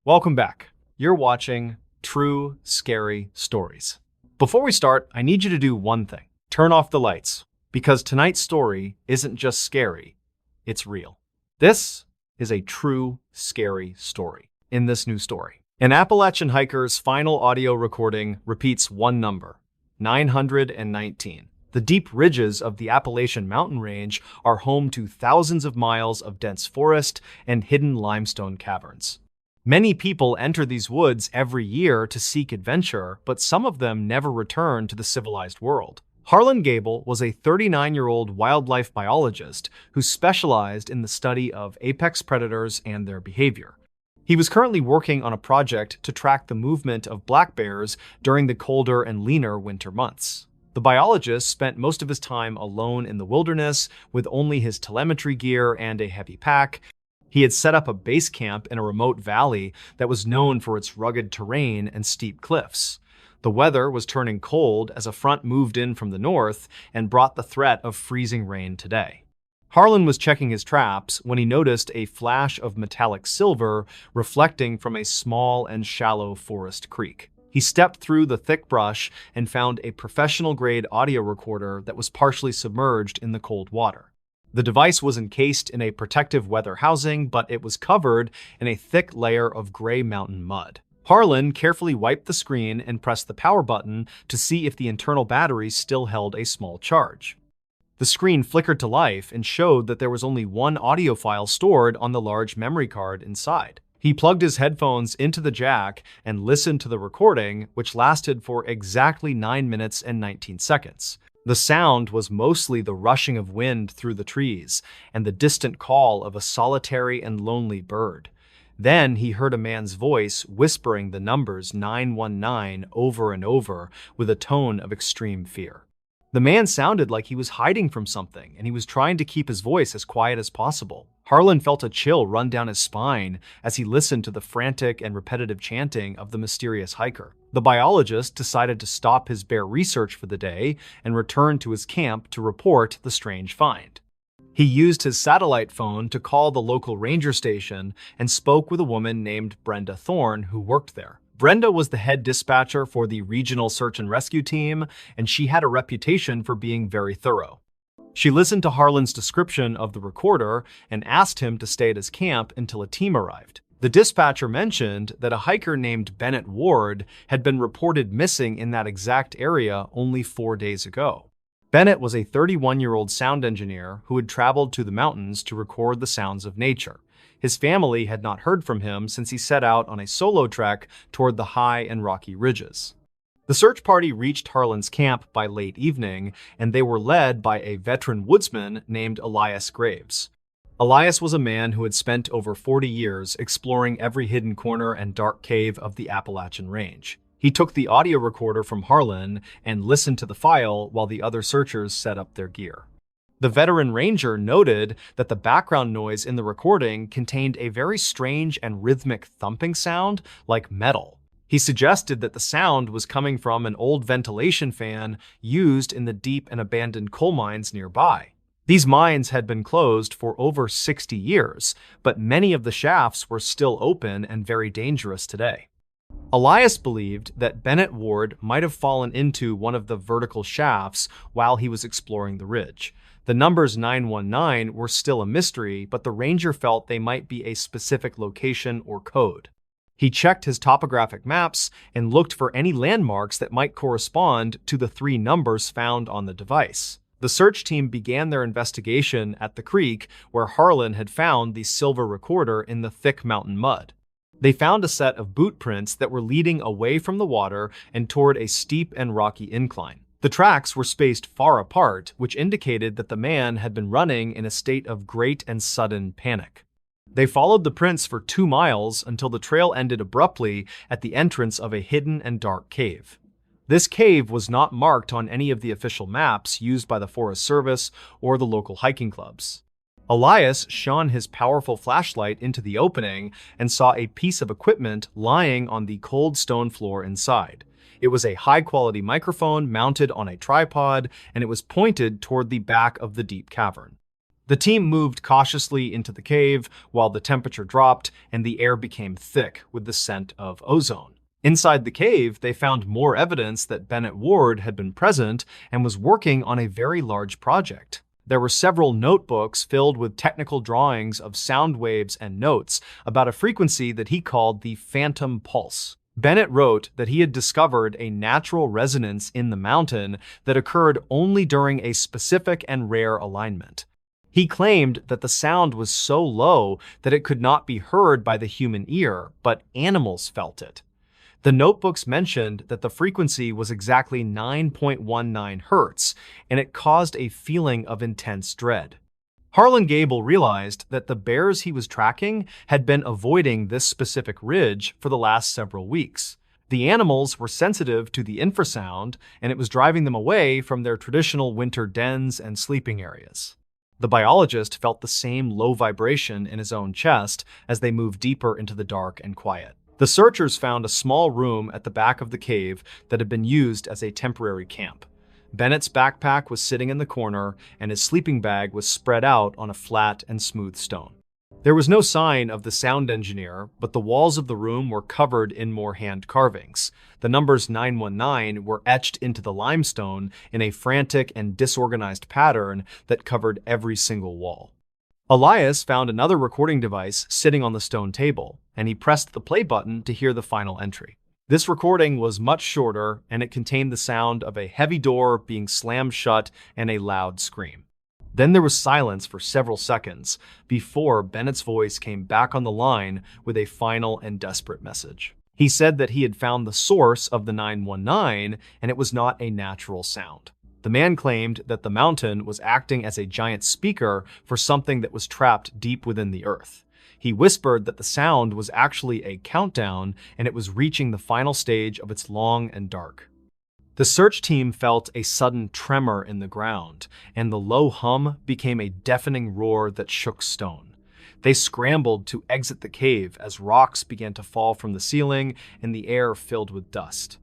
Welcome back. You're watching True Scary Stories. Before we start, I need you to do one thing. Turn off the lights, because tonight's story isn't just scary, it's real. This is a true scary story. In this new story, an Appalachian hiker's final audio recording repeats one number, 919. The deep ridges of the Appalachian mountain range are home to thousands of miles of dense forest and hidden limestone caverns. Many people enter these woods every year to seek adventure, but some of them never return to the civilized world. Harlan Gable was a 39-year-old wildlife biologist who specialized in the study of apex predators and their behavior. He was currently working on a project to track the movement of black bears during the colder and leaner winter months. The biologist spent most of his time alone in the wilderness with only his telemetry gear and a heavy pack. He had set up a base camp in a remote valley that was known for its rugged terrain and steep cliffs. The weather was turning cold as a front moved in from the north and brought the threat of freezing rain today. Harlan was checking his traps when he noticed a flash of metallic silver reflecting from a small and shallow forest creek. He stepped through the thick brush and found a professional-grade audio recorder that was partially submerged in the cold water. The device was encased in a protective weather housing, but it was covered in a thick layer of gray mountain mud. Harlan carefully wiped the screen and pressed the power button to see if the internal battery still held a small charge. The screen flickered to life and showed that there was only one audio file stored on the large memory card inside. He plugged his headphones into the jack and listened to the recording, which lasted for exactly 9 minutes and 19 seconds. The sound was mostly the rushing of wind through the trees and the distant call of a solitary and lonely bird. Then he heard a man's voice whispering the numbers 919 over and over with a tone of extreme fear. The man sounded like he was hiding from something, and he was trying to keep his voice as quiet as possible. Harlan felt a chill run down his spine as he listened to the frantic and repetitive chanting of the mysterious hiker. The biologist decided to stop his bear research for the day and return to his camp to report the strange find. He used his satellite phone to call the local ranger station and spoke with a woman named Brenda Thorne who worked there. Brenda was the head dispatcher for the regional search and rescue team, and she had a reputation for being very thorough. She listened to Harlan's description of the recorder and asked him to stay at his camp until a team arrived. The dispatcher mentioned that a hiker named Bennett Ward had been reported missing in that exact area only 4 days ago. Bennett was a 31-year-old sound engineer who had traveled to the mountains to record the sounds of nature. His family had not heard from him since he set out on a solo trek toward the high and rocky ridges. The search party reached Harlan's camp by late evening, and they were led by a veteran woodsman named Elias Graves. Elias was a man who had spent over 40 years exploring every hidden corner and dark cave of the Appalachian Range. He took the audio recorder from Harlan and listened to the file while the other searchers set up their gear. The veteran ranger noted that the background noise in the recording contained a very strange and rhythmic thumping sound like metal. He suggested that the sound was coming from an old ventilation fan used in the deep and abandoned coal mines nearby. These mines had been closed for over 60 years, but many of the shafts were still open and very dangerous today. Elias believed that Bennett Ward might have fallen into one of the vertical shafts while he was exploring the ridge. The numbers 919 were still a mystery, but the ranger felt they might be a specific location or code. He checked his topographic maps and looked for any landmarks that might correspond to the 3 numbers found on the device. The search team began their investigation at the creek where Harlan had found the silver recorder in the thick mountain mud. They found a set of boot prints that were leading away from the water and toward a steep and rocky incline. The tracks were spaced far apart, which indicated that the man had been running in a state of great and sudden panic. They followed the prints for 2 miles until the trail ended abruptly at the entrance of a hidden and dark cave. This cave was not marked on any of the official maps used by the Forest Service or the local hiking clubs. Elias shone his powerful flashlight into the opening and saw a piece of equipment lying on the cold stone floor inside. It was a high-quality microphone mounted on a tripod, and it was pointed toward the back of the deep cavern. The team moved cautiously into the cave while the temperature dropped and the air became thick with the scent of ozone. Inside the cave, they found more evidence that Bennett Ward had been present and was working on a very large project. There were several notebooks filled with technical drawings of sound waves and notes about a frequency that he called the phantom pulse. Bennett wrote that he had discovered a natural resonance in the mountain that occurred only during a specific and rare alignment. He claimed that the sound was so low that it could not be heard by the human ear, but animals felt it. The notebooks mentioned that the frequency was exactly 9.19 hertz, and it caused a feeling of intense dread. Harlan Gable realized that the bears he was tracking had been avoiding this specific ridge for the last several weeks. The animals were sensitive to the infrasound, and it was driving them away from their traditional winter dens and sleeping areas. The biologist felt the same low vibration in his own chest as they moved deeper into the dark and quiet. The searchers found a small room at the back of the cave that had been used as a temporary camp. Bennett's backpack was sitting in the corner, and his sleeping bag was spread out on a flat and smooth stone. There was no sign of the sound engineer, but the walls of the room were covered in more hand carvings. The numbers 919 were etched into the limestone in a frantic and disorganized pattern that covered every single wall. Elias found another recording device sitting on the stone table, and he pressed the play button to hear the final entry. This recording was much shorter, and it contained the sound of a heavy door being slammed shut and a loud scream. Then there was silence for several seconds before Bennett's voice came back on the line with a final and desperate message. He said that he had found the source of the 919, and it was not a natural sound. The man claimed that the mountain was acting as a giant speaker for something that was trapped deep within the earth. He whispered that the sound was actually a countdown, and it was reaching the final stage of its long and dark. The search team felt a sudden tremor in the ground, and the low hum became a deafening roar that shook stone. They scrambled to exit the cave as rocks began to fall from the ceiling and the air filled with dust.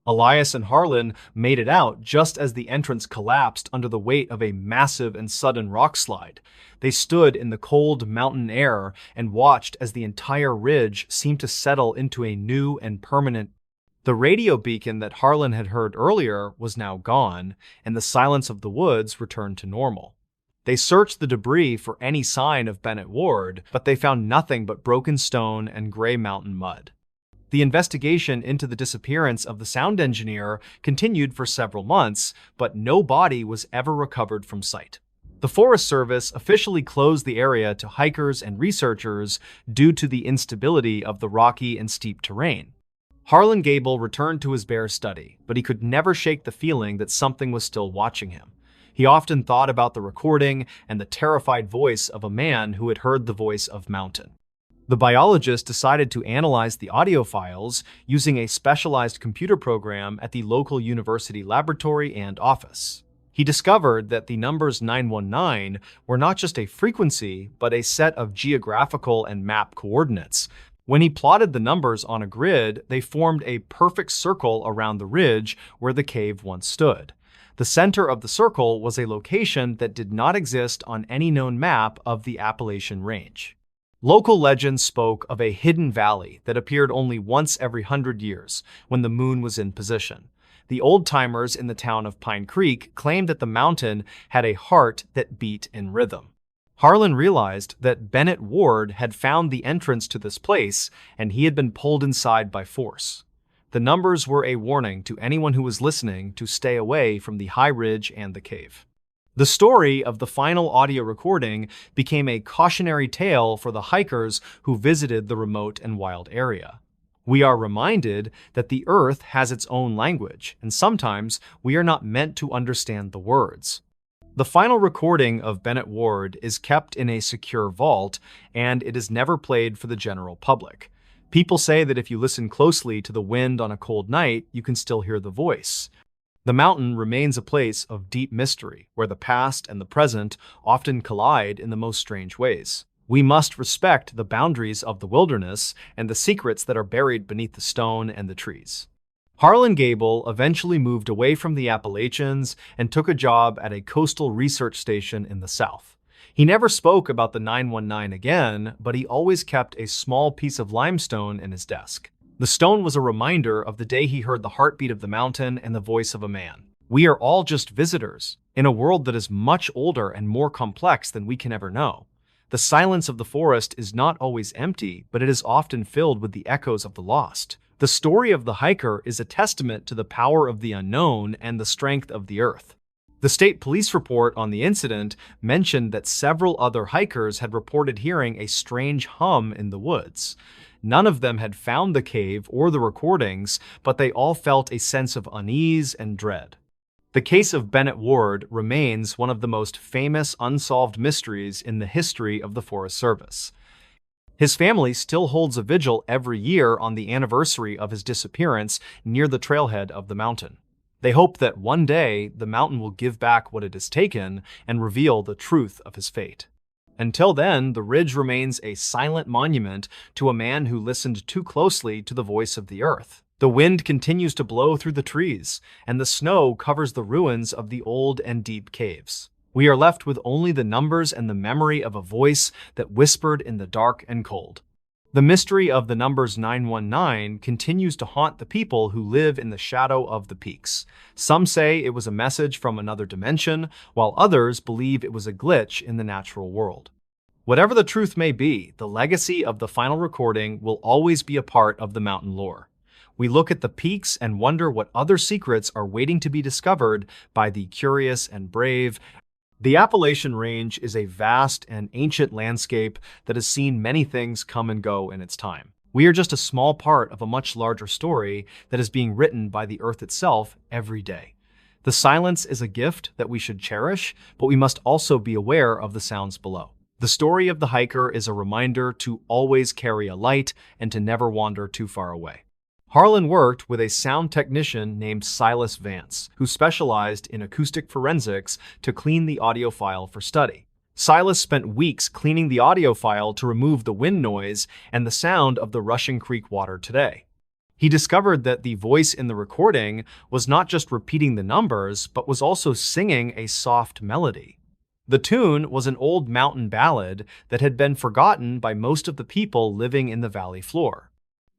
Elias and Harlan made it out just as the entrance collapsed under the weight of a massive and sudden rock slide. They stood in the cold mountain air and watched as the entire ridge seemed to settle into a new and permanent. The radio beacon that Harlan had heard earlier was now gone, and the silence of the woods returned to normal. They searched the debris for any sign of Bennett Ward, but they found nothing but broken stone and gray mountain mud. The investigation into the disappearance of the sound engineer continued for several months, but no body was ever recovered from site. The Forest Service officially closed the area to hikers and researchers due to the instability of the rocky and steep terrain. Harlan Gable returned to his bear study, but he could never shake the feeling that something was still watching him. He often thought about the recording and the terrified voice of a man who had heard the voice of mountain. The biologist decided to analyze the audio files using a specialized computer program at the local university laboratory and office. He discovered that the numbers 919 were not just a frequency, but a set of geographical and map coordinates. When he plotted the numbers on a grid, they formed a perfect circle around the ridge where the cave once stood. The center of the circle was a location that did not exist on any known map of the Appalachian Range. Local legend spoke of a hidden valley that appeared only once every 100 years when the moon was in position. The old-timers in the town of Pine Creek claimed that the mountain had a heart that beat in rhythm. Harlan realized that Bennett Ward had found the entrance to this place, and he had been pulled inside by force. The numbers were a warning to anyone who was listening to stay away from the high ridge and the cave. The story of the final audio recording became a cautionary tale for the hikers who visited the remote and wild area. We are reminded that the earth has its own language, and sometimes we are not meant to understand the words. The final recording of Bennett Ward is kept in a secure vault, and it is never played for the general public. People say that if you listen closely to the wind on a cold night, you can still hear the voice. The mountain remains a place of deep mystery, where the past and the present often collide in the most strange ways. We must respect the boundaries of the wilderness and the secrets that are buried beneath the stone and the trees. Harlan Gable eventually moved away from the Appalachians and took a job at a coastal research station in the South. He never spoke about the 919 again, but he always kept a small piece of limestone in his desk. The stone was a reminder of the day he heard the heartbeat of the mountain and the voice of a man. We are all just visitors in a world that is much older and more complex than we can ever know. The silence of the forest is not always empty, but it is often filled with the echoes of the lost. The story of the hiker is a testament to the power of the unknown and the strength of the earth. The state police report on the incident mentioned that several other hikers had reported hearing a strange hum in the woods. None of them had found the cave or the recordings, but they all felt a sense of unease and dread. The case of Bennett Ward remains one of the most famous unsolved mysteries in the history of the Forest Service. His family still holds a vigil every year on the anniversary of his disappearance near the trailhead of the mountain. They hope that one day the mountain will give back what it has taken and reveal the truth of his fate. Until then, the ridge remains a silent monument to a man who listened too closely to the voice of the earth. The wind continues to blow through the trees, and the snow covers the ruins of the old and deep caves. We are left with only the numbers and the memory of a voice that whispered in the dark and cold. The mystery of the numbers 919 continues to haunt the people who live in the shadow of the peaks. Some say it was a message from another dimension, while others believe it was a glitch in the natural world. Whatever the truth may be, the legacy of the final recording will always be a part of the mountain lore. We look at the peaks and wonder what other secrets are waiting to be discovered by the curious and brave. The Appalachian Range is a vast and ancient landscape that has seen many things come and go in its time. We are just a small part of a much larger story that is being written by the earth itself every day. The silence is a gift that we should cherish, but we must also be aware of the sounds below. The story of the hiker is a reminder to always carry a light and to never wander too far away. Harlan worked with a sound technician named Silas Vance, who specialized in acoustic forensics to clean the audio file for study. Silas spent weeks cleaning the audio file to remove the wind noise and the sound of the rushing creek water today. He discovered that the voice in the recording was not just repeating the numbers, but was also singing a soft melody. The tune was an old mountain ballad that had been forgotten by most of the people living in the valley floor.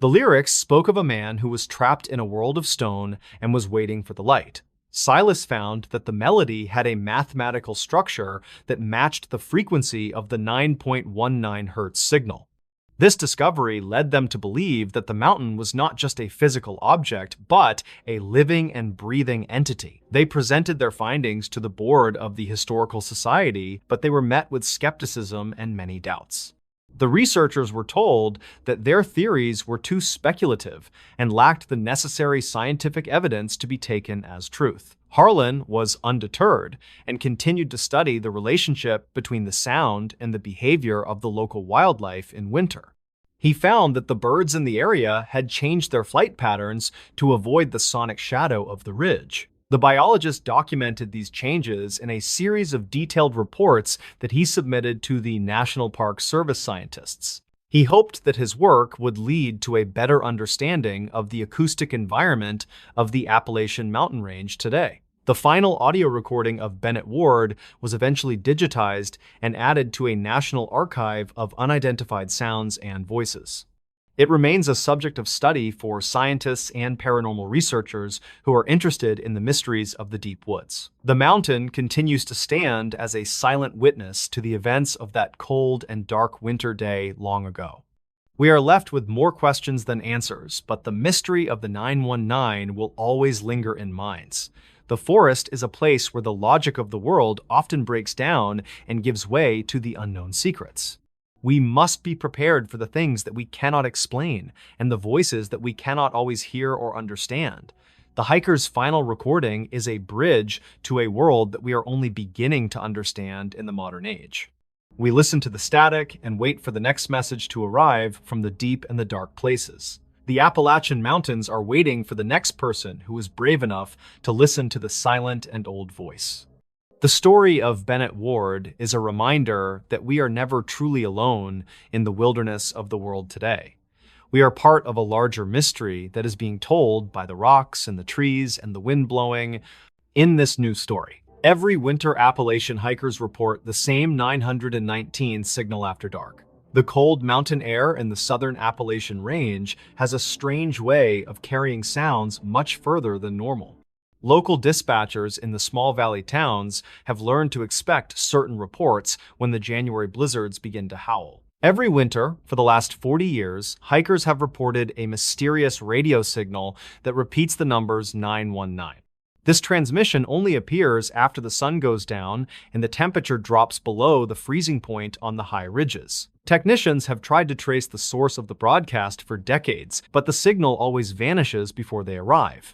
The lyrics spoke of a man who was trapped in a world of stone and was waiting for the light. Silas found that the melody had a mathematical structure that matched the frequency of the 9.19 Hz signal. This discovery led them to believe that the mountain was not just a physical object, but a living and breathing entity. They presented their findings to the board of the Historical Society, but they were met with skepticism and many doubts. The researchers were told that their theories were too speculative and lacked the necessary scientific evidence to be taken as truth. Harlan was undeterred and continued to study the relationship between the sound and the behavior of the local wildlife in winter. He found that the birds in the area had changed their flight patterns to avoid the sonic shadow of the ridge. The biologist documented these changes in a series of detailed reports that he submitted to the National Park Service scientists. He hoped that his work would lead to a better understanding of the acoustic environment of the Appalachian mountain range today. The final audio recording of Bennett Ward was eventually digitized and added to a national archive of unidentified sounds and voices. It remains a subject of study for scientists and paranormal researchers who are interested in the mysteries of the deep woods. The mountain continues to stand as a silent witness to the events of that cold and dark winter day long ago. We are left with more questions than answers, but the mystery of the 919 will always linger in minds. The forest is a place where the logic of the world often breaks down and gives way to the unknown secrets. We must be prepared for the things that we cannot explain and the voices that we cannot always hear or understand. The hiker's final recording is a bridge to a world that we are only beginning to understand in the modern age. We listen to the static and wait for the next message to arrive from the deep and the dark places. The Appalachian Mountains are waiting for the next person who is brave enough to listen to the silent and old voice. The story of Bennett Ward is a reminder that we are never truly alone in the wilderness of the world today. We are part of a larger mystery that is being told by the rocks and the trees and the wind blowing in this new story. Every winter Appalachian hikers report the same 919 signal after dark. The cold mountain air in the southern Appalachian Range has a strange way of carrying sounds much further than normal. Local dispatchers in the small valley towns have learned to expect certain reports when the January blizzards begin to howl. Every winter, for the last 40 years, hikers have reported a mysterious radio signal that repeats the numbers 919. This transmission only appears after the sun goes down and the temperature drops below the freezing point on the high ridges. Technicians have tried to trace the source of the broadcast for decades, but the signal always vanishes before they arrive.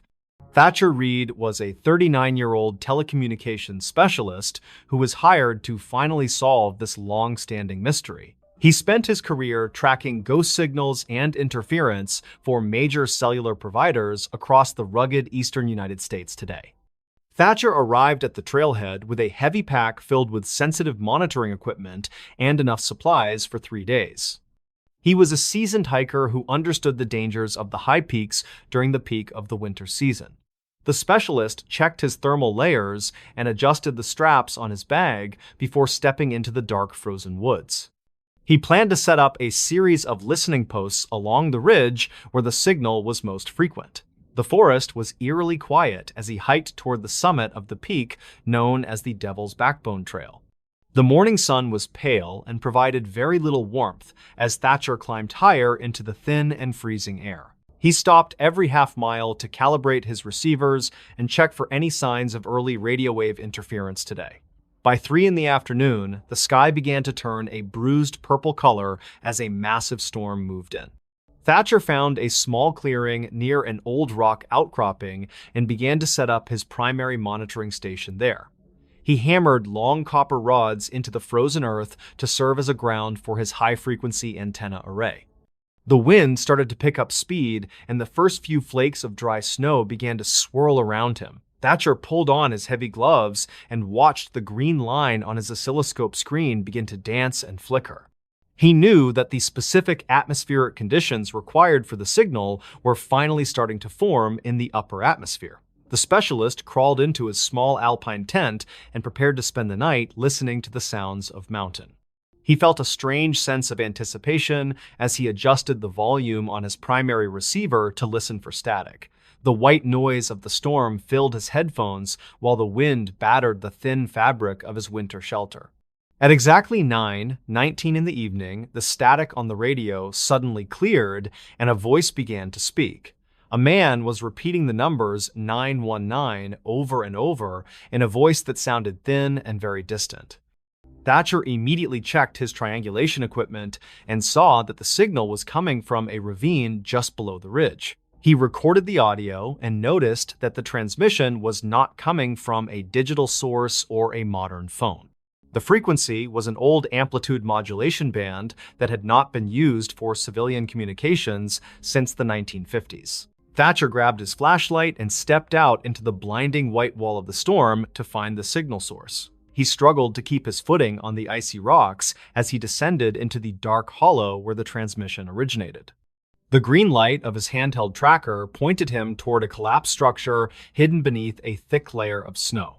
Thatcher Reed was a 39-year-old telecommunications specialist who was hired to finally solve this long-standing mystery. He spent his career tracking ghost signals and interference for major cellular providers across the rugged eastern United States today. Thatcher arrived at the trailhead with a heavy pack filled with sensitive monitoring equipment and enough supplies for 3 days. He was a seasoned hiker who understood the dangers of the high peaks during the peak of the winter season. The specialist checked his thermal layers and adjusted the straps on his bag before stepping into the dark, frozen woods. He planned to set up a series of listening posts along the ridge where the signal was most frequent. The forest was eerily quiet as he hiked toward the summit of the peak known as the Devil's Backbone Trail. The morning sun was pale and provided very little warmth as Thatcher climbed higher into the thin and freezing air. He stopped every half mile to calibrate his receivers and check for any signs of early radio wave interference today. By 3 in the afternoon, the sky began to turn a bruised purple color as a massive storm moved in. Thatcher found a small clearing near an old rock outcropping and began to set up his primary monitoring station there. He hammered long copper rods into the frozen earth to serve as a ground for his high-frequency antenna array. The wind started to pick up speed, and the first few flakes of dry snow began to swirl around him. Thatcher pulled on his heavy gloves and watched the green line on his oscilloscope screen begin to dance and flicker. He knew that the specific atmospheric conditions required for the signal were finally starting to form in the upper atmosphere. The specialist crawled into his small alpine tent and prepared to spend the night listening to the sounds of mountain. He felt a strange sense of anticipation as he adjusted the volume on his primary receiver to listen for static. The white noise of the storm filled his headphones while the wind battered the thin fabric of his winter shelter. At exactly 9:19 in the evening, the static on the radio suddenly cleared and a voice began to speak. A man was repeating the numbers 919 over and over in a voice that sounded thin and very distant. Thatcher immediately checked his triangulation equipment and saw that the signal was coming from a ravine just below the ridge. He recorded the audio and noticed that the transmission was not coming from a digital source or a modern phone. The frequency was an old amplitude modulation band that had not been used for civilian communications since the 1950s. Thatcher grabbed his flashlight and stepped out into the blinding white wall of the storm to find the signal source. He struggled to keep his footing on the icy rocks as he descended into the dark hollow where the transmission originated. The green light of his handheld tracker pointed him toward a collapsed structure hidden beneath a thick layer of snow.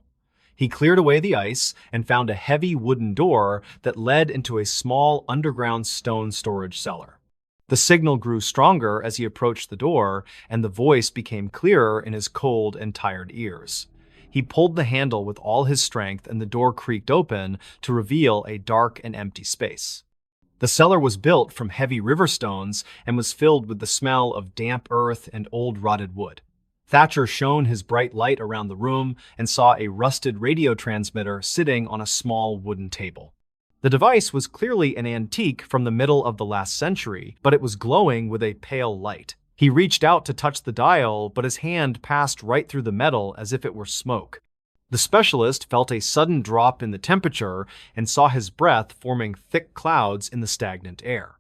He cleared away the ice and found a heavy wooden door that led into a small underground stone storage cellar. The signal grew stronger as he approached the door, and the voice became clearer in his cold and tired ears. He pulled the handle with all his strength, and the door creaked open to reveal a dark and empty space. The cellar was built from heavy river stones and was filled with the smell of damp earth and old rotted wood. Thatcher shone his bright light around the room and saw a rusted radio transmitter sitting on a small wooden table. The device was clearly an antique from the middle of the last century, but it was glowing with a pale light. He reached out to touch the dial, but his hand passed right through the metal as if it were smoke. The specialist felt a sudden drop in the temperature and saw his breath forming thick clouds in the stagnant air.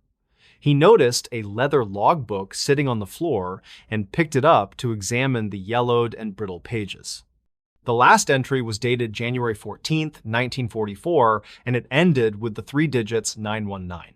He noticed a leather logbook sitting on the floor and picked it up to examine the yellowed and brittle pages. The last entry was dated January 14, 1944, and it ended with the 3 digits 919.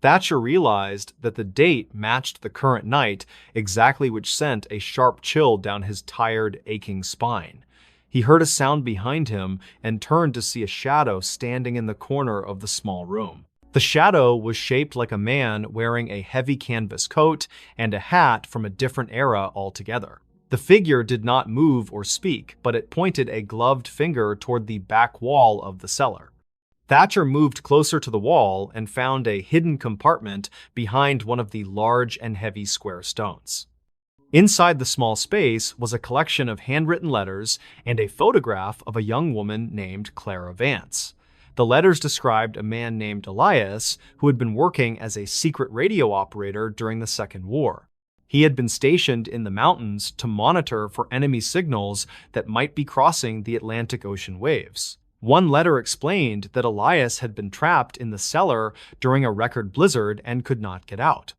Thatcher realized that the date matched the current night exactly, which sent a sharp chill down his tired, aching spine. He heard a sound behind him and turned to see a shadow standing in the corner of the small room. The shadow was shaped like a man wearing a heavy canvas coat and a hat from a different era altogether. The figure did not move or speak, but it pointed a gloved finger toward the back wall of the cellar. Thatcher moved closer to the wall and found a hidden compartment behind one of the large and heavy square stones. Inside the small space was a collection of handwritten letters and a photograph of a young woman named Clara Vance. The letters described a man named Elias who had been working as a secret radio operator during the Second War. He had been stationed in the mountains to monitor for enemy signals that might be crossing the Atlantic Ocean waves. One letter explained that Elias had been trapped in the cellar during a record blizzard and could not get out.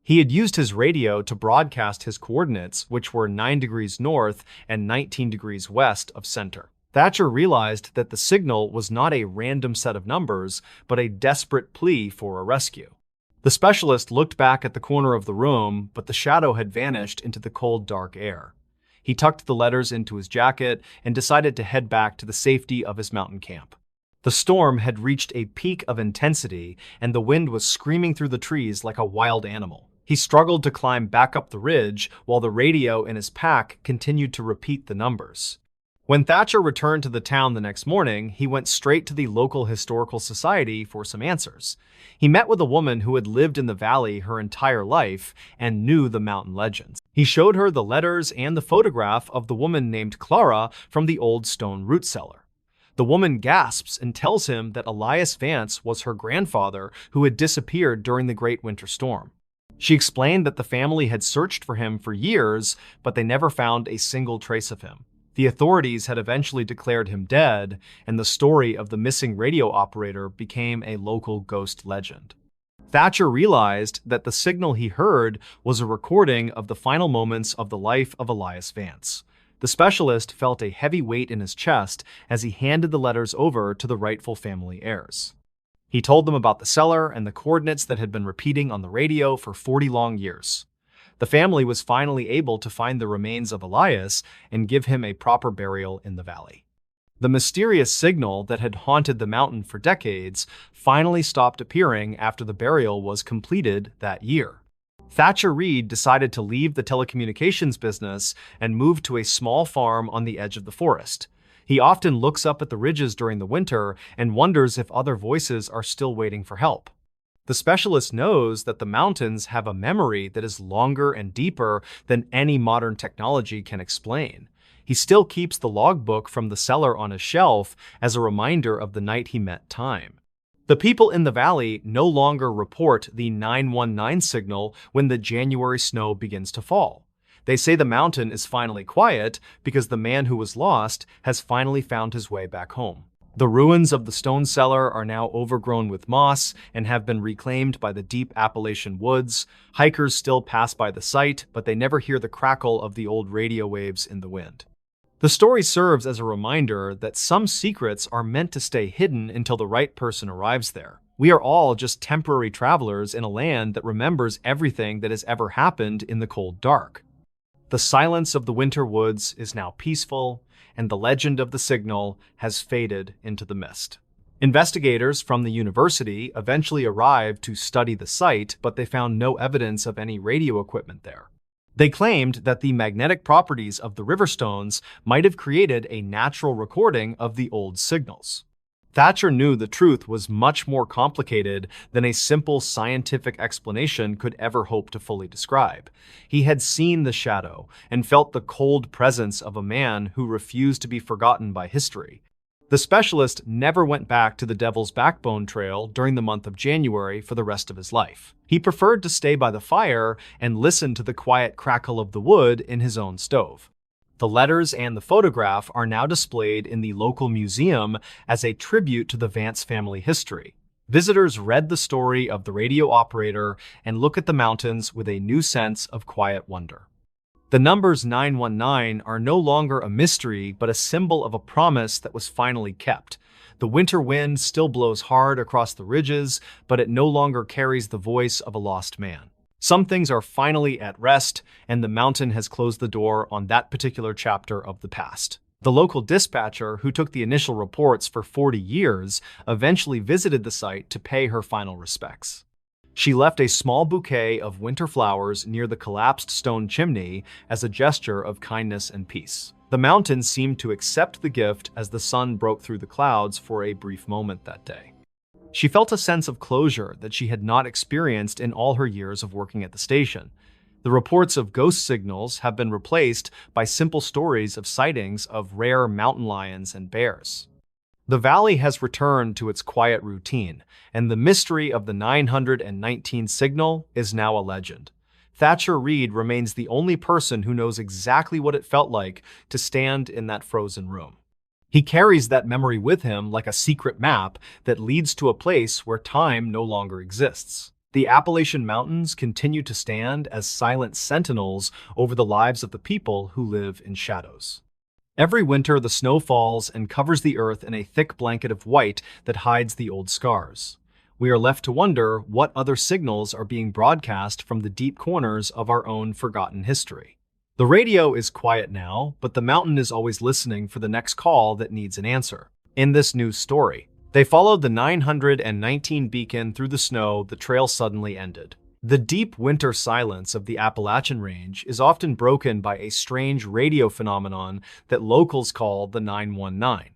He had used his radio to broadcast his coordinates, which were 9 degrees north and 19 degrees west of center. Thatcher realized that the signal was not a random set of numbers, but a desperate plea for a rescue. The specialist looked back at the corner of the room, but the shadow had vanished into the cold, dark air. He tucked the letters into his jacket and decided to head back to the safety of his mountain camp. The storm had reached a peak of intensity, and the wind was screaming through the trees like a wild animal. He struggled to climb back up the ridge while the radio in his pack continued to repeat the numbers. When Thatcher returned to the town the next morning, he went straight to the local historical society for some answers. He met with a woman who had lived in the valley her entire life and knew the mountain legends. He showed her the letters and the photograph of the woman named Clara from the old stone root cellar. The woman gasps and tells him that Elias Vance was her grandfather who had disappeared during the Great Winter Storm. She explained that the family had searched for him for years, but they never found a single trace of him. The authorities had eventually declared him dead, and the story of the missing radio operator became a local ghost legend. Thatcher realized that the signal he heard was a recording of the final moments of the life of Elias Vance. The specialist felt a heavy weight in his chest as he handed the letters over to the rightful family heirs. He told them about the cellar and the coordinates that had been repeating on the radio for 40 long years. The family was finally able to find the remains of Elias and give him a proper burial in the valley. The mysterious signal that had haunted the mountain for decades finally stopped appearing after the burial was completed that year. Thatcher Reed decided to leave the telecommunications business and move to a small farm on the edge of the forest. He often looks up at the ridges during the winter and wonders if other voices are still waiting for help. The specialist knows that the mountains have a memory that is longer and deeper than any modern technology can explain. He still keeps the logbook from the cellar on his shelf as a reminder of the night he met time. The people in the valley no longer report the 919 signal when the January snow begins to fall. They say the mountain is finally quiet because the man who was lost has finally found his way back home. The ruins of the stone cellar are now overgrown with moss and have been reclaimed by the deep Appalachian woods. Hikers still pass by the site, but they never hear the crackle of the old radio waves in the wind. The story serves as a reminder that some secrets are meant to stay hidden until the right person arrives there. We are all just temporary travelers in a land that remembers everything that has ever happened in the cold dark. The silence of the winter woods is now peaceful, and the legend of the signal has faded into the mist. Investigators from the university eventually arrived to study the site, but they found no evidence of any radio equipment there. They claimed that the magnetic properties of the river stones might have created a natural recording of the old signals. Thatcher knew the truth was much more complicated than a simple scientific explanation could ever hope to fully describe. He had seen the shadow and felt the cold presence of a man who refused to be forgotten by history. The specialist never went back to the Devil's Backbone Trail during the month of January for the rest of his life. He preferred to stay by the fire and listen to the quiet crackle of the wood in his own stove. The letters and the photograph are now displayed in the local museum as a tribute to the Vance family history. Visitors read the story of the radio operator and look at the mountains with a new sense of quiet wonder. The numbers 919 are no longer a mystery, but a symbol of a promise that was finally kept. The winter wind still blows hard across the ridges, but it no longer carries the voice of a lost man. Some things are finally at rest, and the mountain has closed the door on that particular chapter of the past. The local dispatcher, who took the initial reports for 40 years, eventually visited the site to pay her final respects. She left a small bouquet of winter flowers near the collapsed stone chimney as a gesture of kindness and peace. The mountain seemed to accept the gift as the sun broke through the clouds for a brief moment that day. She felt a sense of closure that she had not experienced in all her years of working at the station. The reports of ghost signals have been replaced by simple stories of sightings of rare mountain lions and bears. The valley has returned to its quiet routine, and the mystery of the 919 signal is now a legend. Thatcher Reed remains the only person who knows exactly what it felt like to stand in that frozen room. He carries that memory with him like a secret map that leads to a place where time no longer exists. The Appalachian Mountains continue to stand as silent sentinels over the lives of the people who live in shadows. Every winter, the snow falls and covers the earth in a thick blanket of white that hides the old scars. We are left to wonder what other signals are being broadcast from the deep corners of our own forgotten history. The radio is quiet now, but the mountain is always listening for the next call that needs an answer. In this news story, they followed the 919 beacon through the snow. The trail suddenly ended. The deep winter silence of the Appalachian Range is often broken by a strange radio phenomenon that locals call the 919.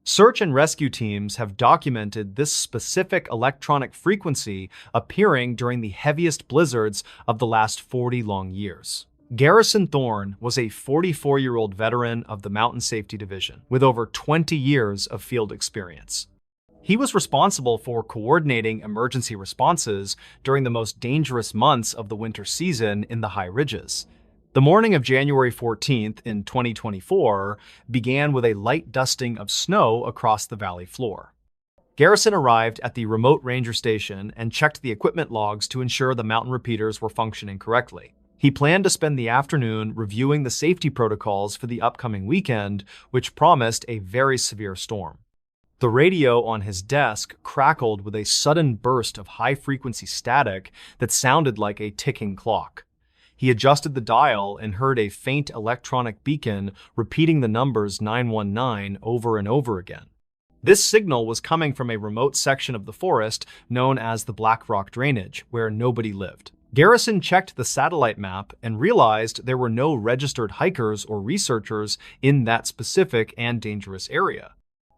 Search and rescue teams have documented this specific electronic frequency appearing during the heaviest blizzards of the last 40 long years. Garrison Thorne was a 44-year-old veteran of the Mountain Safety Division with over 20 years of field experience. He was responsible for coordinating emergency responses during the most dangerous months of the winter season in the high ridges. The morning of January 14th in 2024 began with a light dusting of snow across the valley floor. Garrison arrived at the remote ranger station and checked the equipment logs to ensure the mountain repeaters were functioning correctly. He planned to spend the afternoon reviewing the safety protocols for the upcoming weekend, which promised a very severe storm. The radio on his desk crackled with a sudden burst of high-frequency static that sounded like a ticking clock. He adjusted the dial and heard a faint electronic beacon repeating the numbers 919 over and over again. This signal was coming from a remote section of the forest known as the Black Rock Drainage, where nobody lived. Garrison checked the satellite map and realized there were no registered hikers or researchers in that specific and dangerous area.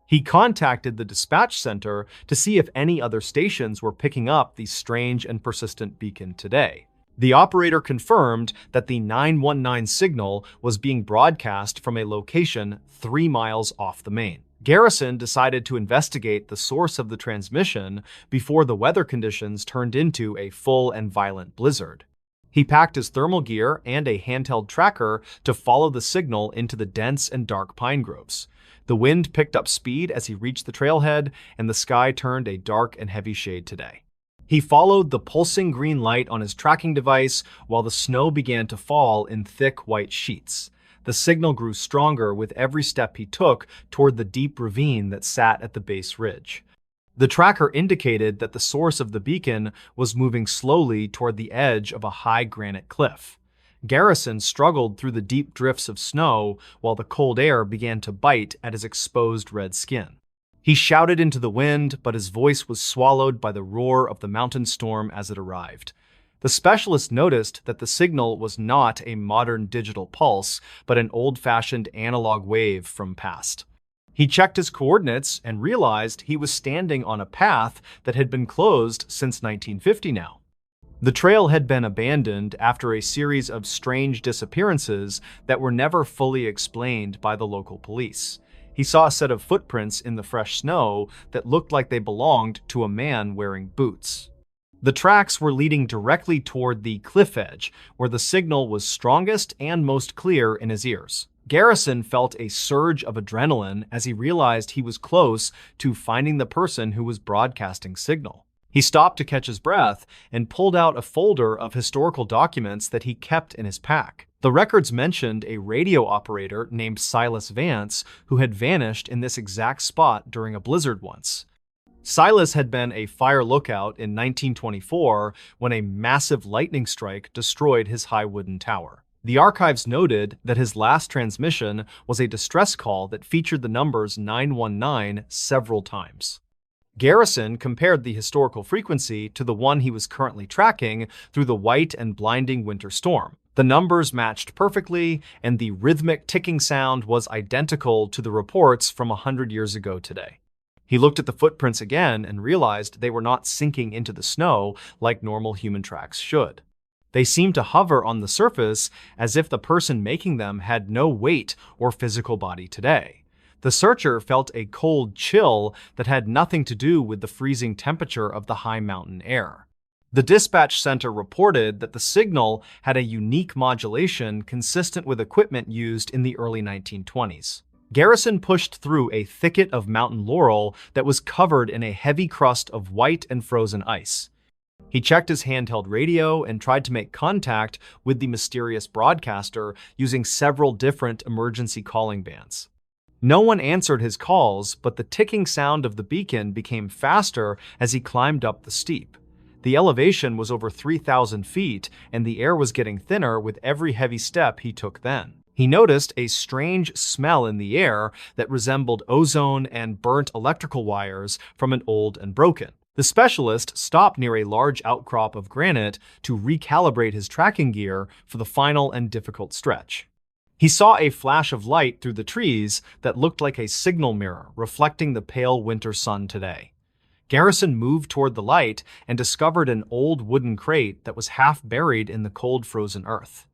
He contacted the dispatch center to see if any other stations were picking up the strange and persistent beacon today. The operator confirmed that the 919 signal was being broadcast from a location 3 miles off the main. Garrison decided to investigate the source of the transmission before the weather conditions turned into a full and violent blizzard. He packed his thermal gear and a handheld tracker to follow the signal into the dense and dark pine groves. The wind picked up speed as he reached the trailhead, and the sky turned a dark and heavy shade today. He followed the pulsing green light on his tracking device while the snow began to fall in thick white sheets. The signal grew stronger with every step he took toward the deep ravine that sat at the base ridge. The tracker indicated that the source of the beacon was moving slowly toward the edge of a high granite cliff. Garrison struggled through the deep drifts of snow while the cold air began to bite at his exposed red skin. He shouted into the wind, but his voice was swallowed by the roar of the mountain storm as it arrived. The specialist noticed that the signal was not a modern digital pulse, but an old-fashioned analog wave from past. He checked his coordinates and realized he was standing on a path that had been closed since 1950 now. The trail had been abandoned after a series of strange disappearances that were never fully explained by the local police. He saw a set of footprints in the fresh snow that looked like they belonged to a man wearing boots. The tracks were leading directly toward the cliff edge, where the signal was strongest and most clear in his ears. Garrison felt a surge of adrenaline as he realized he was close to finding the person who was broadcasting signal. He stopped to catch his breath and pulled out a folder of historical documents that he kept in his pack. The records mentioned a radio operator named Silas Vance who had vanished in this exact spot during a blizzard once. Silas had been a fire lookout in 1924 when a massive lightning strike destroyed his high wooden tower. The archives noted that his last transmission was a distress call that featured the numbers 919 several times. Garrison compared the historical frequency to the one he was currently tracking through the white and blinding winter storm. The numbers matched perfectly, and the rhythmic ticking sound was identical to the reports from 100 years ago today. He looked at the footprints again and realized they were not sinking into the snow like normal human tracks should. They seemed to hover on the surface as if the person making them had no weight or physical body today. The searcher felt a cold chill that had nothing to do with the freezing temperature of the high mountain air. The dispatch center reported that the signal had a unique modulation consistent with equipment used in the early 1920s. Garrison pushed through a thicket of mountain laurel that was covered in a heavy crust of white and frozen ice. He checked his handheld radio and tried to make contact with the mysterious broadcaster using several different emergency calling bands. No one answered his calls, but the ticking sound of the beacon became faster as he climbed up the steep. The elevation was over 3,000 feet, and the air was getting thinner with every heavy step he took then. He noticed a strange smell in the air that resembled ozone and burnt electrical wires from an old and broken. The specialist stopped near a large outcrop of granite to recalibrate his tracking gear for the final and difficult stretch. He saw a flash of light through the trees that looked like a signal mirror reflecting the pale winter sun today. Garrison moved toward the light and discovered an old wooden crate that was half buried in the cold frozen earth.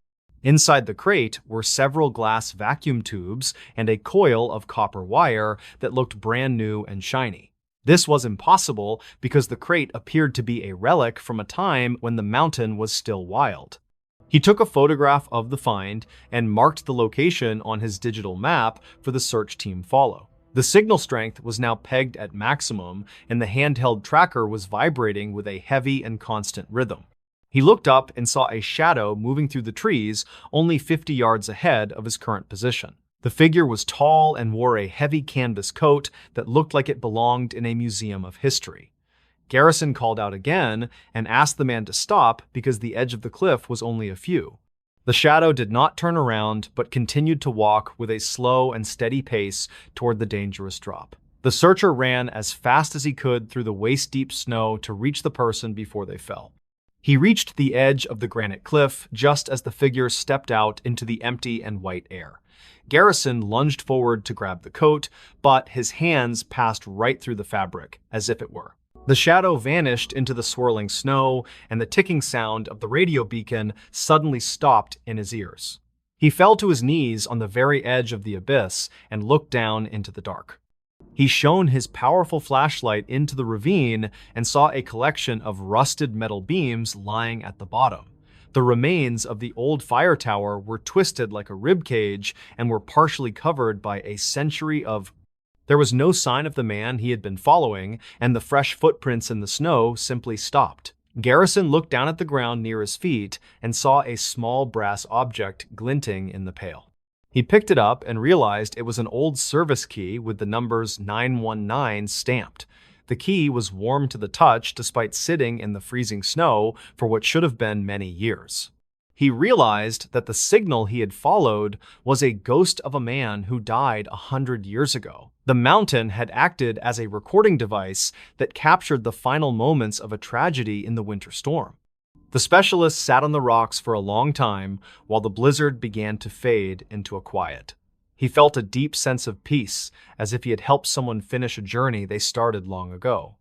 Inside the crate were several glass vacuum tubes and a coil of copper wire that looked brand new and shiny. This was impossible because the crate appeared to be a relic from a time when the mountain was still wild. He took a photograph of the find and marked the location on his digital map for the search team follow. The signal strength was now pegged at maximum, and the handheld tracker was vibrating with a heavy and constant rhythm. He looked up and saw a shadow moving through the trees only 50 yards ahead of his current position. The figure was tall and wore a heavy canvas coat that looked like it belonged in a museum of history. Garrison called out again and asked the man to stop because the edge of the cliff was only a few. The shadow did not turn around, but continued to walk with a slow and steady pace toward the dangerous drop. The searcher ran as fast as he could through the waist-deep snow to reach the person before they fell. He reached the edge of the granite cliff just as the figure stepped out into the empty and white air. Garrison lunged forward to grab the coat, but his hands passed right through the fabric, as if it were. The shadow vanished into the swirling snow, and the ticking sound of the radio beacon suddenly stopped in his ears. He fell to his knees on the very edge of the abyss and looked down into the dark. He shone his powerful flashlight into the ravine and saw a collection of rusted metal beams lying at the bottom. The remains of the old fire tower were twisted like a rib cage and were partially covered by a century of... There was no sign of the man he had been following, and the fresh footprints in the snow simply stopped. Garrison looked down at the ground near his feet and saw a small brass object glinting in the pale. He picked it up and realized it was an old service key with the numbers 919 stamped. The key was warm to the touch despite sitting in the freezing snow for what should have been many years. He realized that the signal he had followed was a ghost of a man who died 100 years ago. The mountain had acted as a recording device that captured the final moments of a tragedy in the winter storm. The specialist sat on the rocks for a long time while the blizzard began to fade into a quiet. He felt a deep sense of peace, as if he had helped someone finish a journey they started long ago.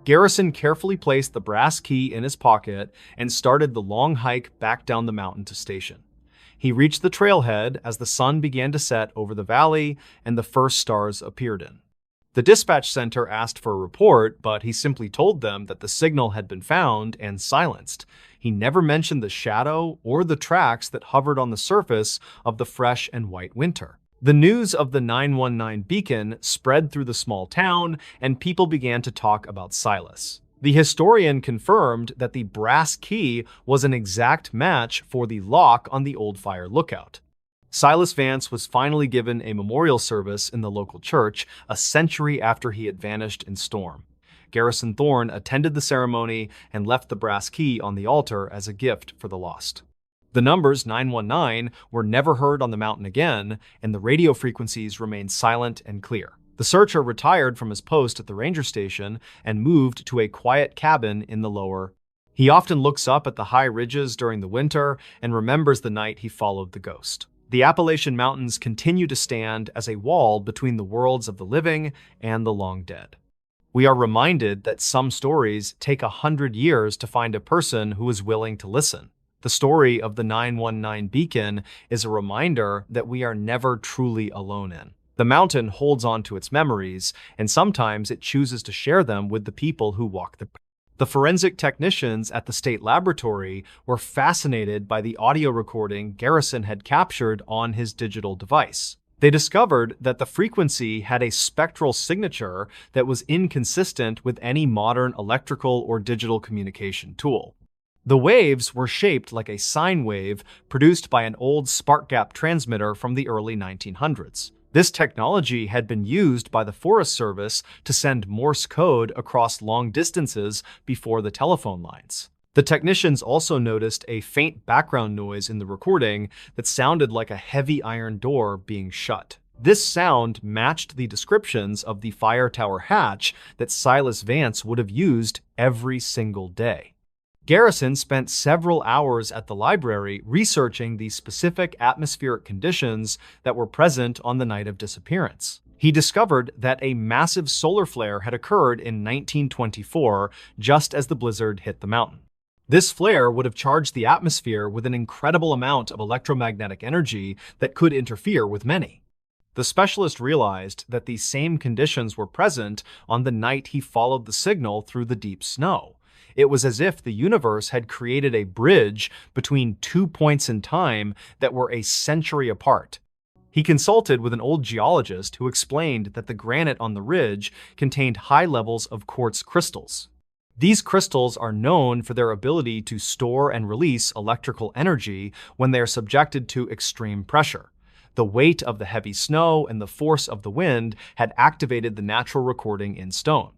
Garrison carefully placed the brass key in his pocket and started the long hike back down the mountain to station. He reached the trailhead as the sun began to set over the valley and the first stars appeared in. The dispatch center asked for a report, but he simply told them that the signal had been found and silenced. He never mentioned the shadow or the tracks that hovered on the surface of the fresh and white winter. The news of the 919 beacon spread through the small town, and people began to talk about Silas. The historian confirmed that the brass key was an exact match for the lock on the old fire lookout. Silas Vance was finally given a memorial service in the local church a century after he had vanished in storm. Garrison Thorne attended the ceremony and left the brass key on the altar as a gift for the lost. The numbers 919 were never heard on the mountain again, and the radio frequencies remained silent and clear. The searcher retired from his post at the ranger station and moved to a quiet cabin in the lower. He often looks up at the high ridges during the winter and remembers the night he followed the ghost. The Appalachian Mountains continue to stand as a wall between the worlds of the living and the long dead. We are reminded that some stories take 100 years to find a person who is willing to listen. The story of the 919 beacon is a reminder that we are never truly alone in. The mountain holds on to its memories, and sometimes it chooses to share them with the people who walk the path. The forensic technicians at the state laboratory were fascinated by the audio recording Garrison had captured on his digital device. They discovered that the frequency had a spectral signature that was inconsistent with any modern electrical or digital communication tool. The waves were shaped like a sine wave produced by an old spark gap transmitter from the early 1900s. This technology had been used by the Forest Service to send Morse code across long distances before the telephone lines. The technicians also noticed a faint background noise in the recording that sounded like a heavy iron door being shut. This sound matched the descriptions of the fire tower hatch that Silas Vance would have used every single day. Garrison spent several hours at the library researching the specific atmospheric conditions that were present on the night of disappearance. He discovered that a massive solar flare had occurred in 1924, just as the blizzard hit the mountain. This flare would have charged the atmosphere with an incredible amount of electromagnetic energy that could interfere with many. The specialist realized that these same conditions were present on the night he followed the signal through the deep snow. It was as if the universe had created a bridge between 2 points in time that were a century apart. He consulted with an old geologist who explained that the granite on the ridge contained high levels of quartz crystals. These crystals are known for their ability to store and release electrical energy when they are subjected to extreme pressure. The weight of the heavy snow and the force of the wind had activated the natural recording in stone.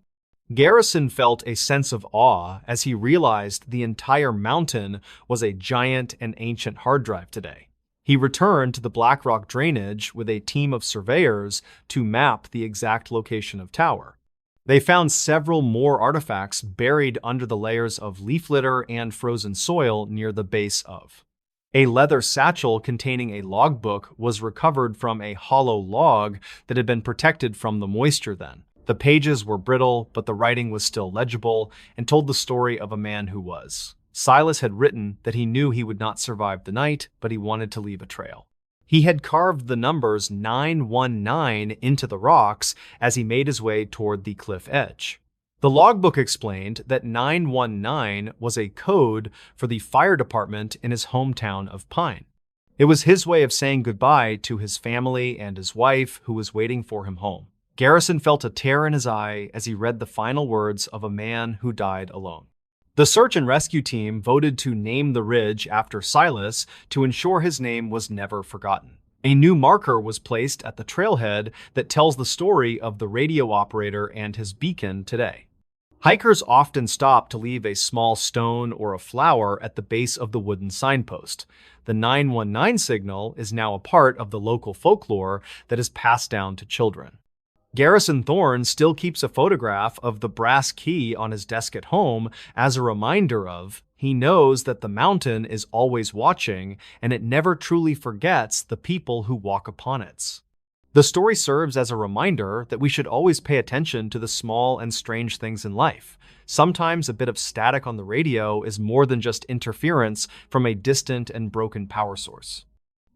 Garrison felt a sense of awe as he realized the entire mountain was a giant and ancient hard drive today. He returned to the Black Rock drainage with a team of surveyors to map the exact location of tower. They found several more artifacts buried under the layers of leaf litter and frozen soil near the base of. A leather satchel containing a logbook was recovered from a hollow log that had been protected from the moisture then. The pages were brittle, but the writing was still legible and told the story of a man who was. Silas had written that he knew he would not survive the night, but he wanted to leave a trail. He had carved the numbers 919 into the rocks as he made his way toward the cliff edge. The logbook explained that 919 was a code for the fire department in his hometown of Pine. It was his way of saying goodbye to his family and his wife who was waiting for him home. Garrison felt a tear in his eye as he read the final words of a man who died alone. The search and rescue team voted to name the ridge after Silas to ensure his name was never forgotten. A new marker was placed at the trailhead that tells the story of the radio operator and his beacon today. Hikers often stop to leave a small stone or a flower at the base of the wooden signpost. The 919 signal is now a part of the local folklore that is passed down to children. Garrison Thorne still keeps a photograph of the brass key on his desk at home as a reminder of, he knows that the mountain is always watching and it never truly forgets the people who walk upon it. The story serves as a reminder that we should always pay attention to the small and strange things in life. Sometimes a bit of static on the radio is more than just interference from a distant and broken power source.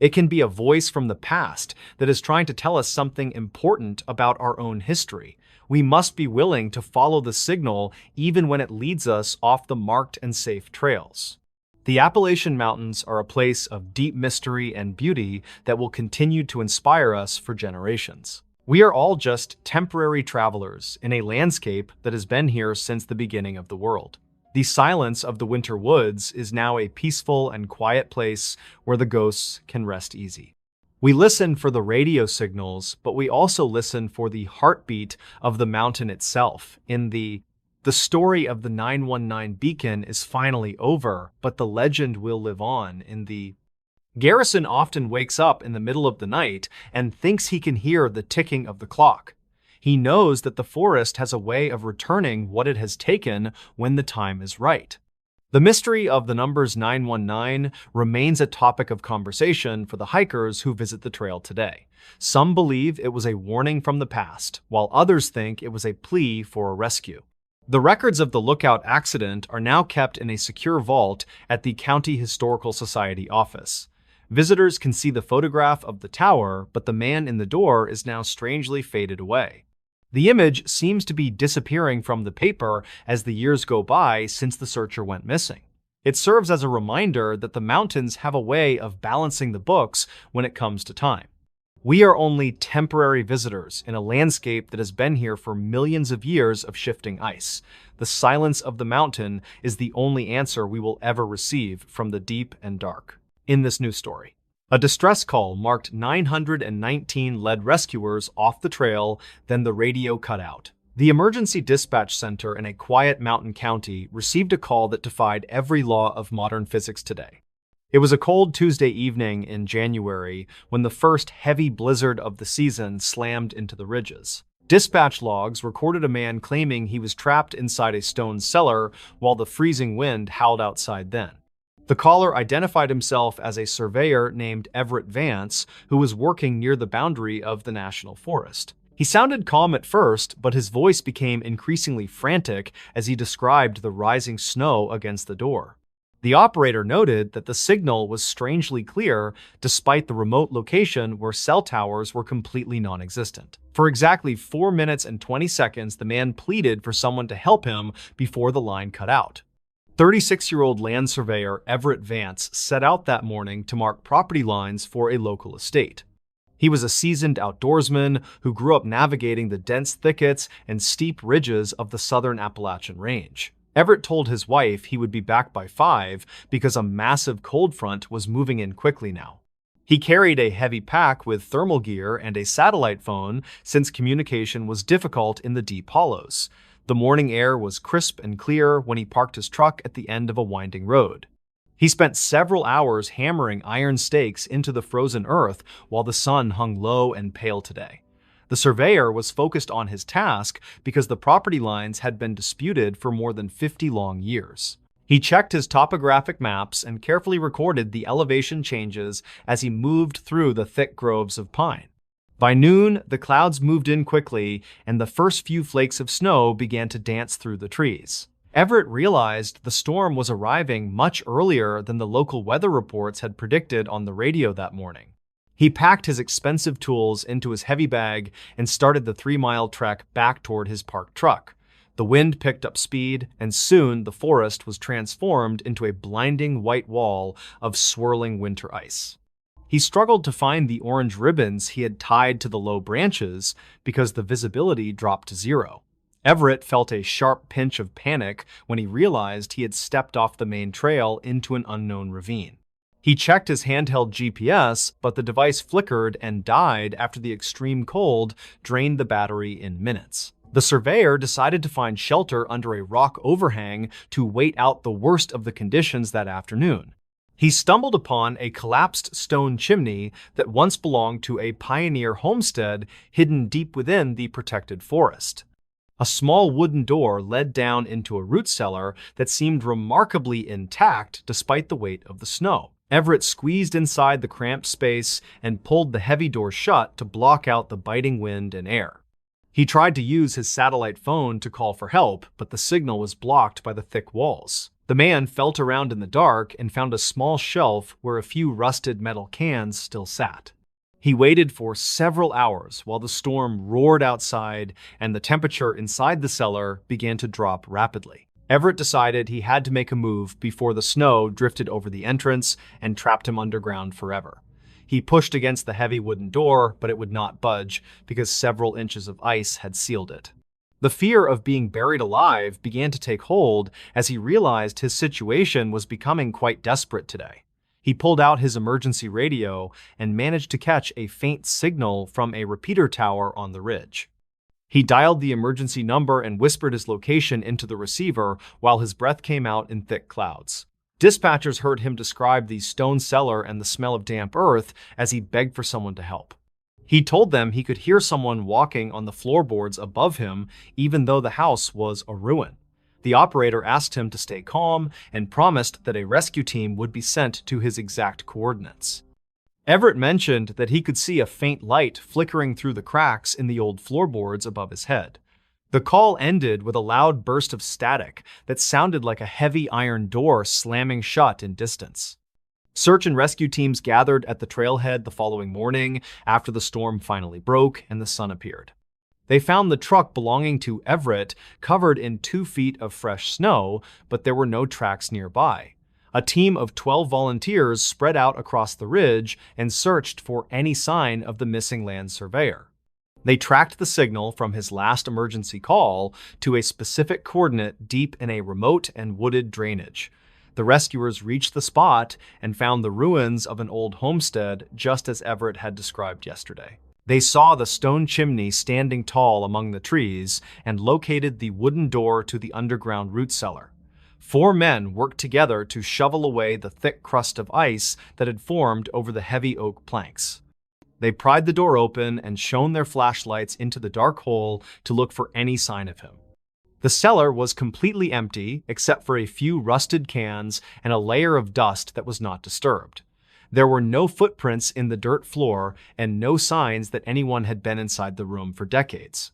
It can be a voice from the past that is trying to tell us something important about our own history. We must be willing to follow the signal even when it leads us off the marked and safe trails. The Appalachian Mountains are a place of deep mystery and beauty that will continue to inspire us for generations. We are all just temporary travelers in a landscape that has been here since the beginning of the world. The silence of the winter woods is now a peaceful and quiet place where the ghosts can rest easy. We listen for the radio signals, but we also listen for the heartbeat of the mountain itself in the The story of the 919 beacon is finally over, but the legend will live on in the Garrison often wakes up in the middle of the night and thinks he can hear the ticking of the clock. He knows that the forest has a way of returning what it has taken when the time is right. The mystery of the numbers 919 remains a topic of conversation for the hikers who visit the trail today. Some believe it was a warning from the past, while others think it was a plea for a rescue. The records of the Lookout accident are now kept in a secure vault at the County Historical Society office. Visitors can see the photograph of the tower, but the man in the door is now strangely faded away. The image seems to be disappearing from the paper as the years go by since the searcher went missing. It serves as a reminder that the mountains have a way of balancing the books when it comes to time. We are only temporary visitors in a landscape that has been here for millions of years of shifting ice. The silence of the mountain is the only answer we will ever receive from the deep and dark. In this news story, a distress call marked 919 led rescuers off the trail, then the radio cut out. The emergency dispatch center in a quiet mountain county received a call that defied every law of modern physics today. It was a cold Tuesday evening in January when the first heavy blizzard of the season slammed into the ridges. Dispatch logs recorded a man claiming he was trapped inside a stone cellar while the freezing wind howled outside then. The caller identified himself as a surveyor named Everett Vance, who was working near the boundary of the national forest. He sounded calm at first, but his voice became increasingly frantic as he described the rising snow against the door. The operator noted that the signal was strangely clear despite the remote location where cell towers were completely non-existent. For exactly 4 minutes and 20 seconds, the man pleaded for someone to help him before the line cut out. 36-year-old land surveyor Everett Vance set out that morning to mark property lines for a local estate. He was a seasoned outdoorsman who grew up navigating the dense thickets and steep ridges of the southern Appalachian Range. Everett told his wife he would be back by 5 because a massive cold front was moving in quickly now. He carried a heavy pack with thermal gear and a satellite phone since communication was difficult in the deep hollows. The morning air was crisp and clear when he parked his truck at the end of a winding road. He spent several hours hammering iron stakes into the frozen earth while the sun hung low and pale today. The surveyor was focused on his task because the property lines had been disputed for more than 50 long years. He checked his topographic maps and carefully recorded the elevation changes as he moved through the thick groves of pine. By noon, the clouds moved in quickly, and the first few flakes of snow began to dance through the trees. Everett realized the storm was arriving much earlier than the local weather reports had predicted on the radio that morning. He packed his expensive tools into his heavy bag and started the 3-mile trek back toward his parked truck. The wind picked up speed, and soon the forest was transformed into a blinding white wall of swirling winter ice. He struggled to find the orange ribbons he had tied to the low branches because the visibility dropped to 0. Everett felt a sharp pinch of panic when he realized he had stepped off the main trail into an unknown ravine. He checked his handheld GPS, but the device flickered and died after the extreme cold drained the battery in minutes. The surveyor decided to find shelter under a rock overhang to wait out the worst of the conditions that afternoon. He stumbled upon a collapsed stone chimney that once belonged to a pioneer homestead hidden deep within the protected forest. A small wooden door led down into a root cellar that seemed remarkably intact despite the weight of the snow. Everett squeezed inside the cramped space and pulled the heavy door shut to block out the biting wind and air. He tried to use his satellite phone to call for help, but the signal was blocked by the thick walls. The man felt around in the dark and found a small shelf where a few rusted metal cans still sat. He waited for several hours while the storm roared outside and the temperature inside the cellar began to drop rapidly. Everett decided he had to make a move before the snow drifted over the entrance and trapped him underground forever. He pushed against the heavy wooden door, but it would not budge because several inches of ice had sealed it. The fear of being buried alive began to take hold as he realized his situation was becoming quite desperate today. He pulled out his emergency radio and managed to catch a faint signal from a repeater tower on the ridge. He dialed the emergency number and whispered his location into the receiver while his breath came out in thick clouds. Dispatchers heard him describe the stone cellar and the smell of damp earth as he begged for someone to help. He told them he could hear someone walking on the floorboards above him, even though the house was a ruin. The operator asked him to stay calm and promised that a rescue team would be sent to his exact coordinates. Everett mentioned that he could see a faint light flickering through the cracks in the old floorboards above his head. The call ended with a loud burst of static that sounded like a heavy iron door slamming shut in distance. Search and rescue teams gathered at the trailhead the following morning after the storm finally broke and the sun appeared. They found the truck belonging to Everett covered in 2 feet of fresh snow, but there were no tracks nearby. A team of 12 volunteers spread out across the ridge and searched for any sign of the missing land surveyor. They tracked the signal from his last emergency call to a specific coordinate deep in a remote and wooded drainage. The rescuers reached the spot and found the ruins of an old homestead just as Everett had described yesterday. They saw the stone chimney standing tall among the trees and located the wooden door to the underground root cellar. 4 men worked together to shovel away the thick crust of ice that had formed over the heavy oak planks. They pried the door open and shone their flashlights into the dark hole to look for any sign of him. The cellar was completely empty except for a few rusted cans and a layer of dust that was not disturbed. There were no footprints in the dirt floor and no signs that anyone had been inside the room for decades.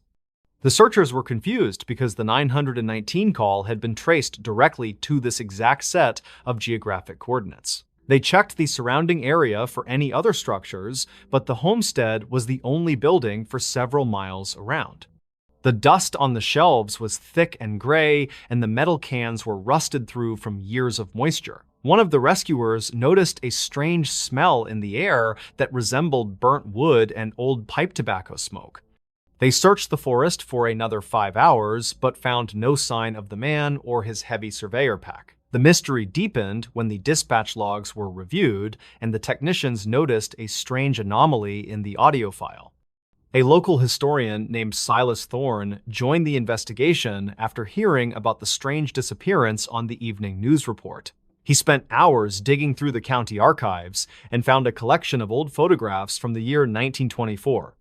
The searchers were confused because the 919 call had been traced directly to this exact set of geographic coordinates. They checked the surrounding area for any other structures, but the homestead was the only building for several miles around. The dust on the shelves was thick and gray, and the metal cans were rusted through from years of moisture. One of the rescuers noticed a strange smell in the air that resembled burnt wood and old pipe tobacco smoke. They searched the forest for another 5 hours, but found no sign of the man or his heavy surveyor pack. The mystery deepened when the dispatch logs were reviewed, and the technicians noticed a strange anomaly in the audio file. A local historian named Silas Thorne joined the investigation after hearing about the strange disappearance on the evening news report. He spent hours digging through the county archives and found a collection of old photographs from the year 1924.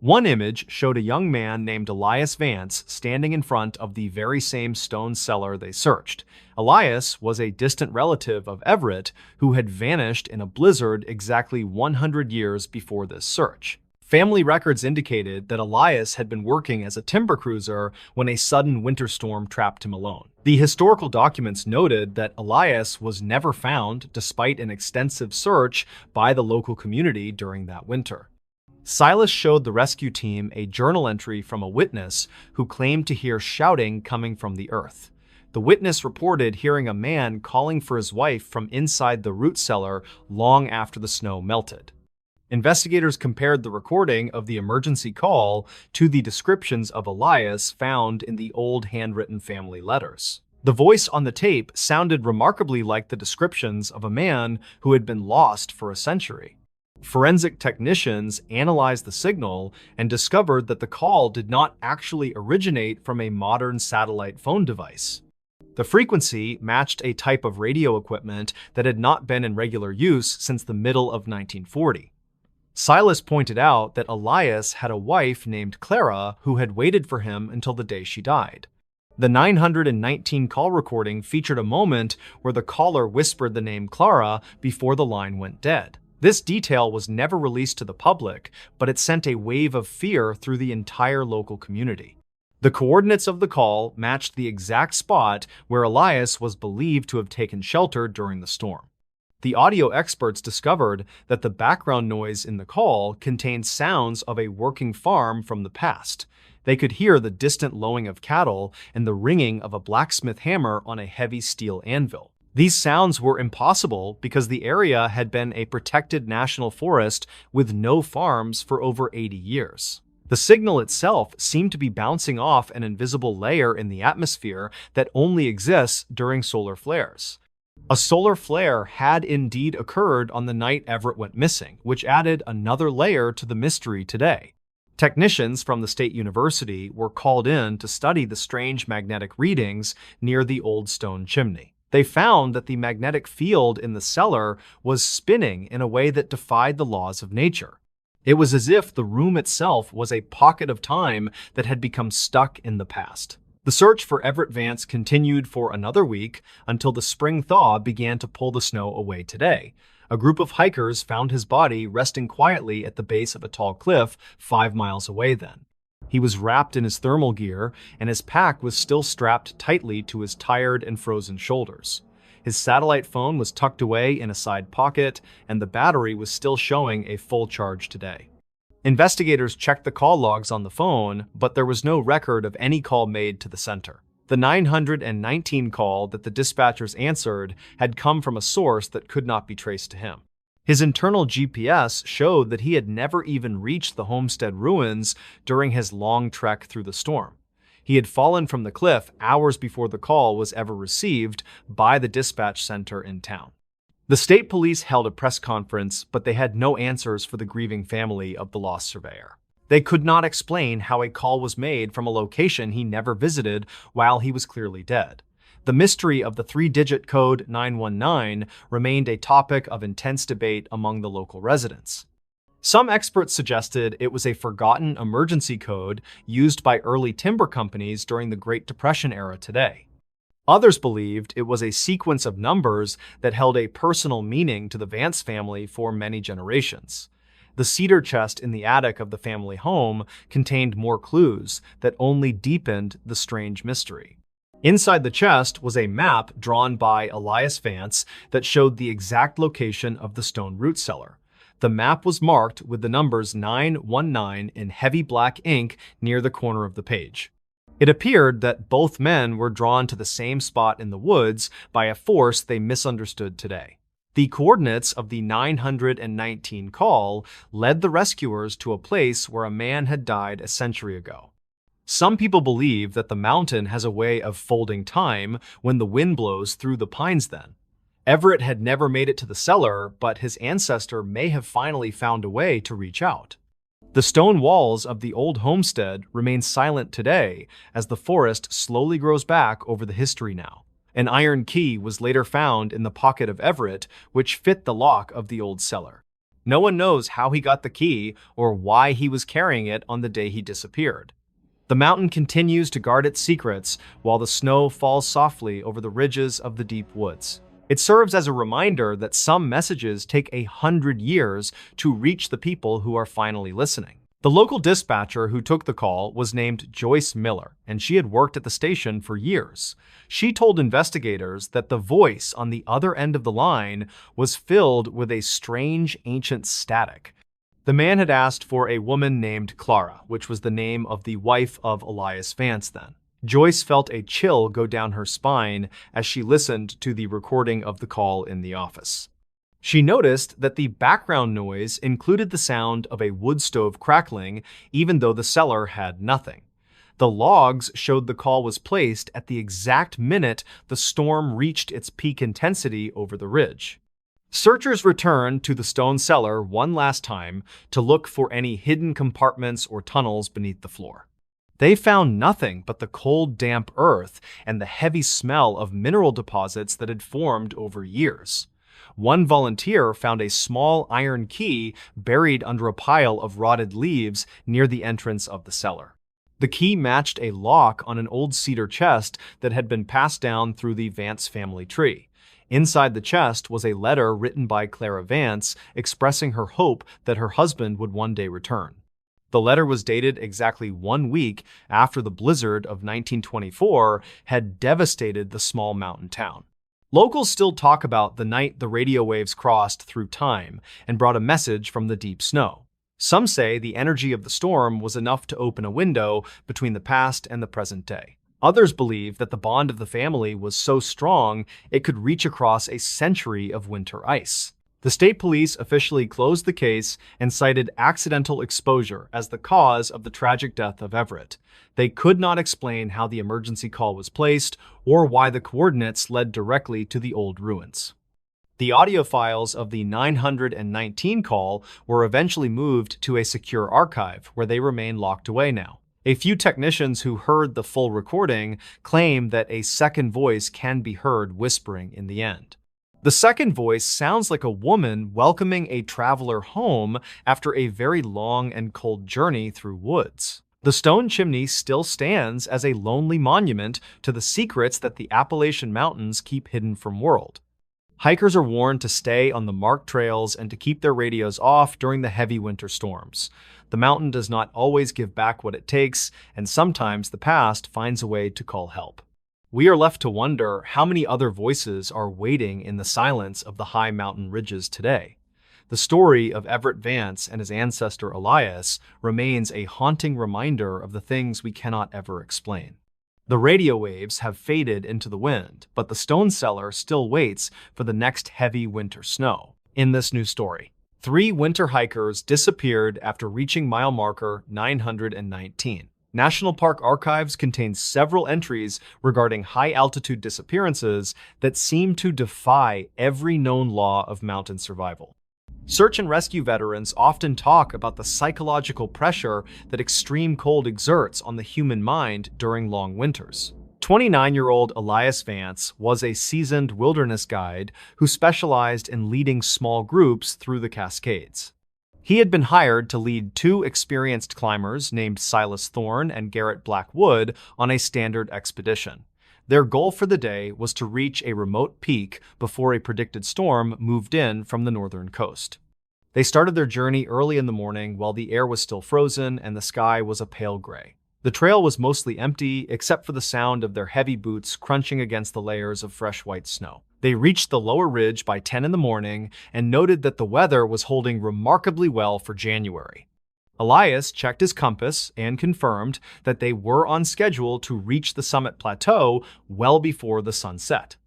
One image showed a young man named Elias Vance standing in front of the very same stone cellar they searched. Elias was a distant relative of Everett who had vanished in a blizzard exactly 100 years before this search. Family records indicated that Elias had been working as a timber cruiser when a sudden winter storm trapped him alone. The historical documents noted that Elias was never found despite an extensive search by the local community during that winter. Silas showed the rescue team a journal entry from a witness who claimed to hear shouting coming from the earth. The witness reported hearing a man calling for his wife from inside the root cellar long after the snow melted. Investigators compared the recording of the emergency call to the descriptions of Elias found in the old handwritten family letters. The voice on the tape sounded remarkably like the descriptions of a man who had been lost for a century. Forensic technicians analyzed the signal and discovered that the call did not actually originate from a modern satellite phone device. The frequency matched a type of radio equipment that had not been in regular use since the middle of 1940. Silas pointed out that Elias had a wife named Clara who had waited for him until the day she died. The 919 call recording featured a moment where the caller whispered the name Clara before the line went dead. This detail was never released to the public, but it sent a wave of fear through the entire local community. The coordinates of the call matched the exact spot where Elias was believed to have taken shelter during the storm. The audio experts discovered that the background noise in the call contained sounds of a working farm from the past. They could hear the distant lowing of cattle and the ringing of a blacksmith hammer on a heavy steel anvil. These sounds were impossible because the area had been a protected national forest with no farms for over 80 years. The signal itself seemed to be bouncing off an invisible layer in the atmosphere that only exists during solar flares. A solar flare had indeed occurred on the night Everett went missing, which added another layer to the mystery today. Technicians from the state university were called in to study the strange magnetic readings near the old stone chimney. They found that the magnetic field in the cellar was spinning in a way that defied the laws of nature. It was as if the room itself was a pocket of time that had become stuck in the past. The search for Everett Vance continued for another week until the spring thaw began to pull the snow away today. A group of hikers found his body resting quietly at the base of a tall cliff 5 miles away then. He was wrapped in his thermal gear, and his pack was still strapped tightly to his tired and frozen shoulders. His satellite phone was tucked away in a side pocket, and the battery was still showing a full charge today. Investigators checked the call logs on the phone, but there was no record of any call made to the center. The 919 call that the dispatchers answered had come from a source that could not be traced to him. His internal GPS showed that he had never even reached the homestead ruins during his long trek through the storm. He had fallen from the cliff hours before the call was ever received by the dispatch center in town. The state police held a press conference, but they had no answers for the grieving family of the lost surveyor. They could not explain how a call was made from a location he never visited while he was clearly dead. The mystery of the 3-digit code 919 remained a topic of intense debate among the local residents. Some experts suggested it was a forgotten emergency code used by early timber companies during the Great Depression era today. Others believed it was a sequence of numbers that held a personal meaning to the Vance family for many generations. The cedar chest in the attic of the family home contained more clues that only deepened the strange mystery. Inside the chest was a map drawn by Elias Vance that showed the exact location of the stone root cellar. The map was marked with the numbers 919 in heavy black ink near the corner of the page. It appeared that both men were drawn to the same spot in the woods by a force they misunderstood today. The coordinates of the 919 call led the rescuers to a place where a man had died a century ago. Some people believe that the mountain has a way of folding time when the wind blows through the pines then. Everett had never made it to the cellar, but his ancestor may have finally found a way to reach out. The stone walls of the old homestead remain silent today as the forest slowly grows back over the history now. An iron key was later found in the pocket of Everett, which fit the lock of the old cellar. No one knows how he got the key or why he was carrying it on the day he disappeared. The mountain continues to guard its secrets while the snow falls softly over the ridges of the deep woods. It serves as a reminder that some messages take 100 years to reach the people who are finally listening. The local dispatcher who took the call was named Joyce Miller, and she had worked at the station for years. She told investigators that the voice on the other end of the line was filled with a strange ancient static. The man had asked for a woman named Clara, which was the name of the wife of Elias Vance then. Joyce felt a chill go down her spine as she listened to the recording of the call in the office. She noticed that the background noise included the sound of a wood stove crackling, even though the cellar had nothing. The logs showed the call was placed at the exact minute the storm reached its peak intensity over the ridge. Searchers returned to the stone cellar one last time to look for any hidden compartments or tunnels beneath the floor. They found nothing but the cold, damp earth and the heavy smell of mineral deposits that had formed over years. One volunteer found a small iron key buried under a pile of rotted leaves near the entrance of the cellar. The key matched a lock on an old cedar chest that had been passed down through the Vance family tree. Inside the chest was a letter written by Clara Vance expressing her hope that her husband would one day return. The letter was dated exactly 1 week after the blizzard of 1924 had devastated the small mountain town. Locals still talk about the night the radio waves crossed through time and brought a message from the deep snow. Some say the energy of the storm was enough to open a window between the past and the present day. Others believe that the bond of the family was so strong it could reach across a century of winter ice. The state police officially closed the case and cited accidental exposure as the cause of the tragic death of Everett. They could not explain how the emergency call was placed or why the coordinates led directly to the old ruins. The audio files of the 919 call were eventually moved to a secure archive where they remain locked away now. A few technicians who heard the full recording claim that a second voice can be heard whispering in the end. The second voice sounds like a woman welcoming a traveler home after a very long and cold journey through woods. The stone chimney still stands as a lonely monument to the secrets that the Appalachian Mountains keep hidden from world. Hikers are warned to stay on the marked trails and to keep their radios off during the heavy winter storms. The mountain does not always give back what it takes, and sometimes the past finds a way to call help. We are left to wonder how many other voices are waiting in the silence of the high mountain ridges today. The story of Everett Vance and his ancestor Elias remains a haunting reminder of the things we cannot ever explain. The radio waves have faded into the wind, but the stone cellar still waits for the next heavy winter snow. In this new story, 3 winter hikers disappeared after reaching mile marker 919. National Park Archives contains several entries regarding high-altitude disappearances that seem to defy every known law of mountain survival. Search and rescue veterans often talk about the psychological pressure that extreme cold exerts on the human mind during long winters. 29-year-old Elias Vance was a seasoned wilderness guide who specialized in leading small groups through the Cascades. He had been hired to lead 2 experienced climbers named Silas Thorne and Garrett Blackwood on a standard expedition. Their goal for the day was to reach a remote peak before a predicted storm moved in from the northern coast. They started their journey early in the morning while the air was still frozen and the sky was a pale gray. The trail was mostly empty except for the sound of their heavy boots crunching against the layers of fresh white snow. They reached the lower ridge by 10 in the morning and noted that the weather was holding remarkably well for January. Elias checked his compass and confirmed that they were on schedule to reach the summit plateau well before the sun set.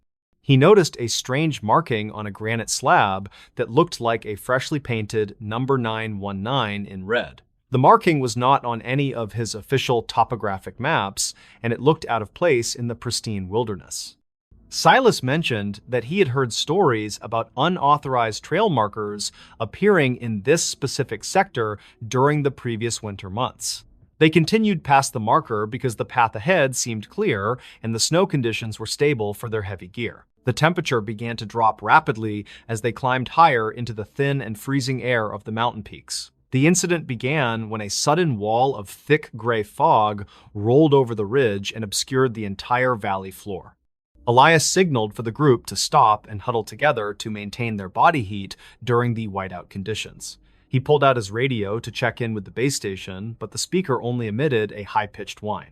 He noticed a strange marking on a granite slab that looked like a freshly painted number 919 in red. The marking was not on any of his official topographic maps, and it looked out of place in the pristine wilderness. Silas mentioned that he had heard stories about unauthorized trail markers appearing in this specific sector during the previous winter months. They continued past the marker because the path ahead seemed clear and the snow conditions were stable for their heavy gear. The temperature began to drop rapidly as they climbed higher into the thin and freezing air of the mountain peaks. The incident began when a sudden wall of thick gray fog rolled over the ridge and obscured the entire valley floor. Elias signaled for the group to stop and huddle together to maintain their body heat during the whiteout conditions. He pulled out his radio to check in with the base station, but the speaker only emitted a high-pitched whine.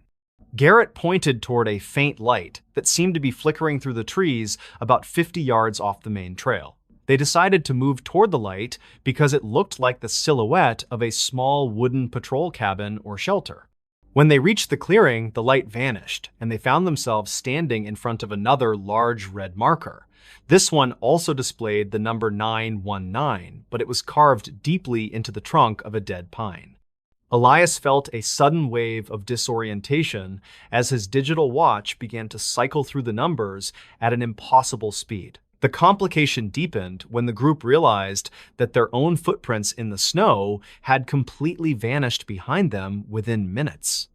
Garrett pointed toward a faint light that seemed to be flickering through the trees about 50 yards off the main trail. They decided to move toward the light because it looked like the silhouette of a small wooden patrol cabin or shelter. When they reached the clearing, the light vanished, and they found themselves standing in front of another large red marker. This one also displayed the number 919, but it was carved deeply into the trunk of a dead pine. Elias felt a sudden wave of disorientation as his digital watch began to cycle through the numbers at an impossible speed. The complication deepened when the group realized that their own footprints in the snow had completely vanished behind them within minutes.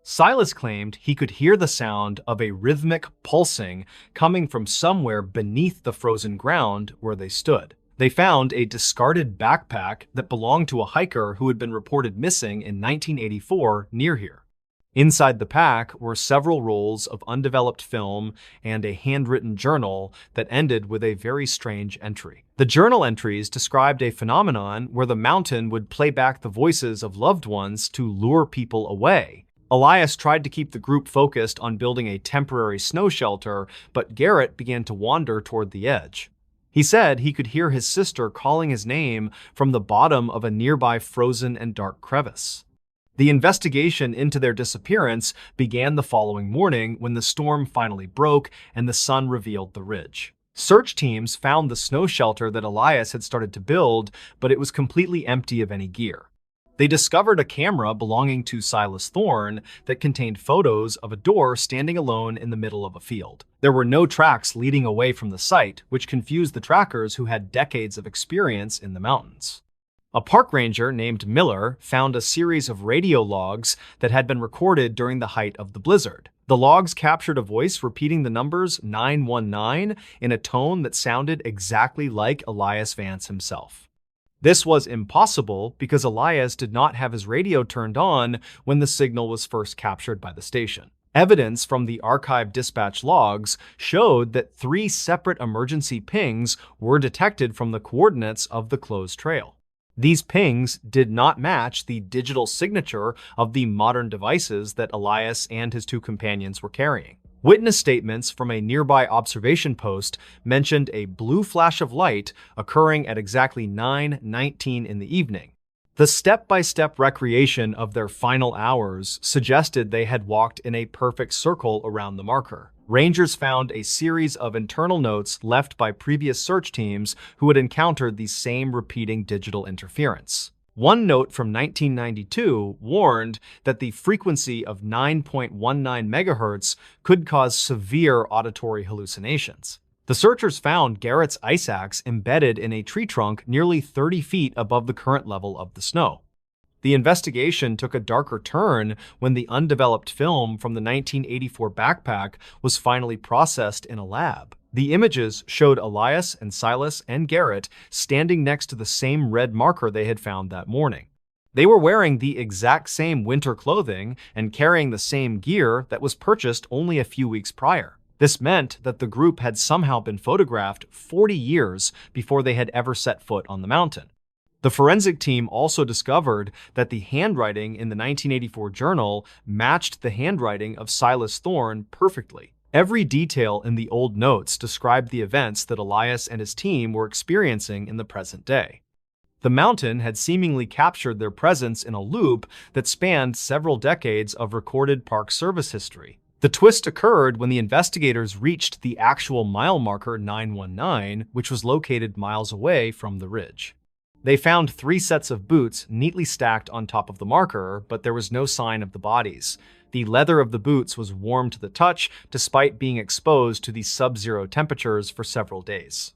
Silas claimed he could hear the sound of a rhythmic pulsing coming from somewhere beneath the frozen ground where they stood. They found a discarded backpack that belonged to a hiker who had been reported missing in 1984 near here. Inside the pack were several rolls of undeveloped film and a handwritten journal that ended with a very strange entry. The journal entries described a phenomenon where the mountain would play back the voices of loved ones to lure people away. Elias tried to keep the group focused on building a temporary snow shelter, but Garrett began to wander toward the edge. He said he could hear his sister calling his name from the bottom of a nearby frozen and dark crevice. The investigation into their disappearance began the following morning when the storm finally broke and the sun revealed the ridge. Search teams found the snow shelter that Elias had started to build, but it was completely empty of any gear. They discovered a camera belonging to Silas Thorne that contained photos of a door standing alone in the middle of a field. There were no tracks leading away from the site, which confused the trackers who had decades of experience in the mountains. A park ranger named Miller found a series of radio logs that had been recorded during the height of the blizzard. The logs captured a voice repeating the numbers 919 in a tone that sounded exactly like Elias Vance himself. This was impossible because Elias did not have his radio turned on when the signal was first captured by the station. Evidence from the archived dispatch logs showed that 3 separate emergency pings were detected from the coordinates of the closed trail. These pings did not match the digital signature of the modern devices that Elias and his 2 companions were carrying. Witness statements from a nearby observation post mentioned a blue flash of light occurring at exactly 9:19 in the evening. The step-by-step recreation of their final hours suggested they had walked in a perfect circle around the marker. Rangers found a series of internal notes left by previous search teams who had encountered the same repeating digital interference. One note from 1992 warned that the frequency of 9.19 megahertz could cause severe auditory hallucinations. The searchers found Garrett's ice axe embedded in a tree trunk nearly 30 feet above the current level of the snow. The investigation took a darker turn when the undeveloped film from the 1984 backpack was finally processed in a lab. The images showed Elias and Silas and Garrett standing next to the same red marker they had found that morning. They were wearing the exact same winter clothing and carrying the same gear that was purchased only a few weeks prior. This meant that the group had somehow been photographed 40 years before they had ever set foot on the mountain. The forensic team also discovered that the handwriting in the 1984 journal matched the handwriting of Silas Thorne perfectly. Every detail in the old notes described the events that Elias and his team were experiencing in the present day. The mountain had seemingly captured their presence in a loop that spanned several decades of recorded Park Service history. The twist occurred when the investigators reached the actual mile marker 919, which was located miles away from the ridge. They found 3 sets of boots neatly stacked on top of the marker, but there was no sign of the bodies. The leather of the boots was warm to the touch, despite being exposed to the sub-zero temperatures for several days.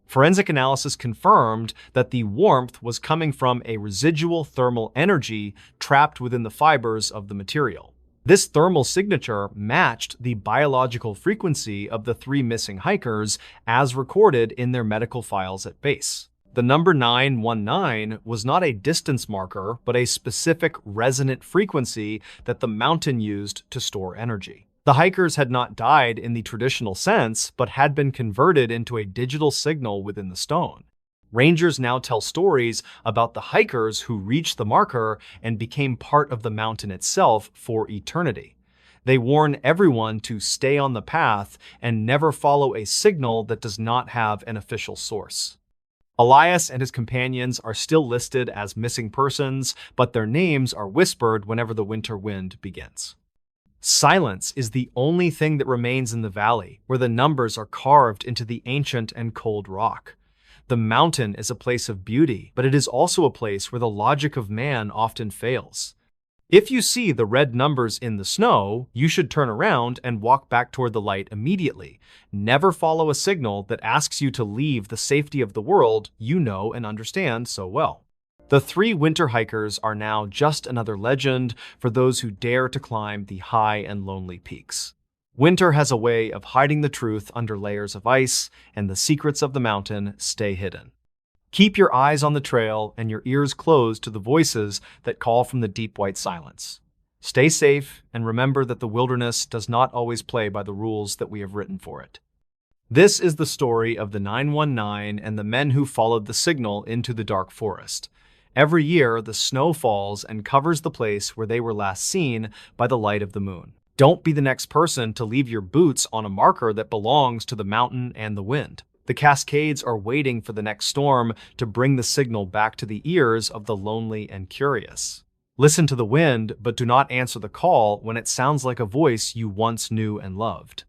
Forensic analysis confirmed that the warmth was coming from a residual thermal energy trapped within the fibers of the material. This thermal signature matched the biological frequency of the 3 missing hikers as recorded in their medical files at base. The number 919 was not a distance marker, but a specific resonant frequency that the mountain used to store energy. The hikers had not died in the traditional sense, but had been converted into a digital signal within the stone. Rangers now tell stories about the hikers who reached the marker and became part of the mountain itself for eternity. They warn everyone to stay on the path and never follow a signal that does not have an official source. Elias and his companions are still listed as missing persons, but their names are whispered whenever the winter wind begins. Silence is the only thing that remains in the valley, where the numbers are carved into the ancient and cold rock. The mountain is a place of beauty, but it is also a place where the logic of man often fails. If you see the red numbers in the snow, you should turn around and walk back toward the light immediately. Never follow a signal that asks you to leave the safety of the world you know and understand so well. The 3 winter hikers are now just another legend for those who dare to climb the high and lonely peaks. Winter has a way of hiding the truth under layers of ice, and the secrets of the mountain stay hidden. Keep your eyes on the trail and your ears closed to the voices that call from the deep white silence. Stay safe and remember that the wilderness does not always play by the rules that we have written for it. This is the story of the 919 and the men who followed the signal into the dark forest. Every year, the snow falls and covers the place where they were last seen by the light of the moon. Don't be the next person to leave your boots on a marker that belongs to the mountain and the wind. The Cascades are waiting for the next storm to bring the signal back to the ears of the lonely and curious. Listen to the wind, but do not answer the call when it sounds like a voice you once knew and loved.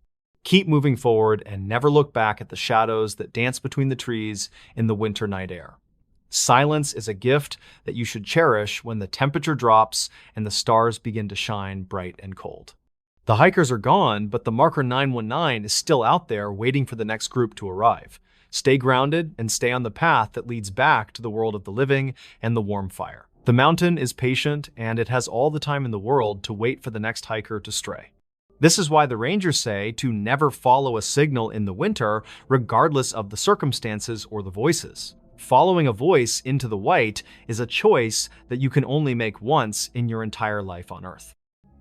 Keep moving forward and never look back at the shadows that dance between the trees in the winter night air. Silence is a gift that you should cherish when the temperature drops and the stars begin to shine bright and cold. The hikers are gone, but the marker 919 is still out there waiting for the next group to arrive. Stay grounded and stay on the path that leads back to the world of the living and the warm fire. The mountain is patient, and it has all the time in the world to wait for the next hiker to stray. This is why the rangers say to never follow a signal in the winter, regardless of the circumstances or the voices. Following a voice into the white is a choice that you can only make once in your entire life on Earth.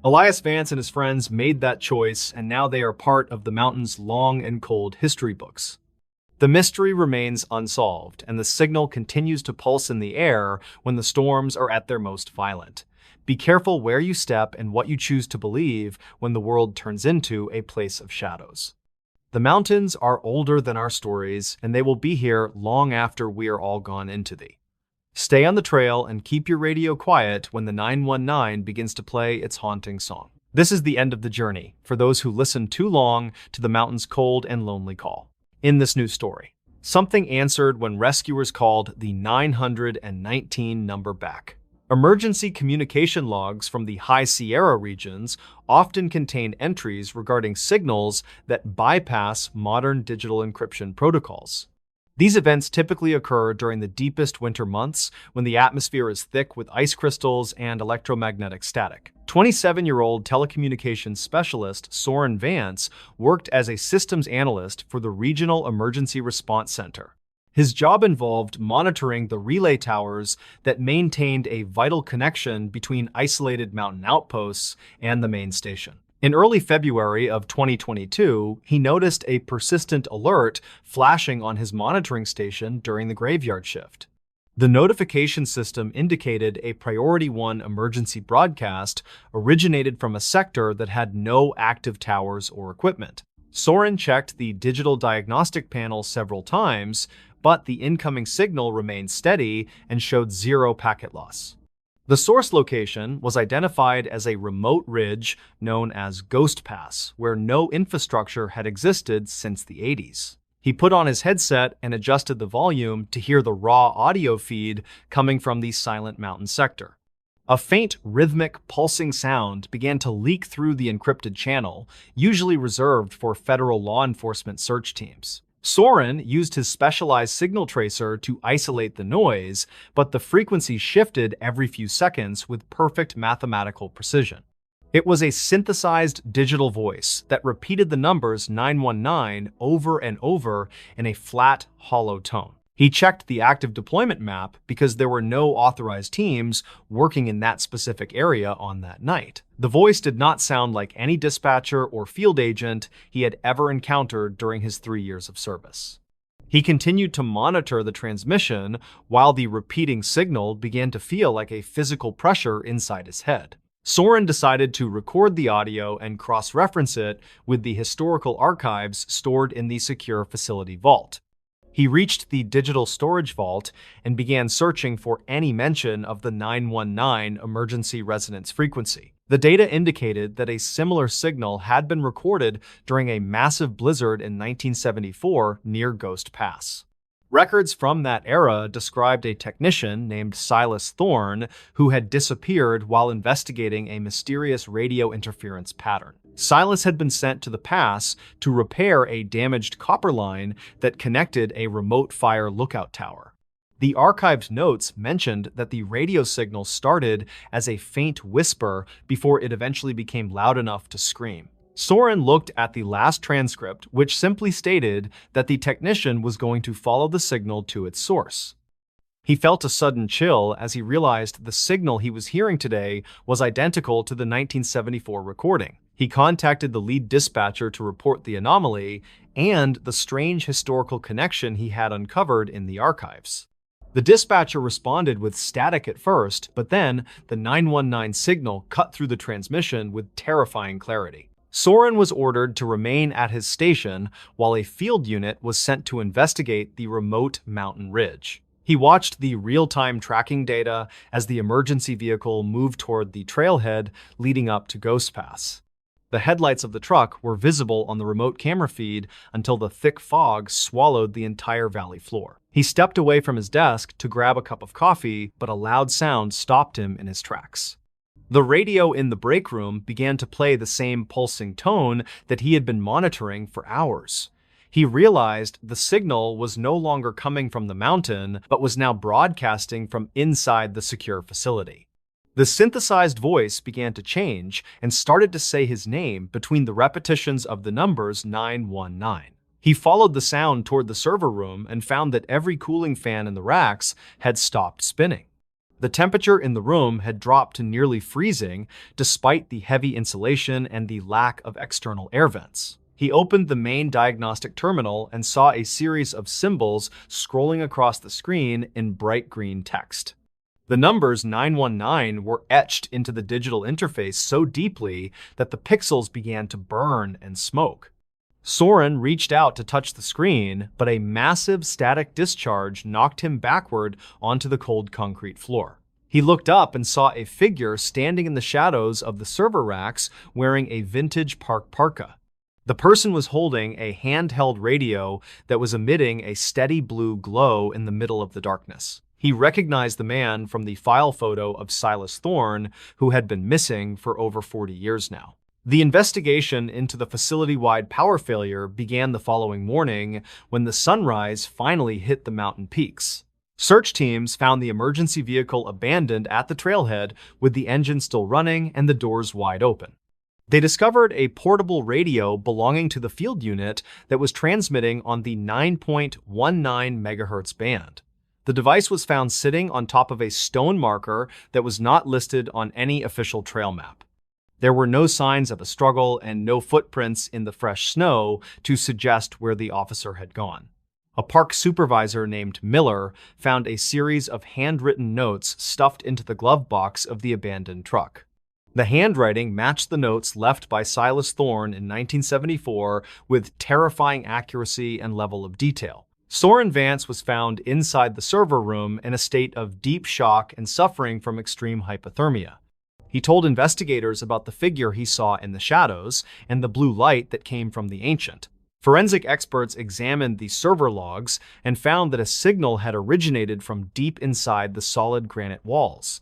Elias Vance and his friends made that choice, and now they are part of the mountain's long and cold history books. The mystery remains unsolved, and the signal continues to pulse in the air when the storms are at their most violent. Be careful where you step and what you choose to believe when the world turns into a place of shadows. The mountains are older than our stories, and they will be here long after we are all gone into thee. Stay on the trail and keep your radio quiet when the 919 begins to play its haunting song. This is the end of the journey for those who listen too long to the mountain's cold and lonely call. In this new story, something answered when rescuers called the 919 number back. Emergency communication logs from the High Sierra regions often contain entries regarding signals that bypass modern digital encryption protocols. These events typically occur during the deepest winter months when the atmosphere is thick with ice crystals and electromagnetic static. 27-year-old telecommunications specialist Soren Vance worked as a systems analyst for the Regional Emergency Response Center. His job involved monitoring the relay towers that maintained a vital connection between isolated mountain outposts and the main station. In early February of 2022, he noticed a persistent alert flashing on his monitoring station during the graveyard shift. The notification system indicated a Priority 1 emergency broadcast originated from a sector that had no active towers or equipment. Soren checked the digital diagnostic panel several times, but the incoming signal remained steady and showed zero packet loss. The source location was identified as a remote ridge known as Ghost Pass, where no infrastructure had existed since the 80s. He put on his headset and adjusted the volume to hear the raw audio feed coming from the silent mountain sector. A faint, rhythmic, pulsing sound began to leak through the encrypted channel, usually reserved for federal law enforcement search teams. Soren used his specialized signal tracer to isolate the noise, but the frequency shifted every few seconds with perfect mathematical precision. It was a synthesized digital voice that repeated the numbers 919 over and over in a flat, hollow tone. He checked the active deployment map because there were no authorized teams working in that specific area on that night. The voice did not sound like any dispatcher or field agent he had ever encountered during his 3 years of service. He continued to monitor the transmission while the repeating signal began to feel like a physical pressure inside his head. Soren decided to record the audio and cross-reference it with the historical archives stored in the secure facility vault. He reached the digital storage vault and began searching for any mention of the 919 emergency resonance frequency. The data indicated that a similar signal had been recorded during a massive blizzard in 1974 near Ghost Pass. Records from that era described a technician named Silas Thorne who had disappeared while investigating a mysterious radio interference pattern. Silas had been sent to the pass to repair a damaged copper line that connected a remote fire lookout tower. The archived notes mentioned that the radio signal started as a faint whisper before it eventually became loud enough to scream. Soren looked at the last transcript, which simply stated that the technician was going to follow the signal to its source. He felt a sudden chill as he realized the signal he was hearing today was identical to the 1974 recording. He contacted the lead dispatcher to report the anomaly and the strange historical connection he had uncovered in the archives. The dispatcher responded with static at first, but then the 919 signal cut through the transmission with terrifying clarity. Soren was ordered to remain at his station while a field unit was sent to investigate the remote mountain ridge. He watched the real-time tracking data as the emergency vehicle moved toward the trailhead leading up to Ghost Pass. The headlights of the truck were visible on the remote camera feed until the thick fog swallowed the entire valley floor. He stepped away from his desk to grab a cup of coffee, but a loud sound stopped him in his tracks. The radio in the break room began to play the same pulsing tone that he had been monitoring for hours. He realized the signal was no longer coming from the mountain, but was now broadcasting from inside the secure facility. The synthesized voice began to change and started to say his name between the repetitions of the numbers 919. He followed the sound toward the server room and found that every cooling fan in the racks had stopped spinning. The temperature in the room had dropped to nearly freezing despite the heavy insulation and the lack of external air vents. He opened the main diagnostic terminal and saw a series of symbols scrolling across the screen in bright green text. The numbers 919 were etched into the digital interface so deeply that the pixels began to burn and smoke. Soren reached out to touch the screen, but a massive static discharge knocked him backward onto the cold concrete floor. He looked up and saw a figure standing in the shadows of the server racks wearing a vintage park parka. The person was holding a handheld radio that was emitting a steady blue glow in the middle of the darkness. He recognized the man from the file photo of Silas Thorne, who had been missing for over 40 years now. The investigation into the facility-wide power failure began the following morning when the sunrise finally hit the mountain peaks. Search teams found the emergency vehicle abandoned at the trailhead with the engine still running and the doors wide open. They discovered a portable radio belonging to the field unit that was transmitting on the 9.19 MHz band. The device was found sitting on top of a stone marker that was not listed on any official trail map. There were no signs of a struggle and no footprints in the fresh snow to suggest where the officer had gone. A park supervisor named Miller found a series of handwritten notes stuffed into the glove box of the abandoned truck. The handwriting matched the notes left by Silas Thorne in 1974 with terrifying accuracy and level of detail. Soren Vance was found inside the server room in a state of deep shock and suffering from extreme hypothermia. He told investigators about the figure he saw in the shadows and the blue light that came from the ancient. Forensic experts examined the server logs and found that a signal had originated from deep inside the solid granite walls.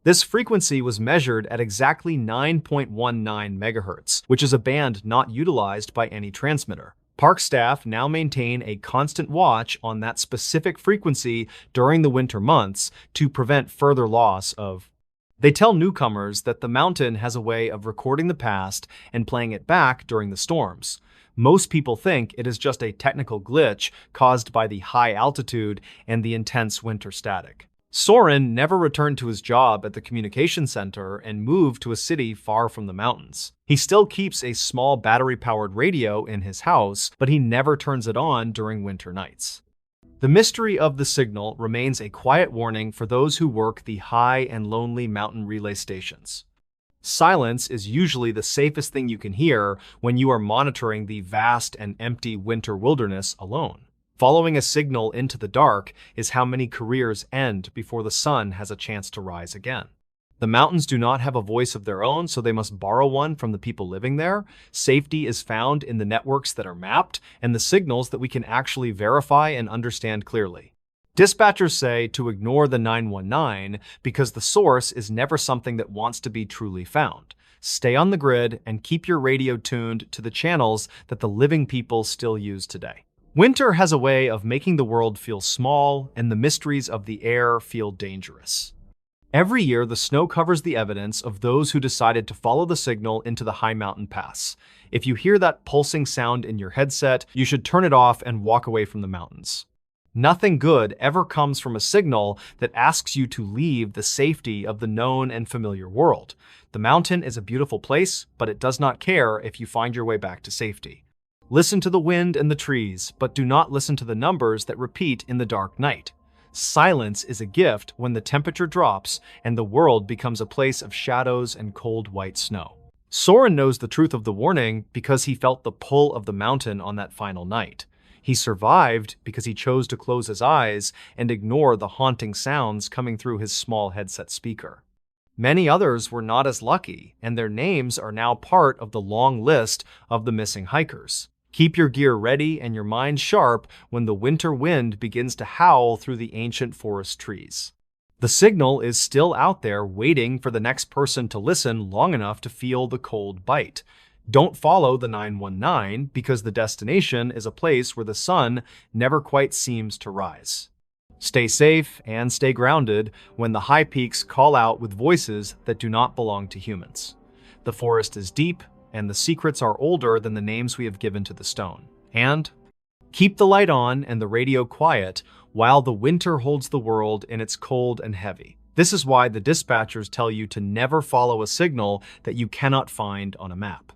This frequency was measured at exactly 9.19 MHz, which is a band not utilized by any transmitter. Park staff now maintain a constant watch on that specific frequency during the winter months to prevent further loss of. They tell newcomers that the mountain has a way of recording the past and playing it back during the storms. Most people think it is just a technical glitch caused by the high altitude and the intense winter static. Soren never returned to his job at the communication center and moved to a city far from the mountains. He still keeps a small battery-powered radio in his house, but he never turns it on during winter nights. The mystery of the signal remains a quiet warning for those who work the high and lonely mountain relay stations. Silence is usually the safest thing you can hear when you are monitoring the vast and empty winter wilderness alone. Following a signal into the dark is how many careers end before the sun has a chance to rise again. The mountains do not have a voice of their own, so they must borrow one from the people living there. Safety is found in the networks that are mapped and the signals that we can actually verify and understand clearly. Dispatchers say to ignore the 919 because the source is never something that wants to be truly found. Stay on the grid and keep your radio tuned to the channels that the living people still use today. Winter has a way of making the world feel small and the mysteries of the air feel dangerous. Every year, the snow covers the evidence of those who decided to follow the signal into the high mountain pass. If you hear that pulsing sound in your headset, you should turn it off and walk away from the mountains. Nothing good ever comes from a signal that asks you to leave the safety of the known and familiar world. The mountain is a beautiful place, but it does not care if you find your way back to safety. Listen to the wind and the trees, but do not listen to the numbers that repeat in the dark night. Silence is a gift when the temperature drops and the world becomes a place of shadows and cold white snow. Soren knows the truth of the warning because he felt the pull of the mountain on that final night. He survived because he chose to close his eyes and ignore the haunting sounds coming through his small headset speaker. Many others were not as lucky, and their names are now part of the long list of the missing hikers. Keep your gear ready and your mind sharp when the winter wind begins to howl through the ancient forest trees. The signal is still out there waiting for the next person to listen long enough to feel the cold bite. Don't follow the 919 because the destination is a place where the sun never quite seems to rise. Stay safe and stay grounded when the high peaks call out with voices that do not belong to humans. The forest is deep, and the secrets are older than the names we have given to the stone. And keep the light on and the radio quiet while the winter holds the world in its cold and heavy. This is why the dispatchers tell you to never follow a signal that you cannot find on a map.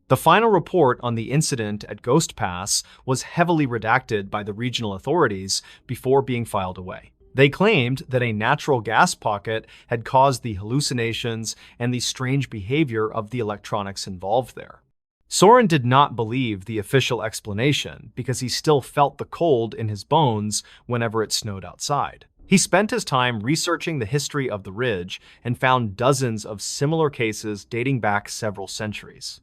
The final report on the incident at Ghost Pass was heavily redacted by the regional authorities before being filed away. They claimed that a natural gas pocket had caused the hallucinations and the strange behavior of the electronics involved there. Soren did not believe the official explanation because he still felt the cold in his bones whenever it snowed outside. He spent his time researching the history of the ridge and found dozens of similar cases dating back several centuries.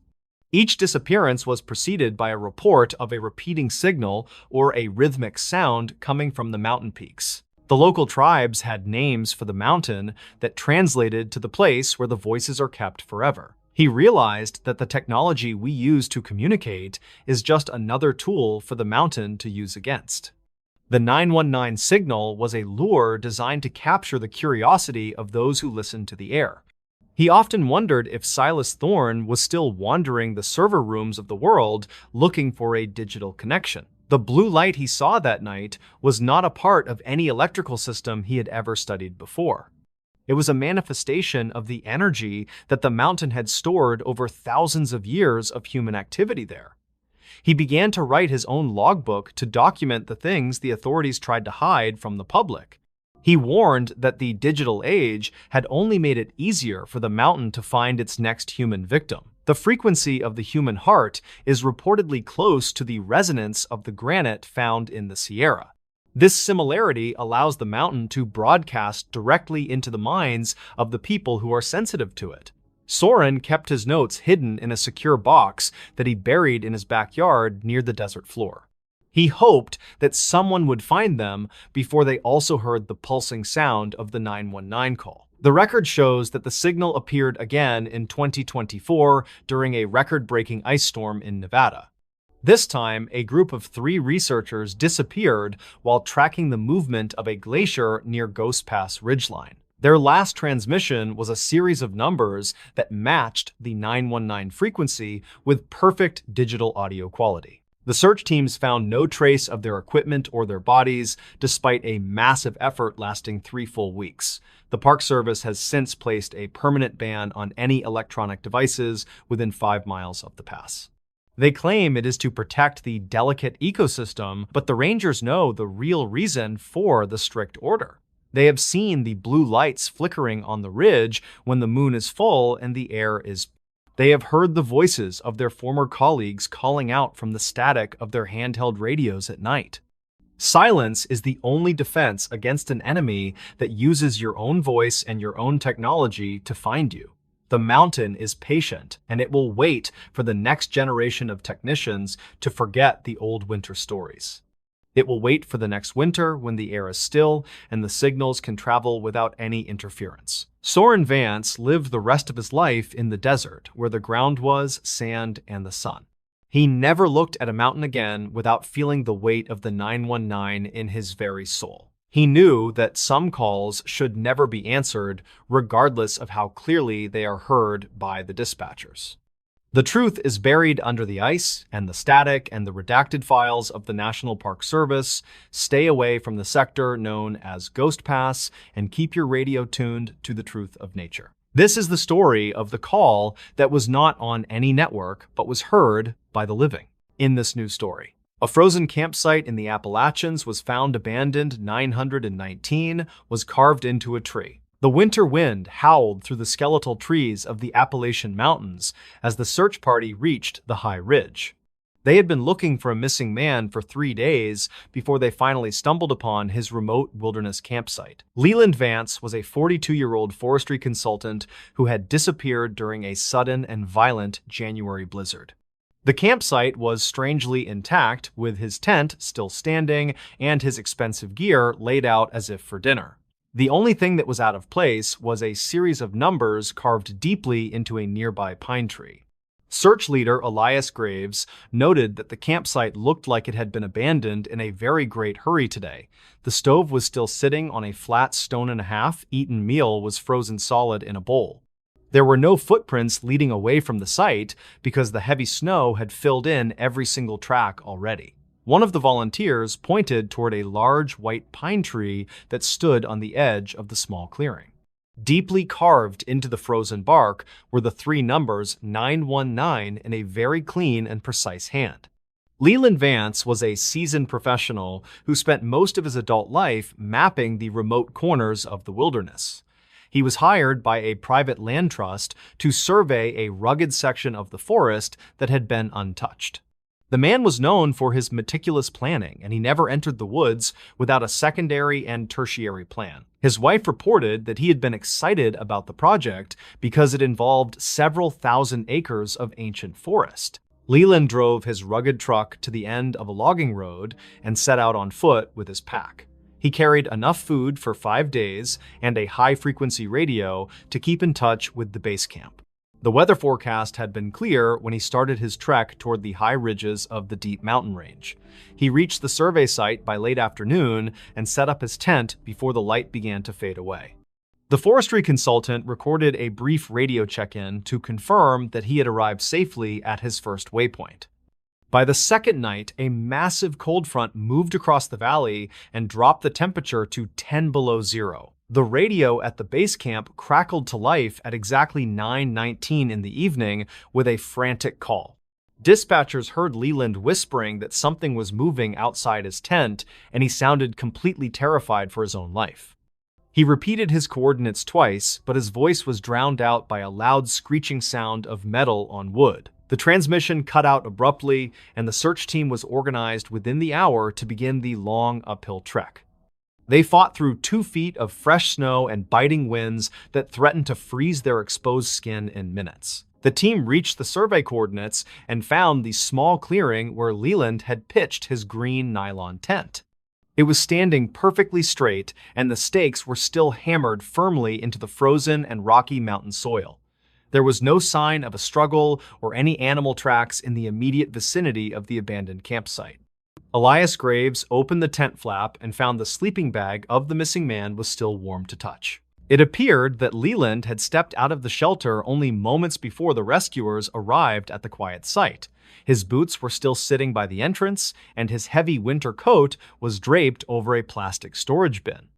Each disappearance was preceded by a report of a repeating signal or a rhythmic sound coming from the mountain peaks. The local tribes had names for the mountain that translated to the place where the voices are kept forever. He realized that the technology we use to communicate is just another tool for the mountain to use against. The 919 signal was a lure designed to capture the curiosity of those who listened to the air. He often wondered if Silas Thorne was still wandering the server rooms of the world looking for a digital connection. The blue light he saw that night was not a part of any electrical system he had ever studied before. It was a manifestation of the energy that the mountain had stored over thousands of years of human activity there. He began to write his own logbook to document the things the authorities tried to hide from the public. He warned that the digital age had only made it easier for the mountain to find its next human victim. The frequency of the human heart is reportedly close to the resonance of the granite found in the Sierra. This similarity allows the mountain to broadcast directly into the minds of the people who are sensitive to it. Soren kept his notes hidden in a secure box that he buried in his backyard near the desert floor. He hoped that someone would find them before they also heard the pulsing sound of the 919 call. The record shows that the signal appeared again in 2024 during a record-breaking ice storm in Nevada. This time, a group of 3 researchers disappeared while tracking the movement of a glacier near Ghost Pass ridgeline. Their last transmission was a series of numbers that matched the 919 frequency with perfect digital audio quality. The search teams found no trace of their equipment or their bodies, despite a massive effort lasting 3 full weeks. The Park Service has since placed a permanent ban on any electronic devices within 5 miles of the pass. They claim it is to protect the delicate ecosystem, but the rangers know the real reason for the strict order. They have seen the blue lights flickering on the ridge when the moon is full and the air is. They have heard the voices of their former colleagues calling out from the static of their handheld radios at night. Silence is the only defense against an enemy that uses your own voice and your own technology to find you. The mountain is patient, and it will wait for the next generation of technicians to forget the old winter stories. It will wait for the next winter when the air is still and the signals can travel without any interference. Soren Vance lived the rest of his life in the desert, where the ground was sand and the sun. He never looked at a mountain again without feeling the weight of the 919 in his very soul. He knew that some calls should never be answered, regardless of how clearly they are heard by the dispatchers. The truth is buried under the ice and the static and the redacted files of the National Park Service. Stay away from the sector known as Ghost Pass and keep your radio tuned to the truth of nature. This is the story of the call that was not on any network but was heard by the living. In this new story, a frozen campsite in the Appalachians was found abandoned. 919 was carved into a tree. The winter wind howled through the skeletal trees of the Appalachian Mountains as the search party reached the high ridge. They had been looking for a missing man for 3 days before they finally stumbled upon his remote wilderness campsite. Leland Vance was a 42-year-old forestry consultant who had disappeared during a sudden and violent January blizzard. The campsite was strangely intact, with his tent still standing and his expensive gear laid out as if for dinner. The only thing that was out of place was a series of numbers carved deeply into a nearby pine tree. Search leader Elias Graves noted that the campsite looked like it had been abandoned in a very great hurry today. The stove was still sitting on a flat stone-and-a-half eaten meal was frozen solid in a bowl. There were no footprints leading away from the site because the heavy snow had filled in every single track already. One of the volunteers pointed toward a large white pine tree that stood on the edge of the small clearing. Deeply carved into the frozen bark were the three numbers 919 in a very clean and precise hand. Leland Vance was a seasoned professional who spent most of his adult life mapping the remote corners of the wilderness. He was hired by a private land trust to survey a rugged section of the forest that had been untouched. The man was known for his meticulous planning, and he never entered the woods without a secondary and tertiary plan. His wife reported that he had been excited about the project because it involved several thousand acres of ancient forest. Leland drove his rugged truck to the end of a logging road and set out on foot with his pack. He carried enough food for 5 days and a high-frequency radio to keep in touch with the base camp. The weather forecast had been clear when he started his trek toward the high ridges of the deep mountain range. He reached the survey site by late afternoon and set up his tent before the light began to fade away. The forestry consultant recorded a brief radio check-in to confirm that he had arrived safely at his first waypoint. By the second night, a massive cold front moved across the valley and dropped the temperature to 10 below zero. The radio at the base camp crackled to life at exactly 9:19 in the evening with a frantic call. Dispatchers heard Leland whispering that something was moving outside his tent, and he sounded completely terrified for his own life. He repeated his coordinates twice, but his voice was drowned out by a loud screeching sound of metal on wood. The transmission cut out abruptly, and the search team was organized within the hour to begin the long uphill trek. They fought through 2 feet of fresh snow and biting winds that threatened to freeze their exposed skin in minutes. The team reached the survey coordinates and found the small clearing where Leland had pitched his green nylon tent. It was standing perfectly straight, and the stakes were still hammered firmly into the frozen and rocky mountain soil. There was no sign of a struggle or any animal tracks in the immediate vicinity of the abandoned campsite. Elias Graves opened the tent flap and found the sleeping bag of the missing man was still warm to touch. It appeared that Leland had stepped out of the shelter only moments before the rescuers arrived at the quiet site. His boots were still sitting by the entrance, and his heavy winter coat was draped over a plastic storage bin.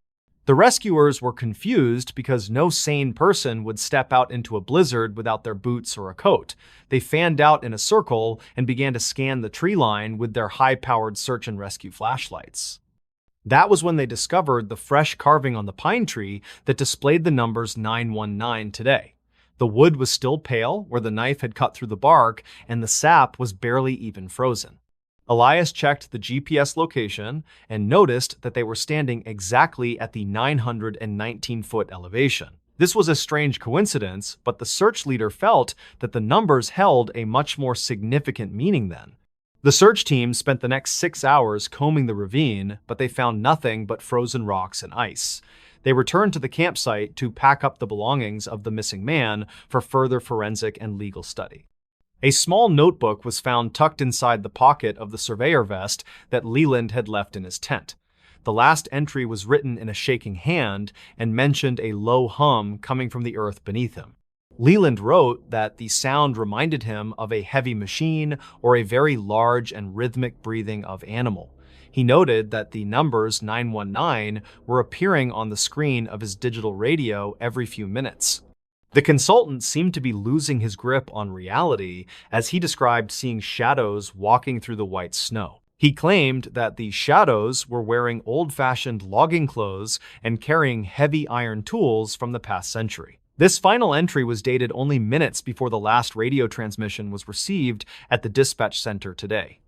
The rescuers were confused because no sane person would step out into a blizzard without their boots or a coat. They fanned out in a circle and began to scan the tree line with their high-powered search and rescue flashlights. That was when they discovered the fresh carving on the pine tree that displayed the numbers 919 today. The wood was still pale where the knife had cut through the bark, and the sap was barely even frozen. Elias checked the GPS location and noticed that they were standing exactly at the 919-foot elevation. This was a strange coincidence, but the search leader felt that the numbers held a much more significant meaning then. The search team spent the next 6 hours combing the ravine, but they found nothing but frozen rocks and ice. They returned to the campsite to pack up the belongings of the missing man for further forensic and legal study. A small notebook was found tucked inside the pocket of the surveyor vest that Leland had left in his tent. The last entry was written in a shaking hand and mentioned a low hum coming from the earth beneath him. Leland wrote that the sound reminded him of a heavy machine or a very large and rhythmic breathing of animal. He noted that the numbers 919 were appearing on the screen of his digital radio every few minutes. The consultant seemed to be losing his grip on reality as he described seeing shadows walking through the white snow. He claimed that the shadows were wearing old-fashioned logging clothes and carrying heavy iron tools from the past century. This final entry was dated only minutes before the last radio transmission was received at the dispatch center today.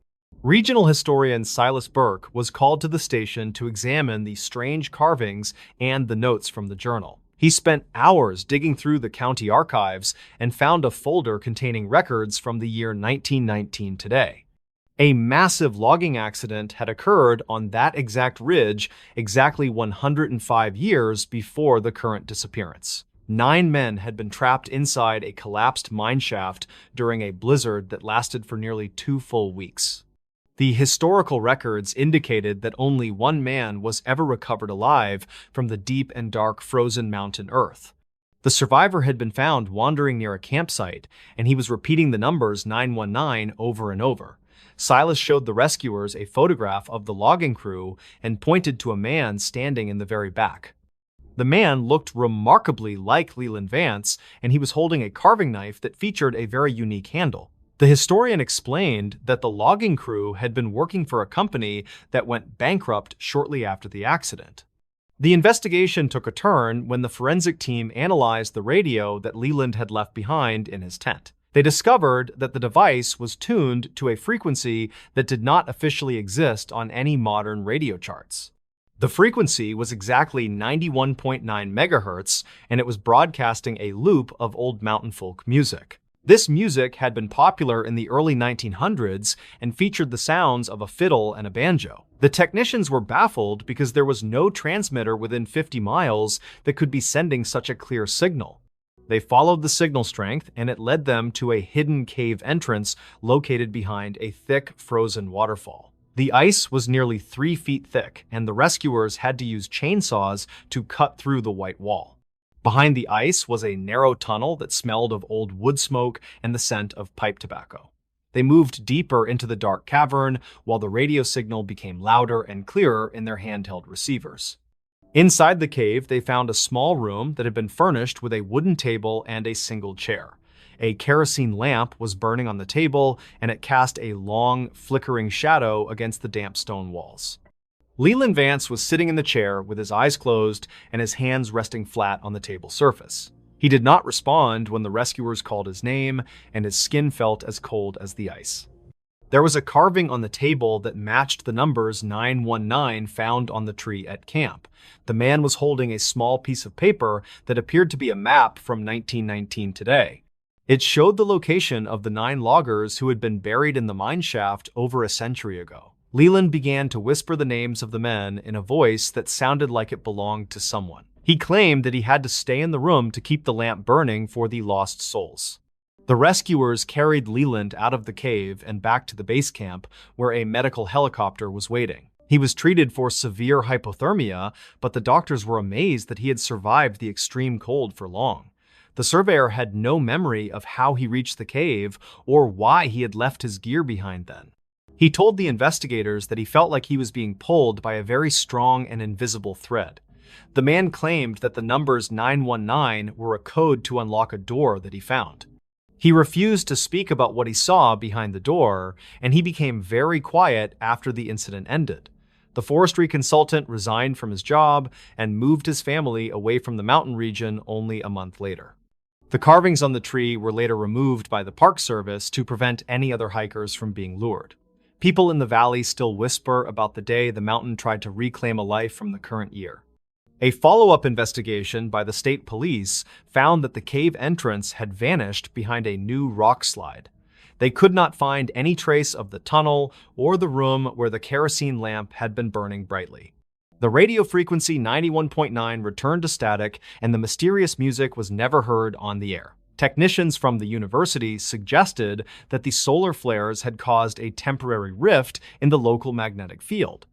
Regional historian Silas Burke was called to the station to examine the strange carvings and the notes from the journal. He spent hours digging through the county archives and found a folder containing records from the year 1919 today. A massive logging accident had occurred on that exact ridge exactly 105 years before the current disappearance. 9 men had been trapped inside a collapsed mine shaft during a blizzard that lasted for nearly 2 full weeks. The historical records indicated that only 1 man was ever recovered alive from the deep and dark frozen mountain earth. The survivor had been found wandering near a campsite, and he was repeating the numbers 919 over and over. Silas showed the rescuers a photograph of the logging crew and pointed to a man standing in the very back. The man looked remarkably like Leland Vance, and he was holding a carving knife that featured a very unique handle. The historian explained that the logging crew had been working for a company that went bankrupt shortly after the accident. The investigation took a turn when the forensic team analyzed the radio that Leland had left behind in his tent. They discovered that the device was tuned to a frequency that did not officially exist on any modern radio charts. The frequency was exactly 91.9 megahertz, and it was broadcasting a loop of old mountain folk music. This music had been popular in the early 1900s and featured the sounds of a fiddle and a banjo. The technicians were baffled because there was no transmitter within 50 miles that could be sending such a clear signal. They followed the signal strength, and it led them to a hidden cave entrance located behind a thick, frozen waterfall. The ice was nearly 3 feet thick, and the rescuers had to use chainsaws to cut through the white wall. Behind the ice was a narrow tunnel that smelled of old wood smoke and the scent of pipe tobacco. They moved deeper into the dark cavern while the radio signal became louder and clearer in their handheld receivers. Inside the cave, they found a small room that had been furnished with a wooden table and a single chair. A kerosene lamp was burning on the table, and it cast a long, flickering shadow against the damp stone walls. Leland Vance was sitting in the chair with his eyes closed and his hands resting flat on the table surface. He did not respond when the rescuers called his name, and his skin felt as cold as the ice. There was a carving on the table that matched the numbers 919 found on the tree at camp. The man was holding a small piece of paper that appeared to be a map from 1919 today. It showed the location of the 9 loggers who had been buried in the mine shaft over a century ago. Leland began to whisper the names of the men in a voice that sounded like it belonged to someone. He claimed that he had to stay in the room to keep the lamp burning for the lost souls. The rescuers carried Leland out of the cave and back to the base camp, where a medical helicopter was waiting. He was treated for severe hypothermia, but the doctors were amazed that he had survived the extreme cold for long. The surveyor had no memory of how he reached the cave or why he had left his gear behind then. He told the investigators that he felt like he was being pulled by a very strong and invisible thread. The man claimed that the numbers 919 were a code to unlock a door that he found. He refused to speak about what he saw behind the door, and he became very quiet after the incident ended. The forestry consultant resigned from his job and moved his family away from the mountain region only a month later. The carvings on the tree were later removed by the Park Service to prevent any other hikers from being lured. People in the valley still whisper about the day the mountain tried to reclaim a life from the current year. A follow-up investigation by the state police found that the cave entrance had vanished behind a new rock slide. They could not find any trace of the tunnel or the room where the kerosene lamp had been burning brightly. The radio frequency 91.9 returned to static, and the mysterious music was never heard on the air. Technicians from the university suggested that the solar flares had caused a temporary rift in the local magnetic field.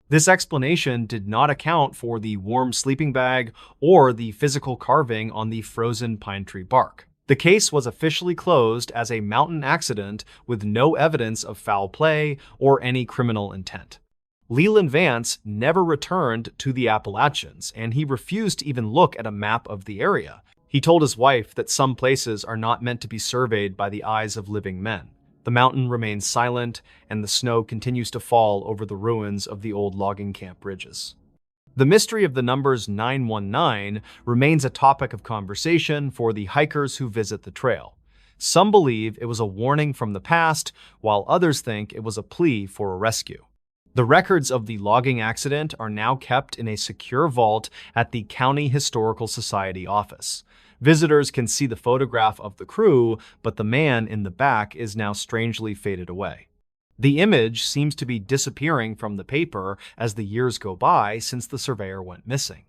This explanation did not account for the warm sleeping bag or the physical carving on the frozen pine tree bark. The case was officially closed as a mountain accident with no evidence of foul play or any criminal intent. Leland Vance never returned to the Appalachians, and he refused to even look at a map of the area. He told his wife that some places are not meant to be surveyed by the eyes of living men. The mountain remains silent, and the snow continues to fall over the ruins of the old logging camp ridges. The mystery of the numbers 919 remains a topic of conversation for the hikers who visit the trail. Some believe it was a warning from the past, while others think it was a plea for a rescue. The records of the logging accident are now kept in a secure vault at the County Historical Society office. Visitors can see the photograph of the crew, but the man in the back is now strangely faded away. The image seems to be disappearing from the paper as the years go by since the surveyor went missing.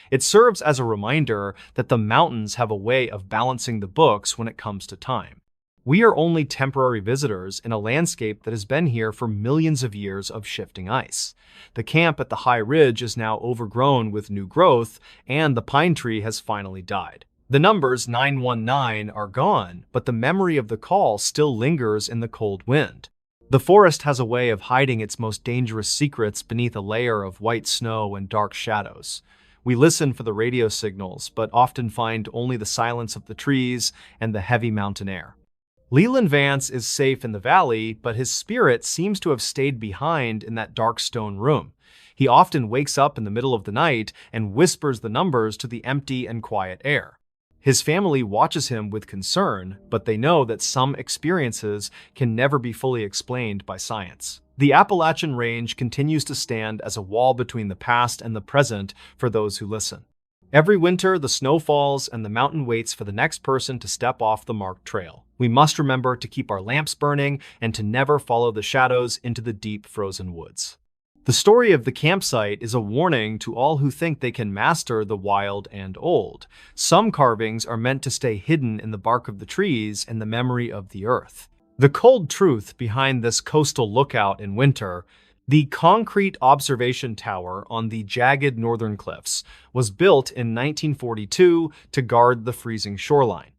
It serves as a reminder that the mountains have a way of balancing the books when it comes to time. We are only temporary visitors in a landscape that has been here for millions of years of shifting ice. The camp at the high ridge is now overgrown with new growth, and the pine tree has finally died. The numbers 919 are gone, but the memory of the call still lingers in the cold wind. The forest has a way of hiding its most dangerous secrets beneath a layer of white snow and dark shadows. We listen for the radio signals, but often find only the silence of the trees and the heavy mountain air. Leland Vance is safe in the valley, but his spirit seems to have stayed behind in that dark stone room. He often wakes up in the middle of the night and whispers the numbers to the empty and quiet air. His family watches him with concern, but they know that some experiences can never be fully explained by science. The Appalachian Range continues to stand as a wall between the past and the present for those who listen. Every winter, the snow falls and the mountain waits for the next person to step off the marked trail. We must remember to keep our lamps burning and to never follow the shadows into the deep frozen woods. The story of the campsite is a warning to all who think they can master the wild and old. Some carvings are meant to stay hidden in the bark of the trees and the memory of the earth. The cold truth behind this coastal lookout in winter: the concrete observation tower on the jagged northern cliffs was built in 1942 to guard the freezing shoreline.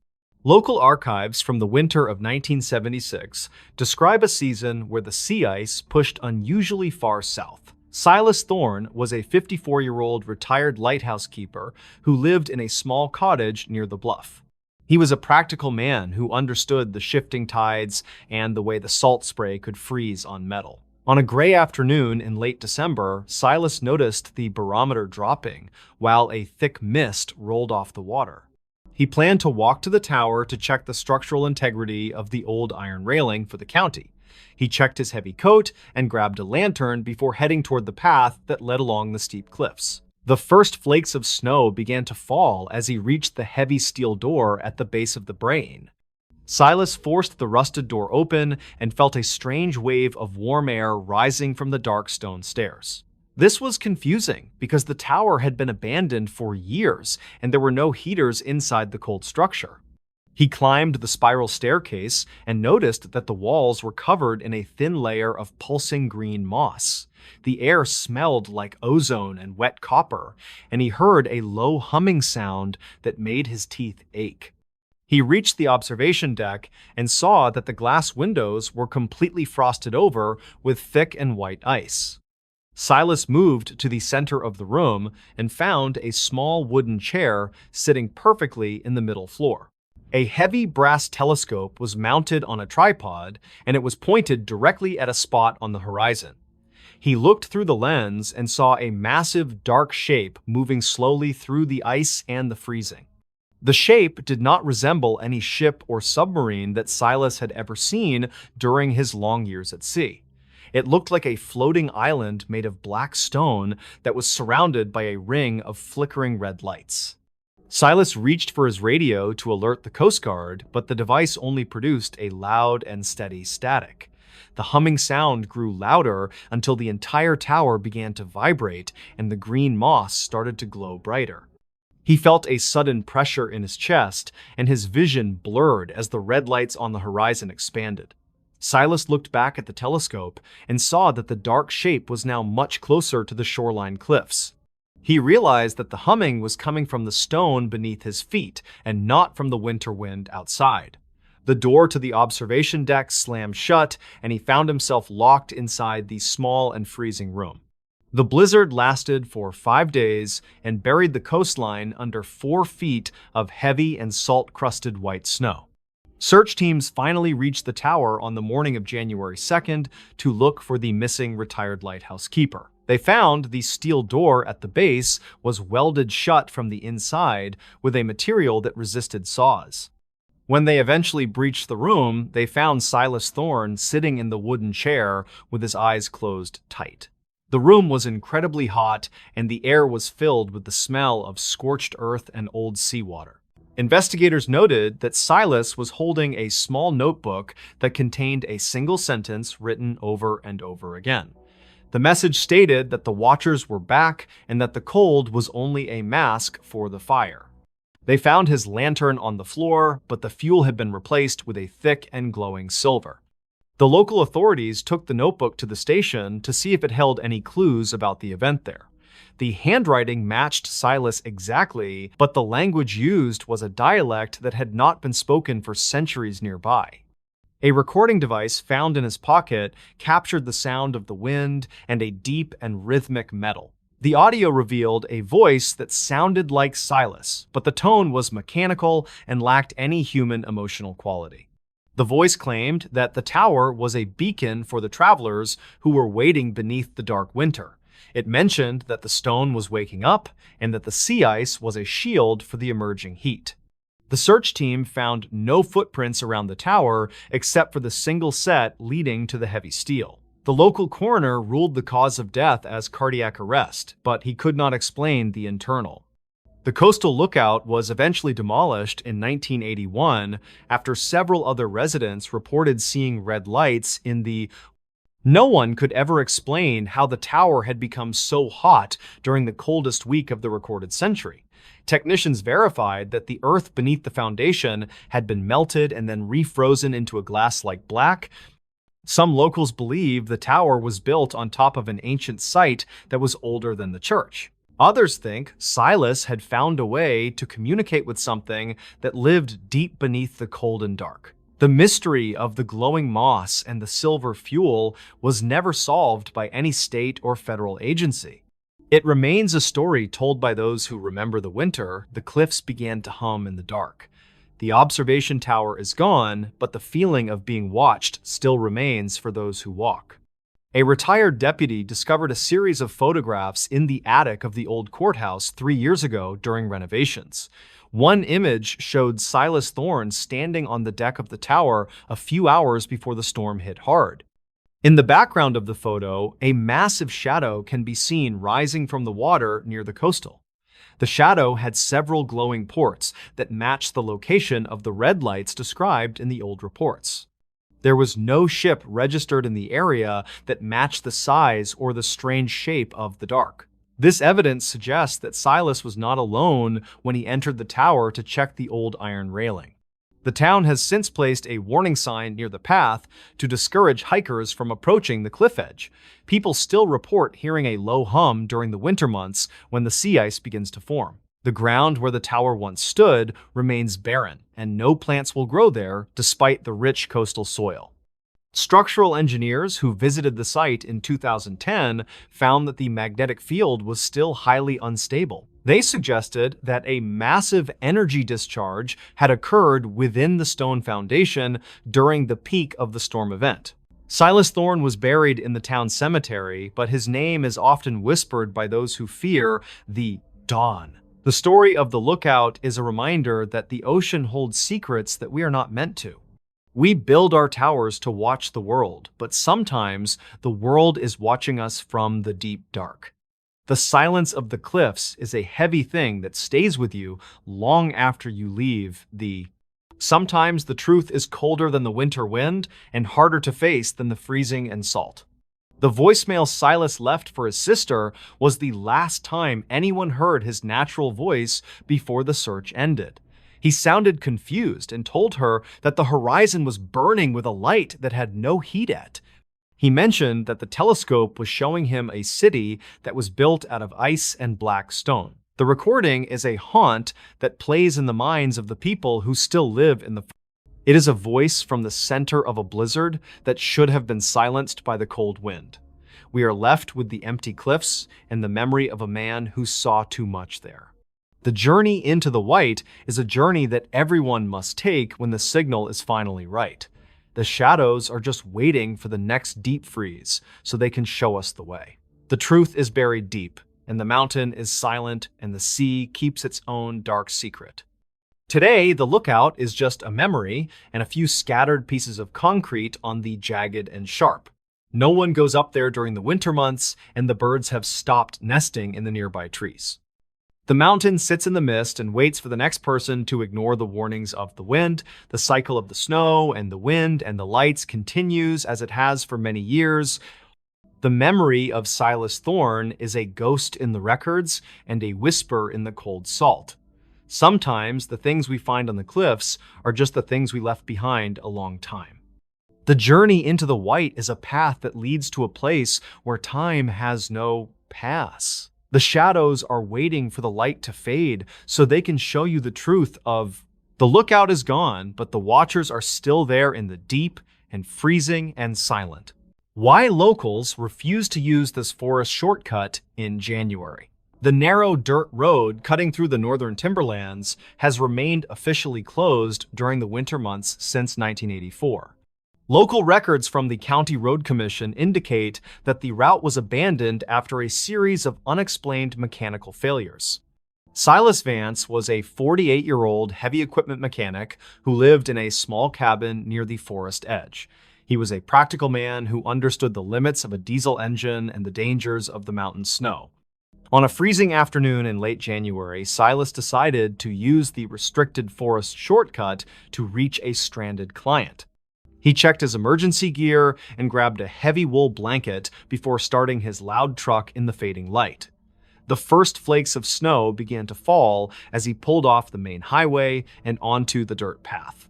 Local archives from the winter of 1976 describe a season where the sea ice pushed unusually far south. Silas Thorne was a 54-year-old retired lighthouse keeper who lived in a small cottage near the bluff. He was a practical man who understood the shifting tides and the way the salt spray could freeze on metal. On a gray afternoon in late December, Silas noticed the barometer dropping while a thick mist rolled off the water. He planned to walk to the tower to check the structural integrity of the old iron railing for the county. He checked his heavy coat and grabbed a lantern before heading toward the path that led along the steep cliffs. The first flakes of snow began to fall as he reached the heavy steel door at the base of the brain. Silas forced the rusted door open and felt a strange wave of warm air rising from the dark stone stairs. This was confusing because the tower had been abandoned for years and there were no heaters inside the cold structure. He climbed the spiral staircase and noticed that the walls were covered in a thin layer of pulsing green moss. The air smelled like ozone and wet copper, and he heard a low humming sound that made his teeth ache. He reached the observation deck and saw that the glass windows were completely frosted over with thick and white ice. Silas moved to the center of the room and found a small wooden chair sitting perfectly in the middle floor. A heavy brass telescope was mounted on a tripod, and it was pointed directly at a spot on the horizon. He looked through the lens and saw a massive dark shape moving slowly through the ice and the freezing. The shape did not resemble any ship or submarine that Silas had ever seen during his long years at sea. It looked like a floating island made of black stone that was surrounded by a ring of flickering red lights. Silas reached for his radio to alert the Coast Guard, but the device only produced a loud and steady static. The humming sound grew louder until the entire tower began to vibrate and the green moss started to glow brighter. He felt a sudden pressure in his chest, and his vision blurred as the red lights on the horizon expanded. Silas looked back at the telescope and saw that the dark shape was now much closer to the shoreline cliffs. He realized that the humming was coming from the stone beneath his feet and not from the winter wind outside. The door to the observation deck slammed shut, and he found himself locked inside the small and freezing room. The blizzard lasted for 5 days and buried the coastline under 4 feet of heavy and salt-crusted white snow. Search teams finally reached the tower on the morning of January 2nd to look for the missing retired lighthouse keeper. They found the steel door at the base was welded shut from the inside with a material that resisted saws. When they eventually breached the room, they found Silas Thorne sitting in the wooden chair with his eyes closed tight. The room was incredibly hot, and the air was filled with the smell of scorched earth and old seawater. Investigators noted that Silas was holding a small notebook that contained a single sentence written over and over again. The message stated that the Watchers were back and that the cold was only a mask for the fire. They found his lantern on the floor, but the fuel had been replaced with a thick and glowing silver. The local authorities took the notebook to the station to see if it held any clues about the event there. The handwriting matched Silas exactly, but the language used was a dialect that had not been spoken for centuries nearby. A recording device found in his pocket captured the sound of the wind and a deep and rhythmic metal. The audio revealed a voice that sounded like Silas, but the tone was mechanical and lacked any human emotional quality. The voice claimed that the tower was a beacon for the travelers who were waiting beneath the dark winter. It mentioned that the stone was waking up and that the sea ice was a shield for the emerging heat. The search team found no footprints around the tower except for the single set leading to the heavy steel. The local coroner ruled the cause of death as cardiac arrest, but he could not explain the internal. The coastal lookout was eventually demolished in 1981 after several other residents reported seeing red lights in the. No one could ever explain how the tower had become so hot during the coldest week of the recorded century. Technicians verified that the earth beneath the foundation had been melted and then refrozen into a glass-like black. Some locals believe the tower was built on top of an ancient site that was older than the church. Others think Silas had found a way to communicate with something that lived deep beneath the cold and dark. The mystery of the glowing moss and the silver fuel was never solved by any state or federal agency. It remains a story told by those who remember the winter the cliffs began to hum in the dark. The observation tower is gone, but the feeling of being watched still remains for those who walk. A retired deputy discovered a series of photographs in the attic of the old courthouse 3 years ago during renovations. One image showed Silas Thorne standing on the deck of the tower a few hours before the storm hit hard. In the background of the photo, a massive shadow can be seen rising from the water near the coastal. The shadow had several glowing ports that matched the location of the red lights described in the old reports. There was no ship registered in the area that matched the size or the strange shape of the dark. This evidence suggests that Silas was not alone when he entered the tower to check the old iron railing. The town has since placed a warning sign near the path to discourage hikers from approaching the cliff edge. People still report hearing a low hum during the winter months when the sea ice begins to form. The ground where the tower once stood remains barren, and no plants will grow there despite the rich coastal soil. Structural engineers who visited the site in 2010 found that the magnetic field was still highly unstable. They suggested that a massive energy discharge had occurred within the stone foundation during the peak of the storm event. Silas Thorne was buried in the town cemetery, but his name is often whispered by those who fear the dawn. The story of the lookout is a reminder that the ocean holds secrets that we are not meant to. We build our towers to watch the world, but sometimes the world is watching us from the deep dark. The silence of the cliffs is a heavy thing that stays with you long after you leave the. Sometimes the truth is colder than the winter wind and harder to face than the freezing and salt. The voicemail Silas left for his sister was the last time anyone heard his natural voice before the search ended. He sounded confused and told her that the horizon was burning with a light that had no heat at. He mentioned that the telescope was showing him a city that was built out of ice and black stone. The recording is a haunt that plays in the minds of the people who still live in the. It is a voice from the center of a blizzard that should have been silenced by the cold wind. We are left with the empty cliffs and the memory of a man who saw too much there. The journey into the white is a journey that everyone must take when the signal is finally right. The shadows are just waiting for the next deep freeze so they can show us the way. The truth is buried deep, and the mountain is silent, and the sea keeps its own dark secret. Today, the lookout is just a memory and a few scattered pieces of concrete on the jagged and sharp. No one goes up there during the winter months, and the birds have stopped nesting in the nearby trees. The mountain sits in the mist and waits for the next person to ignore the warnings of the wind. The cycle of the snow and the wind and the lights continues as it has for many years. The memory of Silas Thorne is a ghost in the records and a whisper in the cold salt. Sometimes the things we find on the cliffs are just the things we left behind a long time. The journey into the white is a path that leads to a place where time has no pass. The shadows are waiting for the light to fade so they can show you the truth of the lookout is gone, but the watchers are still there in the deep and freezing and silent. Why locals refuse to use this forest shortcut in January? The narrow dirt road cutting through the northern timberlands has remained officially closed during the winter months since 1984. Local records from the County Road Commission indicate that the route was abandoned after a series of unexplained mechanical failures. Silas Vance was a 48-year-old heavy equipment mechanic who lived in a small cabin near the forest edge. He was a practical man who understood the limits of a diesel engine and the dangers of the mountain snow. On a freezing afternoon in late January, Silas decided to use the restricted forest shortcut to reach a stranded client. He checked his emergency gear and grabbed a heavy wool blanket before starting his loud truck in the fading light. The first flakes of snow began to fall as he pulled off the main highway and onto the dirt path.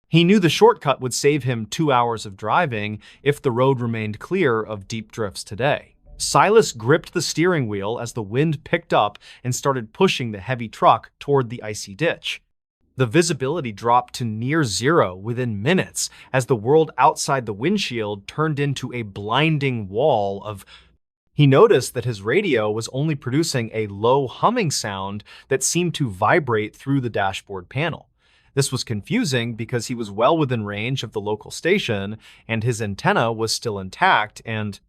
He knew the shortcut would save him 2 hours of driving if the road remained clear of deep drifts today. Silas gripped the steering wheel as the wind picked up and started pushing the heavy truck toward the icy ditch. The visibility dropped to near zero within minutes as the world outside the windshield turned into a blinding wall of... He noticed that his radio was only producing a low humming sound that seemed to vibrate through the dashboard panel. This was confusing because he was well within range of the local station and his antenna was still intact, and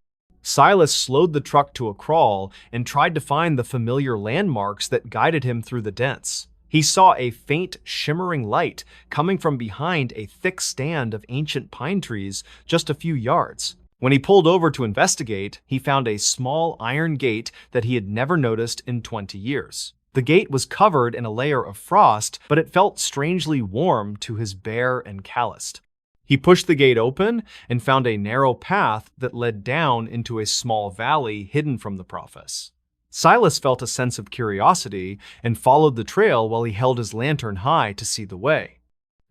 Silas slowed the truck to a crawl and tried to find the familiar landmarks that guided him through the dents. He saw a faint, shimmering light coming from behind a thick stand of ancient pine trees just a few yards. When he pulled over to investigate, he found a small iron gate that he had never noticed in 20 years. The gate was covered in a layer of frost, but it felt strangely warm to his bare and calloused. He pushed the gate open and found a narrow path that led down into a small valley hidden from the profess. Silas felt a sense of curiosity and followed the trail while he held his lantern high to see the way.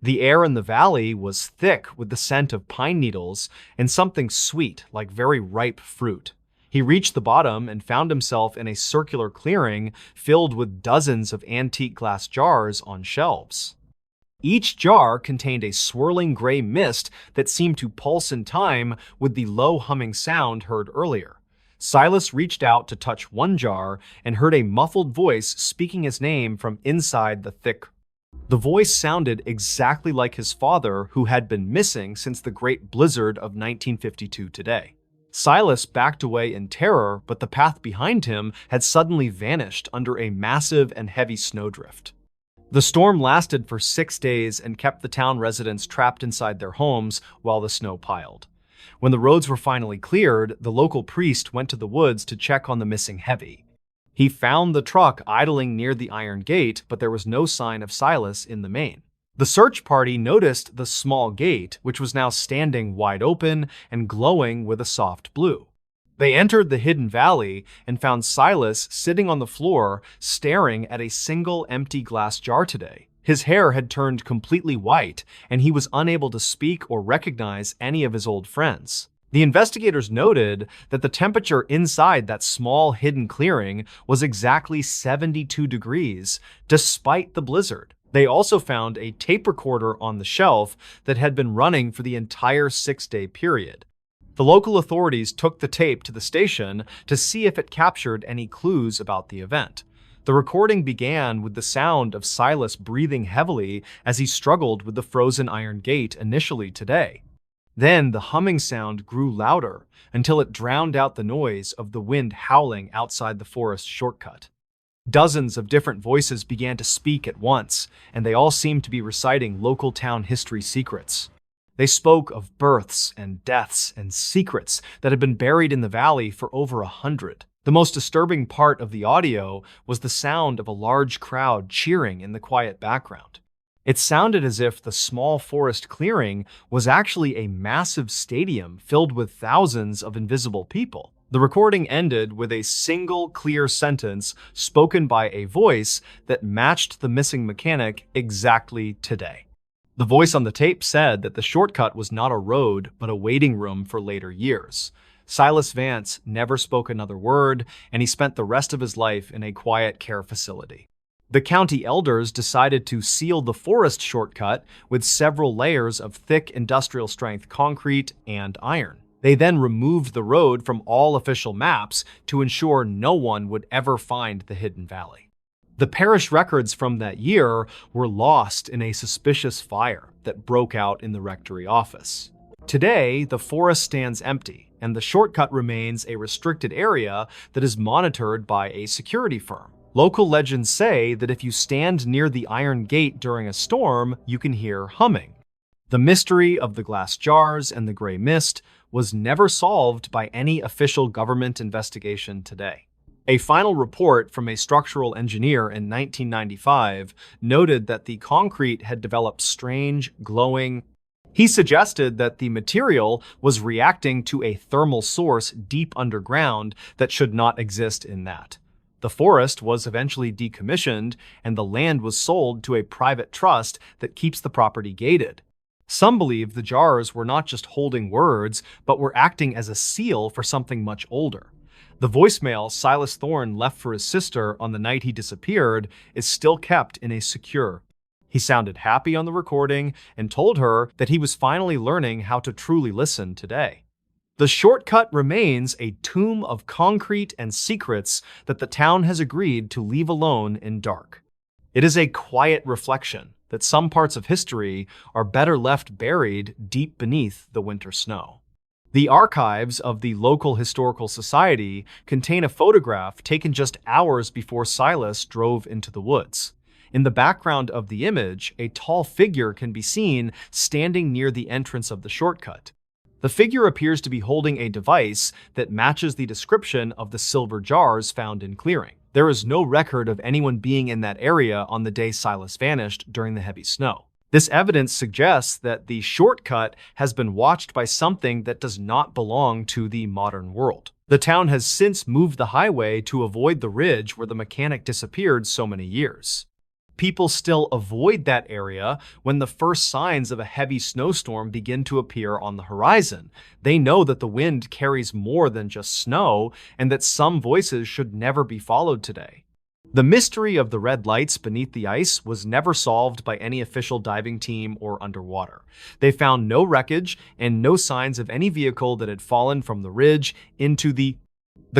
The air in the valley was thick with the scent of pine needles and something sweet like very ripe fruit. He reached the bottom and found himself in a circular clearing filled with dozens of antique glass jars on shelves. Each jar contained a swirling gray mist that seemed to pulse in time with the low humming sound heard earlier. Silas reached out to touch one jar and heard a muffled voice speaking his name from inside the thick. The voice sounded exactly like his father, who had been missing since the Great Blizzard of 1952 today. Silas backed away in terror, but the path behind him had suddenly vanished under a massive and heavy snowdrift. The storm lasted for 6 days and kept the town residents trapped inside their homes while the snow piled. When the roads were finally cleared, the local priest went to the woods to check on the missing heavy. He found the truck idling near the iron gate, but there was no sign of Silas in the main. The search party noticed the small gate, which was now standing wide open and glowing with a soft blue. They entered the hidden valley and found Silas sitting on the floor, staring at a single empty glass jar today. His hair had turned completely white, and he was unable to speak or recognize any of his old friends. The investigators noted that the temperature inside that small hidden clearing was exactly 72 degrees, despite the blizzard. They also found a tape recorder on the shelf that had been running for the entire 6-day period. The local authorities took the tape to the station to see if it captured any clues about the event. The recording began with the sound of Silas breathing heavily as he struggled with the frozen iron gate initially today. Then the humming sound grew louder until it drowned out the noise of the wind howling outside the forest shortcut. Dozens of different voices began to speak at once, and they all seemed to be reciting local town history secrets. They spoke of births and deaths and secrets that had been buried in the valley for over 100. The most disturbing part of the audio was the sound of a large crowd cheering in the quiet background. It sounded as if the small forest clearing was actually a massive stadium filled with thousands of invisible people. The recording ended with a single clear sentence spoken by a voice that matched the missing mechanic exactly today. The voice on the tape said that the shortcut was not a road, but a waiting room for later years. Silas Vance never spoke another word, and he spent the rest of his life in a quiet care facility. The county elders decided to seal the forest shortcut with several layers of thick industrial-strength concrete and iron. They then removed the road from all official maps to ensure no one would ever find the hidden valley. The parish records from that year were lost in a suspicious fire that broke out in the rectory office. Today, the forest stands empty, and the shortcut remains a restricted area that is monitored by a security firm. Local legends say that if you stand near the iron gate during a storm, you can hear humming. The mystery of the glass jars and the gray mist was never solved by any official government investigation today. A final report from a structural engineer in 1995 noted that the concrete had developed strange, glowing. He suggested that the material was reacting to a thermal source deep underground that should not exist in that. The forest was eventually decommissioned, and the land was sold to a private trust that keeps the property gated. Some believe the jars were not just holding words, but were acting as a seal for something much older. The voicemail Silas Thorne left for his sister on the night he disappeared is still kept in a secure. He sounded happy on the recording and told her that he was finally learning how to truly listen today. The shortcut remains a tomb of concrete and secrets that the town has agreed to leave alone in dark. It is a quiet reflection that some parts of history are better left buried deep beneath the winter snow. The archives of the local historical society contain a photograph taken just hours before Silas drove into the woods. In the background of the image, a tall figure can be seen standing near the entrance of the shortcut. The figure appears to be holding a device that matches the description of the silver jars found in clearing. There is no record of anyone being in that area on the day Silas vanished during the heavy snow. This evidence suggests that the shortcut has been watched by something that does not belong to the modern world. The town has since moved the highway to avoid the ridge where the mechanic disappeared so many years. People still avoid that area when the first signs of a heavy snowstorm begin to appear on the horizon. They know that the wind carries more than just snow and that some voices should never be followed today. The mystery of the red lights beneath the ice was never solved by any official diving team or underwater. They found no wreckage and no signs of any vehicle that had fallen from the ridge into the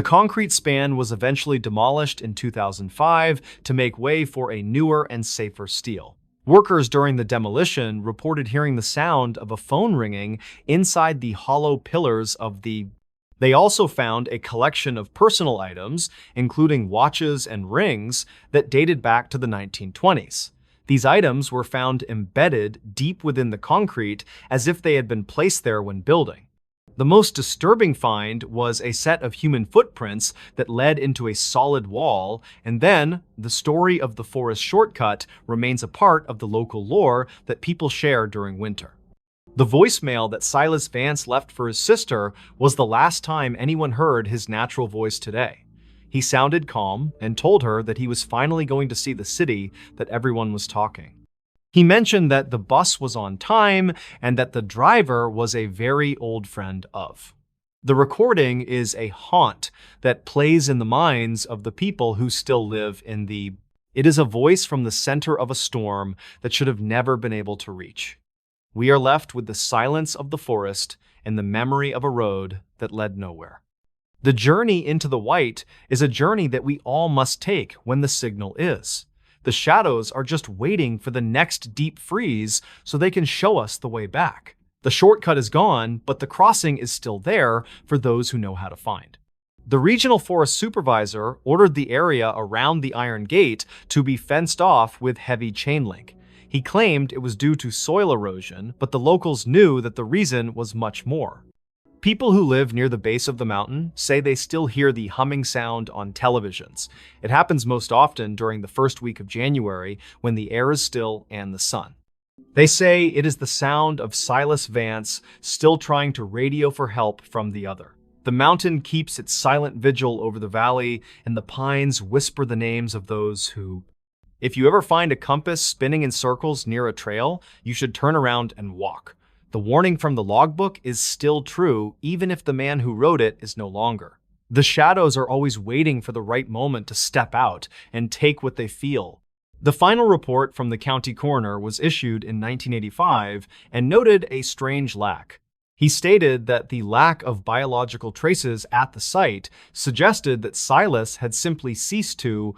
concrete span was eventually demolished in 2005 to make way for a newer and safer steel. Workers during the demolition reported hearing the sound of a phone ringing inside the hollow pillars of the. They also found a collection of personal items, including watches and rings, that dated back to the 1920s. These items were found embedded deep within the concrete as if they had been placed there when building. The most disturbing find was a set of human footprints that led into a solid wall, and then the story of the forest shortcut remains a part of the local lore that people share during winter. The voicemail that Silas Vance left for his sister was the last time anyone heard his natural voice today. He sounded calm and told her that he was finally going to see the city that everyone was talking. He mentioned that the bus was on time and that the driver was a very old friend of. The recording is a haunt that plays in the minds of the people who still live in the. It is a voice from the center of a storm that should have never been able to reach. We are left with the silence of the forest and the memory of a road that led nowhere. The journey into the white is a journey that we all must take when the signal is. The shadows are just waiting for the next deep freeze so they can show us the way back. The shortcut is gone, but the crossing is still there for those who know how to find. The regional forest supervisor ordered the area around the iron gate to be fenced off with heavy chain link. He claimed it was due to soil erosion, but the locals knew that the reason was much more. People who live near the base of the mountain say they still hear the humming sound on televisions. It happens most often during the first week of January when the air is still and the sun. They say it is the sound of Silas Vance still trying to radio for help from the other. The mountain keeps its silent vigil over the valley, and the pines whisper the names of those who... If you ever find a compass spinning in circles near a trail, you should turn around and walk. The warning from the logbook is still true, even if the man who wrote it is no longer. The shadows are always waiting for the right moment to step out and take what they feel. The final report from the county coroner was issued in 1985 and noted a strange lack. He stated that the lack of biological traces at the site suggested that Silas had simply ceased to.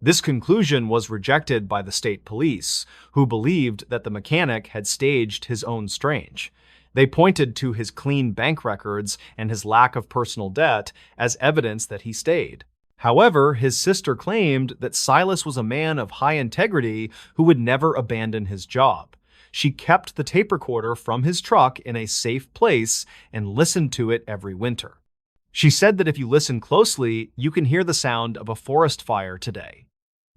This conclusion was rejected by the state police, who believed that the mechanic had staged his own strange. They pointed to his clean bank records and his lack of personal debt as evidence that he stayed. However, his sister claimed that Silas was a man of high integrity who would never abandon his job. She kept the tape recorder from his truck in a safe place and listened to it every winter. She said that if you listen closely, you can hear the sound of a forest fire today.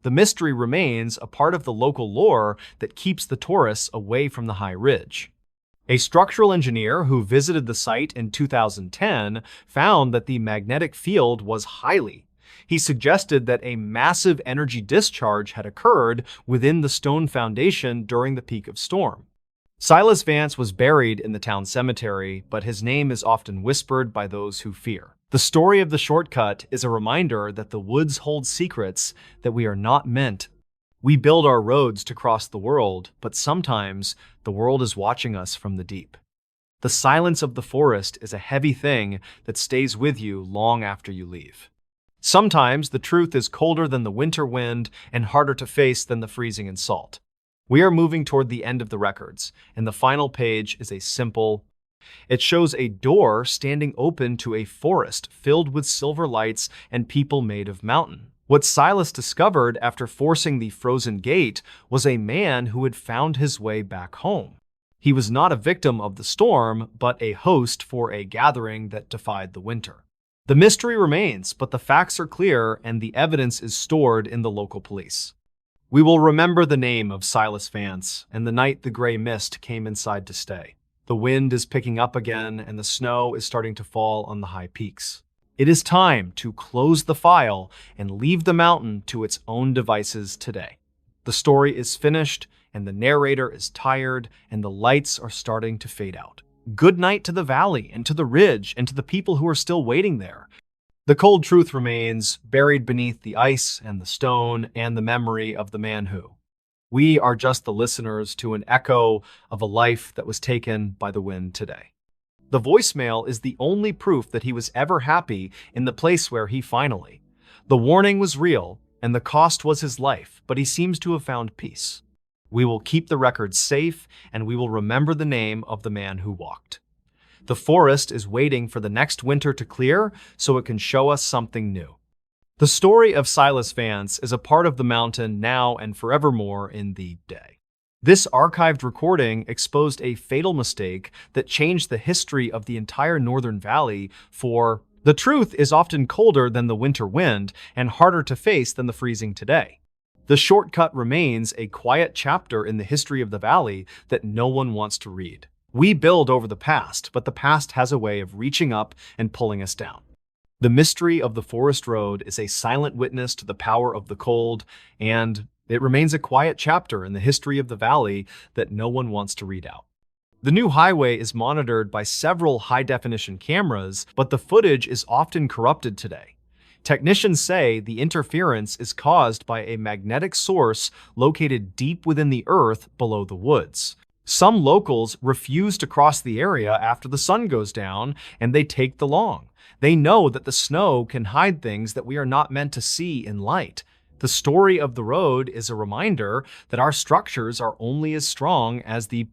The mystery remains a part of the local lore that keeps the tourists away from the high ridge. A structural engineer who visited the site in 2010 found that the magnetic field was highly. He suggested that a massive energy discharge had occurred within the stone foundation during the peak of storm. Silas Vance was buried in the town cemetery, but his name is often whispered by those who fear. The story of the shortcut is a reminder that the woods hold secrets that we are not meant. We build our roads to cross the world, but sometimes the world is watching us from the deep. The silence of the forest is a heavy thing that stays with you long after you leave. Sometimes the truth is colder than the winter wind and harder to face than the freezing and salt. We are moving toward the end of the records, and the final page is a simple. It shows a door standing open to a forest filled with silver lights and people made of mountain. What Silas discovered after forcing the frozen gate was a man who had found his way back home. He was not a victim of the storm, but a host for a gathering that defied the winter. The mystery remains, but the facts are clear and the evidence is stored in the local police. We will remember the name of Silas Vance and the night the gray mist came inside to stay. The wind is picking up again and the snow is starting to fall on the high peaks. It is time to close the file and leave the mountain to its own devices today. The story is finished and the narrator is tired and the lights are starting to fade out. Good night to the valley and to the ridge and to the people who are still waiting there. The cold truth remains buried beneath the ice and the stone and the memory of the man who. We are just the listeners to an echo of a life that was taken by the wind today. The voicemail is the only proof that he was ever happy in the place where he finally. The warning was real and the cost was his life, but he seems to have found peace. We will keep the records safe and we will remember the name of the man who walked. The forest is waiting for the next winter to clear so it can show us something new. The story of Silas Vance is a part of the mountain now and forevermore in the day. This archived recording exposed a fatal mistake that changed the history of the entire Northern Valley for the truth is often colder than the winter wind and harder to face than the freezing today. The shortcut remains a quiet chapter in the history of the valley that no one wants to read. We build over the past, but the past has a way of reaching up and pulling us down. The mystery of the forest road is a silent witness to the power of the cold, and it remains a quiet chapter in the history of the valley that no one wants to read out. The new highway is monitored by several high-definition cameras, but the footage is often corrupted today. Technicians say the interference is caused by a magnetic source located deep within the earth below the woods. Some locals refuse to cross the area after the sun goes down, and they take the long. They know that the snow can hide things that we are not meant to see in light. The story of the road is a reminder that our structures are only as strong as the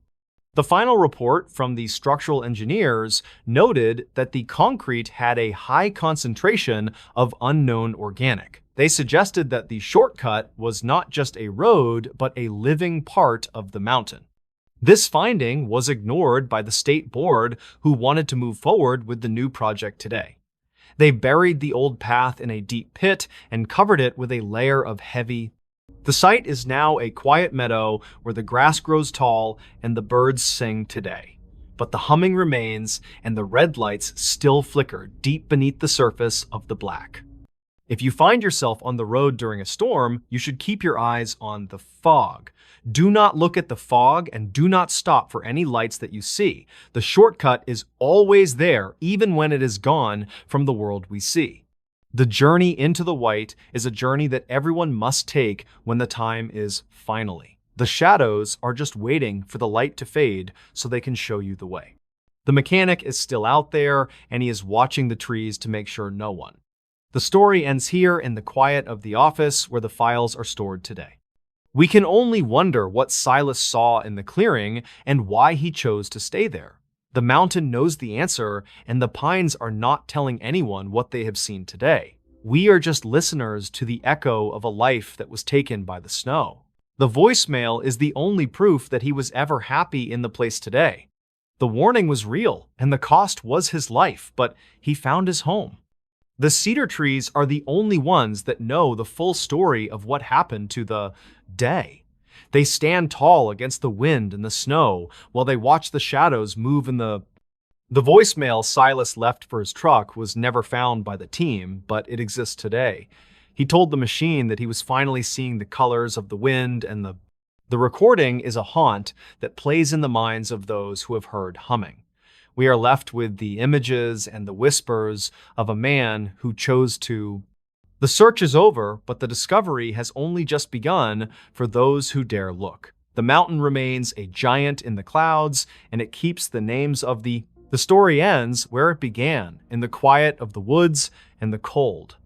The final report from the structural engineers noted that the concrete had a high concentration of unknown organic. They suggested that the shortcut was not just a road, but a living part of the mountain. This finding was ignored by the state board, who wanted to move forward with the new project today. They buried the old path in a deep pit and covered it with a layer of heavy. The site is now a quiet meadow where the grass grows tall and the birds sing today. But the humming remains and the red lights still flicker deep beneath the surface of the black. If you find yourself on the road during a storm, you should keep your eyes on the fog. Do not look at the fog and do not stop for any lights that you see. The shortcut is always there, even when it is gone from the world we see. The journey into the white is a journey that everyone must take when the time is finally. The shadows are just waiting for the light to fade so they can show you the way. The mechanic is still out there and he is watching the trees to make sure no one. The story ends here in the quiet of the office where the files are stored today. We can only wonder what Silas saw in the clearing and why he chose to stay there. The mountain knows the answer, and the pines are not telling anyone what they have seen today. We are just listeners to the echo of a life that was taken by the snow. The voicemail is the only proof that he was ever happy in the place today. The warning was real, and the cost was his life, but he found his home. The cedar trees are the only ones that know the full story of what happened to the day. They stand tall against the wind and the snow while they watch the shadows move in the voicemail Silas left for his truck was never found by the team, but it exists today. He told the machine that he was finally seeing the colors of the wind, and the recording is a haunt that plays in the minds of those who have heard humming. We are left with the images and the whispers of a man who chose to. The search is over, but the discovery has only just begun for those who dare look. The mountain remains a giant in the clouds, and it keeps the names of the story ends where it began, in the quiet of the woods and the cold.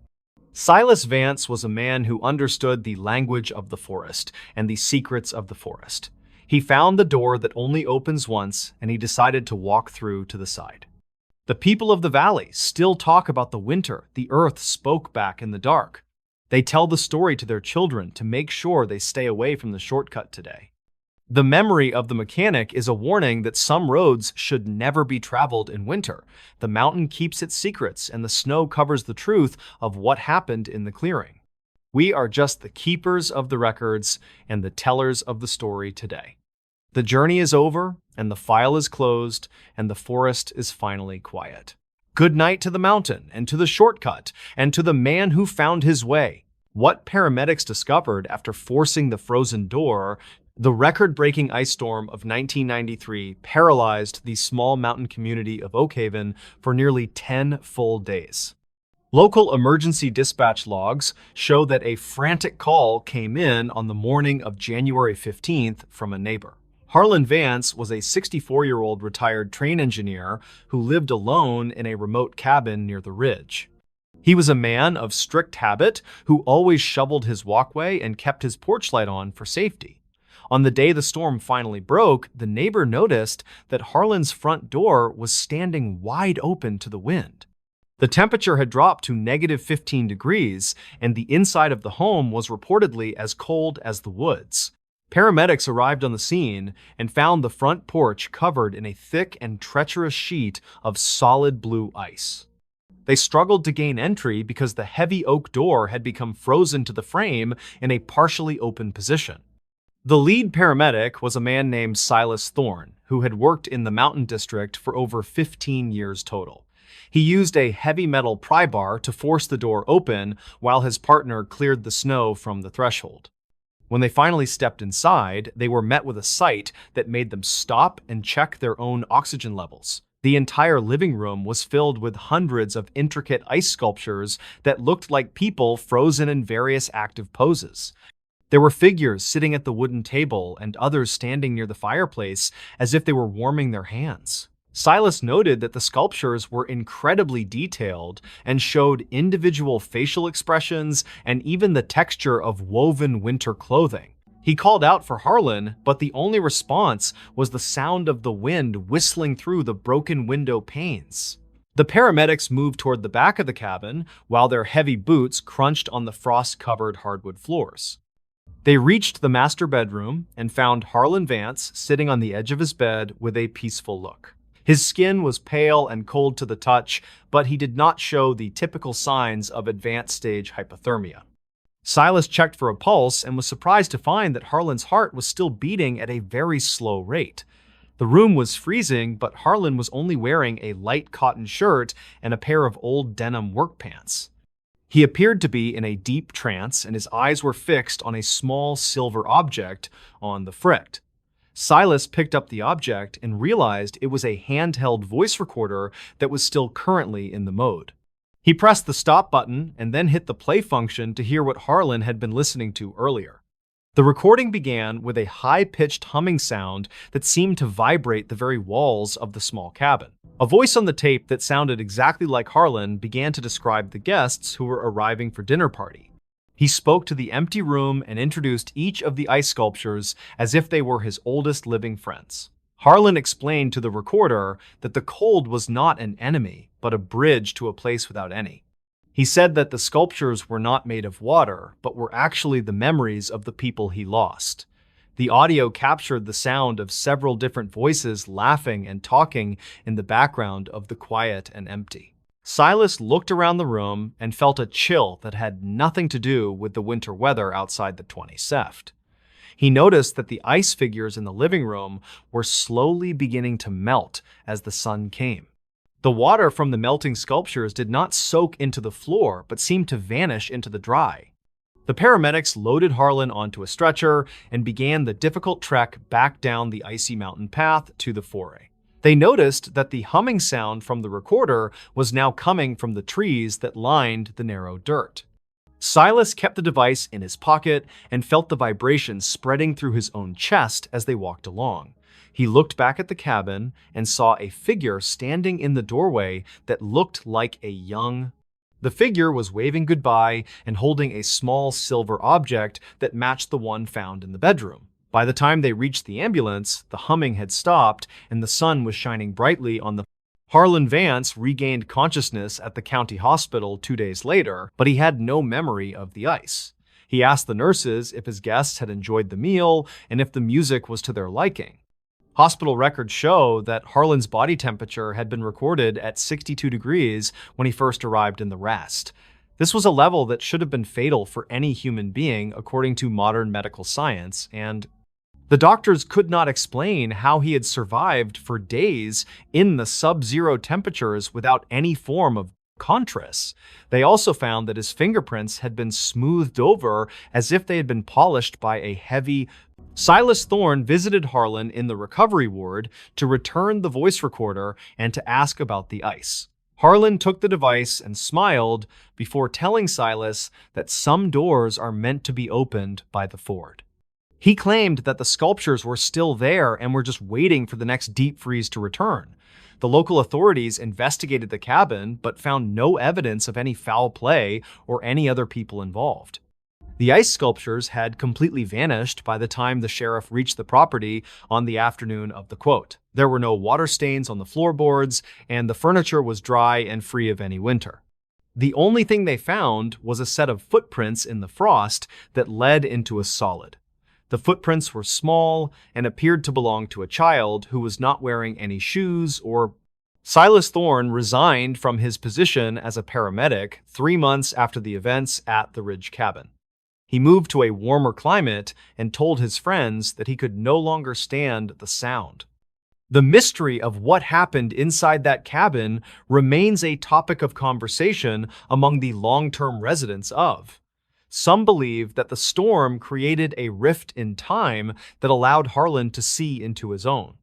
Silas Vance was a man who understood the language of the forest and the secrets of the forest. He found the door that only opens once, and he decided to walk through to the side. The people of the valley still talk about the winter the earth spoke back in the dark. They tell the story to their children to make sure they stay away from the shortcut today. The memory of the mechanic is a warning that some roads should never be traveled in winter. The mountain keeps its secrets, and the snow covers the truth of what happened in the clearing. We are just the keepers of the records and the tellers of the story today. The journey is over, and the file is closed, and the forest is finally quiet. Good night to the mountain, and to the shortcut, and to the man who found his way. What paramedics discovered after forcing the frozen door, the record-breaking ice storm of 1993 paralyzed the small mountain community of Oakhaven for nearly 10 full days. Local emergency dispatch logs show that a frantic call came in on the morning of January 15th from a neighbor. Harlan Vance was a 64-year-old retired train engineer who lived alone in a remote cabin near the ridge. He was a man of strict habit who always shoveled his walkway and kept his porch light on for safety. On the day the storm finally broke, the neighbor noticed that Harlan's front door was standing wide open to the wind. The temperature had dropped to negative 15 degrees, and the inside of the home was reportedly as cold as the woods. Paramedics arrived on the scene and found the front porch covered in a thick and treacherous sheet of solid blue ice. They struggled to gain entry because the heavy oak door had become frozen to the frame in a partially open position. The lead paramedic was a man named Silas Thorne, who had worked in the Mountain District for over 15 years total. He used a heavy metal pry bar to force the door open while his partner cleared the snow from the threshold. When they finally stepped inside, they were met with a sight that made them stop and check their own oxygen levels. The entire living room was filled with hundreds of intricate ice sculptures that looked like people frozen in various active poses. There were figures sitting at the wooden table and others standing near the fireplace as if they were warming their hands. Silas noted that the sculptures were incredibly detailed and showed individual facial expressions and even the texture of woven winter clothing. He called out for Harlan, but the only response was the sound of the wind whistling through the broken window panes. The paramedics moved toward the back of the cabin, while their heavy boots crunched on the frost-covered hardwood floors. They reached the master bedroom and found Harlan Vance sitting on the edge of his bed with a peaceful look. His skin was pale and cold to the touch, but he did not show the typical signs of advanced stage hypothermia. Silas checked for a pulse and was surprised to find that Harlan's heart was still beating at a very slow rate. The room was freezing, but Harlan was only wearing a light cotton shirt and a pair of old denim work pants. He appeared to be in a deep trance, and his eyes were fixed on a small silver object on the frit. Silas picked up the object and realized it was a handheld voice recorder that was still currently in the mode. He pressed the stop button and then hit the play function to hear what Harlan had been listening to earlier. The recording began with a high-pitched humming sound that seemed to vibrate the very walls of the small cabin. A voice on the tape that sounded exactly like Harlan began to describe the guests who were arriving for dinner party. He spoke to the empty room and introduced each of the ice sculptures as if they were his oldest living friends. Harlan explained to the recorder that the cold was not an enemy, but a bridge to a place without any. He said that the sculptures were not made of water, but were actually the memories of the people he lost. The audio captured the sound of several different voices laughing and talking in the background of the quiet and empty. Silas looked around the room and felt a chill that had nothing to do with the winter weather outside the 20 Seft. He noticed that the ice figures in the living room were slowly beginning to melt as the sun came. The water from the melting sculptures did not soak into the floor, but seemed to vanish into the dry. The paramedics loaded Harlan onto a stretcher and began the difficult trek back down the icy mountain path to the foray. They noticed that the humming sound from the recorder was now coming from the trees that lined the narrow dirt. Silas kept the device in his pocket and felt the vibrations spreading through his own chest as they walked along. He looked back at the cabin and saw a figure standing in the doorway that looked like a young. The figure was waving goodbye and holding a small silver object that matched the one found in the bedroom. By the time they reached the ambulance, the humming had stopped and the sun was shining brightly on the. Harlan Vance regained consciousness at the county hospital 2 days later, but he had no memory of the ice. He asked the nurses if his guests had enjoyed the meal and if the music was to their liking. Hospital records show that Harlan's body temperature had been recorded at 62 degrees when he first arrived in the Rest. This was a level that should have been fatal for any human being according to modern medical science, and the doctors could not explain how he had survived for days in the sub-zero temperatures without any form of contrast. They also found that his fingerprints had been smoothed over as if they had been polished by a heavy. Silas Thorne visited Harlan in the recovery ward to return the voice recorder and to ask about the ice. Harlan took the device and smiled before telling Silas that some doors are meant to be opened by the Ford. He claimed that the sculptures were still there and were just waiting for the next deep freeze to return. The local authorities investigated the cabin, but found no evidence of any foul play or any other people involved. The ice sculptures had completely vanished by the time the sheriff reached the property on the afternoon of the quote. There were no water stains on the floorboards, and the furniture was dry and free of any winter. The only thing they found was a set of footprints in the frost that led into a solid. The footprints were small and appeared to belong to a child who was not wearing any shoes or. Silas Thorne resigned from his position as a paramedic 3 months after the events at the Ridge Cabin. He moved to a warmer climate and told his friends that he could no longer stand the sound. The mystery of what happened inside that cabin remains a topic of conversation among the long-term residents of. Some believe that the storm created a rift in time that allowed Harlan to see into his own.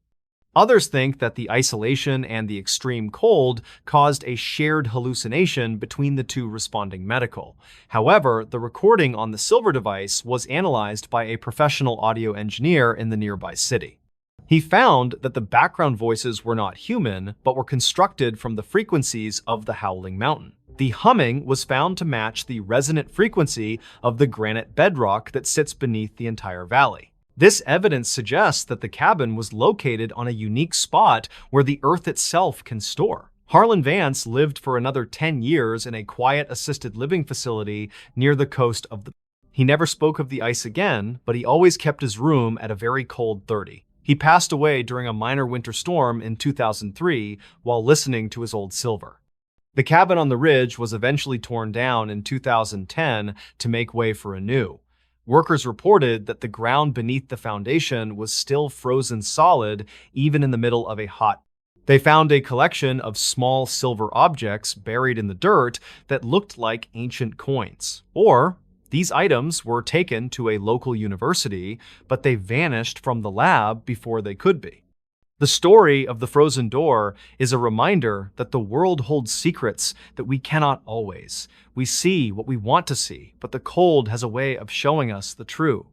Others think that the isolation and the extreme cold caused a shared hallucination between the two responding medical. However, the recording on the silver device was analyzed by a professional audio engineer in the nearby city. He found that the background voices were not human, but were constructed from the frequencies of the howling mountain. The humming was found to match the resonant frequency of the granite bedrock that sits beneath the entire valley. This evidence suggests that the cabin was located on a unique spot where the earth itself can store. Harlan Vance lived for another 10 years in a quiet assisted living facility near the coast of the... He never spoke of the ice again, but he always kept his room at a very cold 30. He passed away during a minor winter storm in 2003 while listening to his old silver. The cabin on the ridge was eventually torn down in 2010 to make way for a new. Workers reported that the ground beneath the foundation was still frozen solid even in the middle of a hot. They found a collection of small silver objects buried in the dirt that looked like ancient coins. Or these items were taken to a local university, but they vanished from the lab before they could be. The story of the frozen door is a reminder that the world holds secrets that we cannot always. We see what we want to see, but the cold has a way of showing us the true.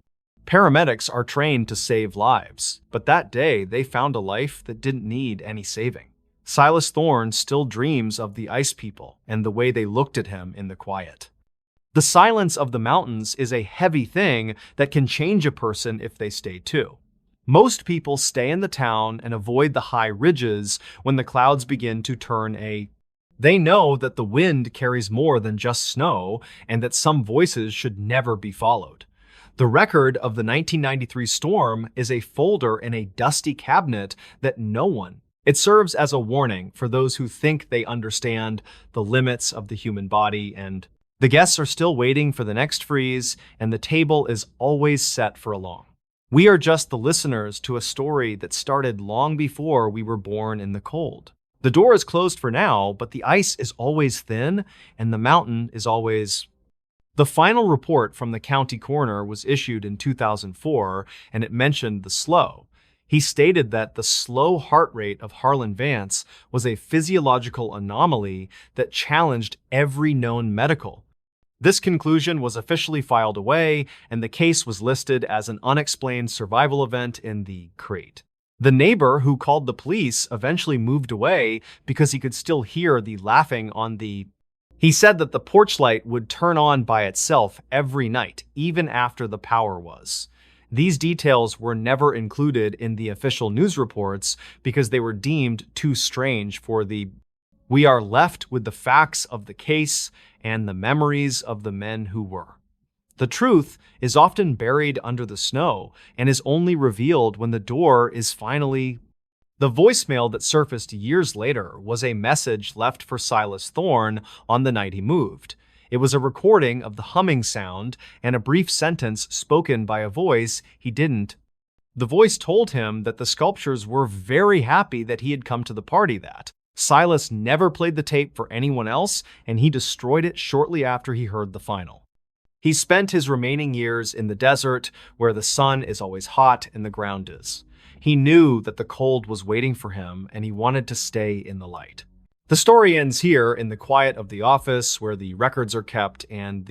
Paramedics are trained to save lives, but that day they found a life that didn't need any saving. Silas Thorne still dreams of the ice people and the way they looked at him in the quiet. The silence of the mountains is a heavy thing that can change a person if they stay too. Most people stay in the town and avoid the high ridges when the clouds begin to turn a... They know that the wind carries more than just snow and that some voices should never be followed. The record of the 1993 storm is a folder in a dusty cabinet that no one... It serves as a warning for those who think they understand the limits of the human body, and the guests are still waiting for the next freeze, and the table is always set for a long. We are just the listeners to a story that started long before we were born in the cold. The door is closed for now, but the ice is always thin, and the mountain is always... The final report from the county coroner was issued in 2004, and it mentioned the slow. He stated that the slow heart rate of Harlan Vance was a physiological anomaly that challenged every known medical. This conclusion was officially filed away, and the case was listed as an unexplained survival event in the crate. The neighbor who called the police eventually moved away because he could still hear the laughing on the... He said that the porch light would turn on by itself every night, even after the power was. These details were never included in the official news reports because they were deemed too strange for the... We are left with the facts of the case and the memories of the men who were. The truth is often buried under the snow and is only revealed when the door is finally... The voicemail that surfaced years later was a message left for Silas Thorne on the night he moved. It was a recording of the humming sound and a brief sentence spoken by a voice he didn't. The voice told him that the sculptures were very happy that he had come to the party that. Silas never played the tape for anyone else, and he destroyed it shortly after he heard the final. He spent his remaining years in the desert, where the sun is always hot and the ground is. He knew that the cold was waiting for him, and he wanted to stay in the light. The story ends here in the quiet of the office, where the records are kept, and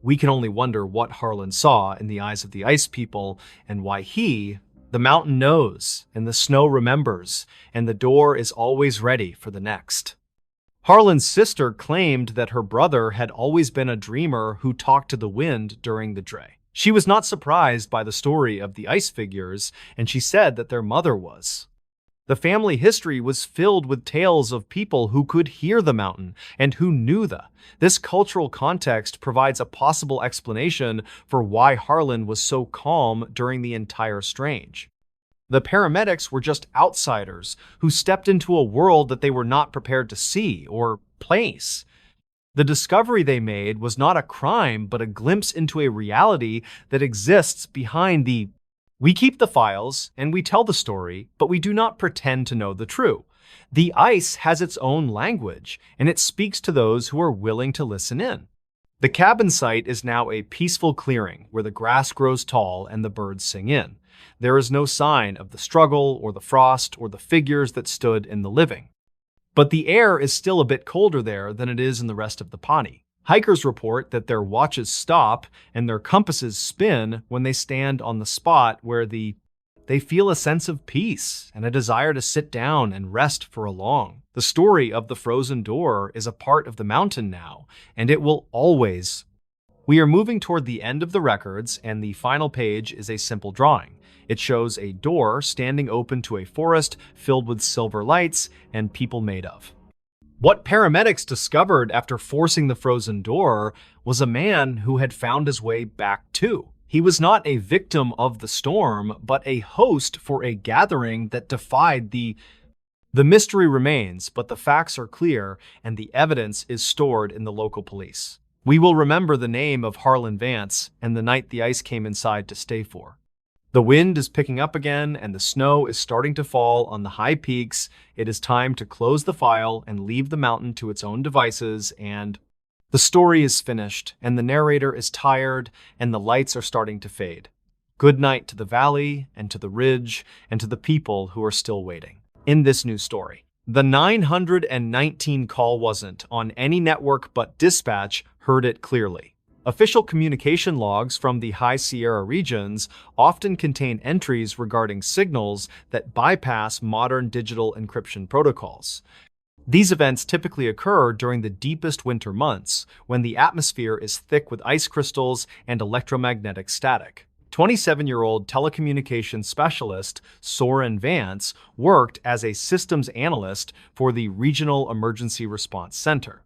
we can only wonder what Harlan saw in the eyes of the ice people, and why he... The mountain knows, and the snow remembers, and the door is always ready for the next. Harlan's sister claimed that her brother had always been a dreamer who talked to the wind during the dray. She was not surprised by the story of the ice figures, and she said that their mother was. The family history was filled with tales of people who could hear the mountain and who knew the. This cultural context provides a possible explanation for why Harlan was so calm during the entire strange. The paramedics were just outsiders who stepped into a world that they were not prepared to see or place. The discovery they made was not a crime, but a glimpse into a reality that exists behind the... We keep the files and we tell the story, but we do not pretend to know the truth. The ice has its own language, and it speaks to those who are willing to listen in. The cabin site is now a peaceful clearing where the grass grows tall and the birds sing in. There is no sign of the struggle or the frost or the figures that stood in the living. But the air is still a bit colder there than it is in the rest of the Pawnee. Hikers report that their watches stop and their compasses spin when they stand on the spot where the they feel a sense of peace and a desire to sit down and rest for a long. The story of the frozen door is a part of the mountain now, and it will always. We are moving toward the end of the records, and the final page is a simple drawing. It shows a door standing open to a forest filled with silver lights and people made of. What paramedics discovered after forcing the frozen door was a man who had found his way back too. He was not a victim of the storm, but a host for a gathering that defied the mystery remains, but the facts are clear and the evidence is stored in the local police. We will remember the name of Harlan Vance and the night the ice came inside to stay for. The wind is picking up again and the snow is starting to fall on the high peaks. It is time to close the file and leave the mountain to its own devices, and the story is finished and the narrator is tired and the lights are starting to fade. Good night to the valley and to the ridge and to the people who are still waiting. In this new story, the 919 call wasn't on any network, but dispatch heard it clearly. Official communication logs from the High Sierra regions often contain entries regarding signals that bypass modern digital encryption protocols. These events typically occur during the deepest winter months, when the atmosphere is thick with ice crystals and electromagnetic static. 27-year-old telecommunications specialist Soren Vance worked as a systems analyst for the Regional Emergency Response Center.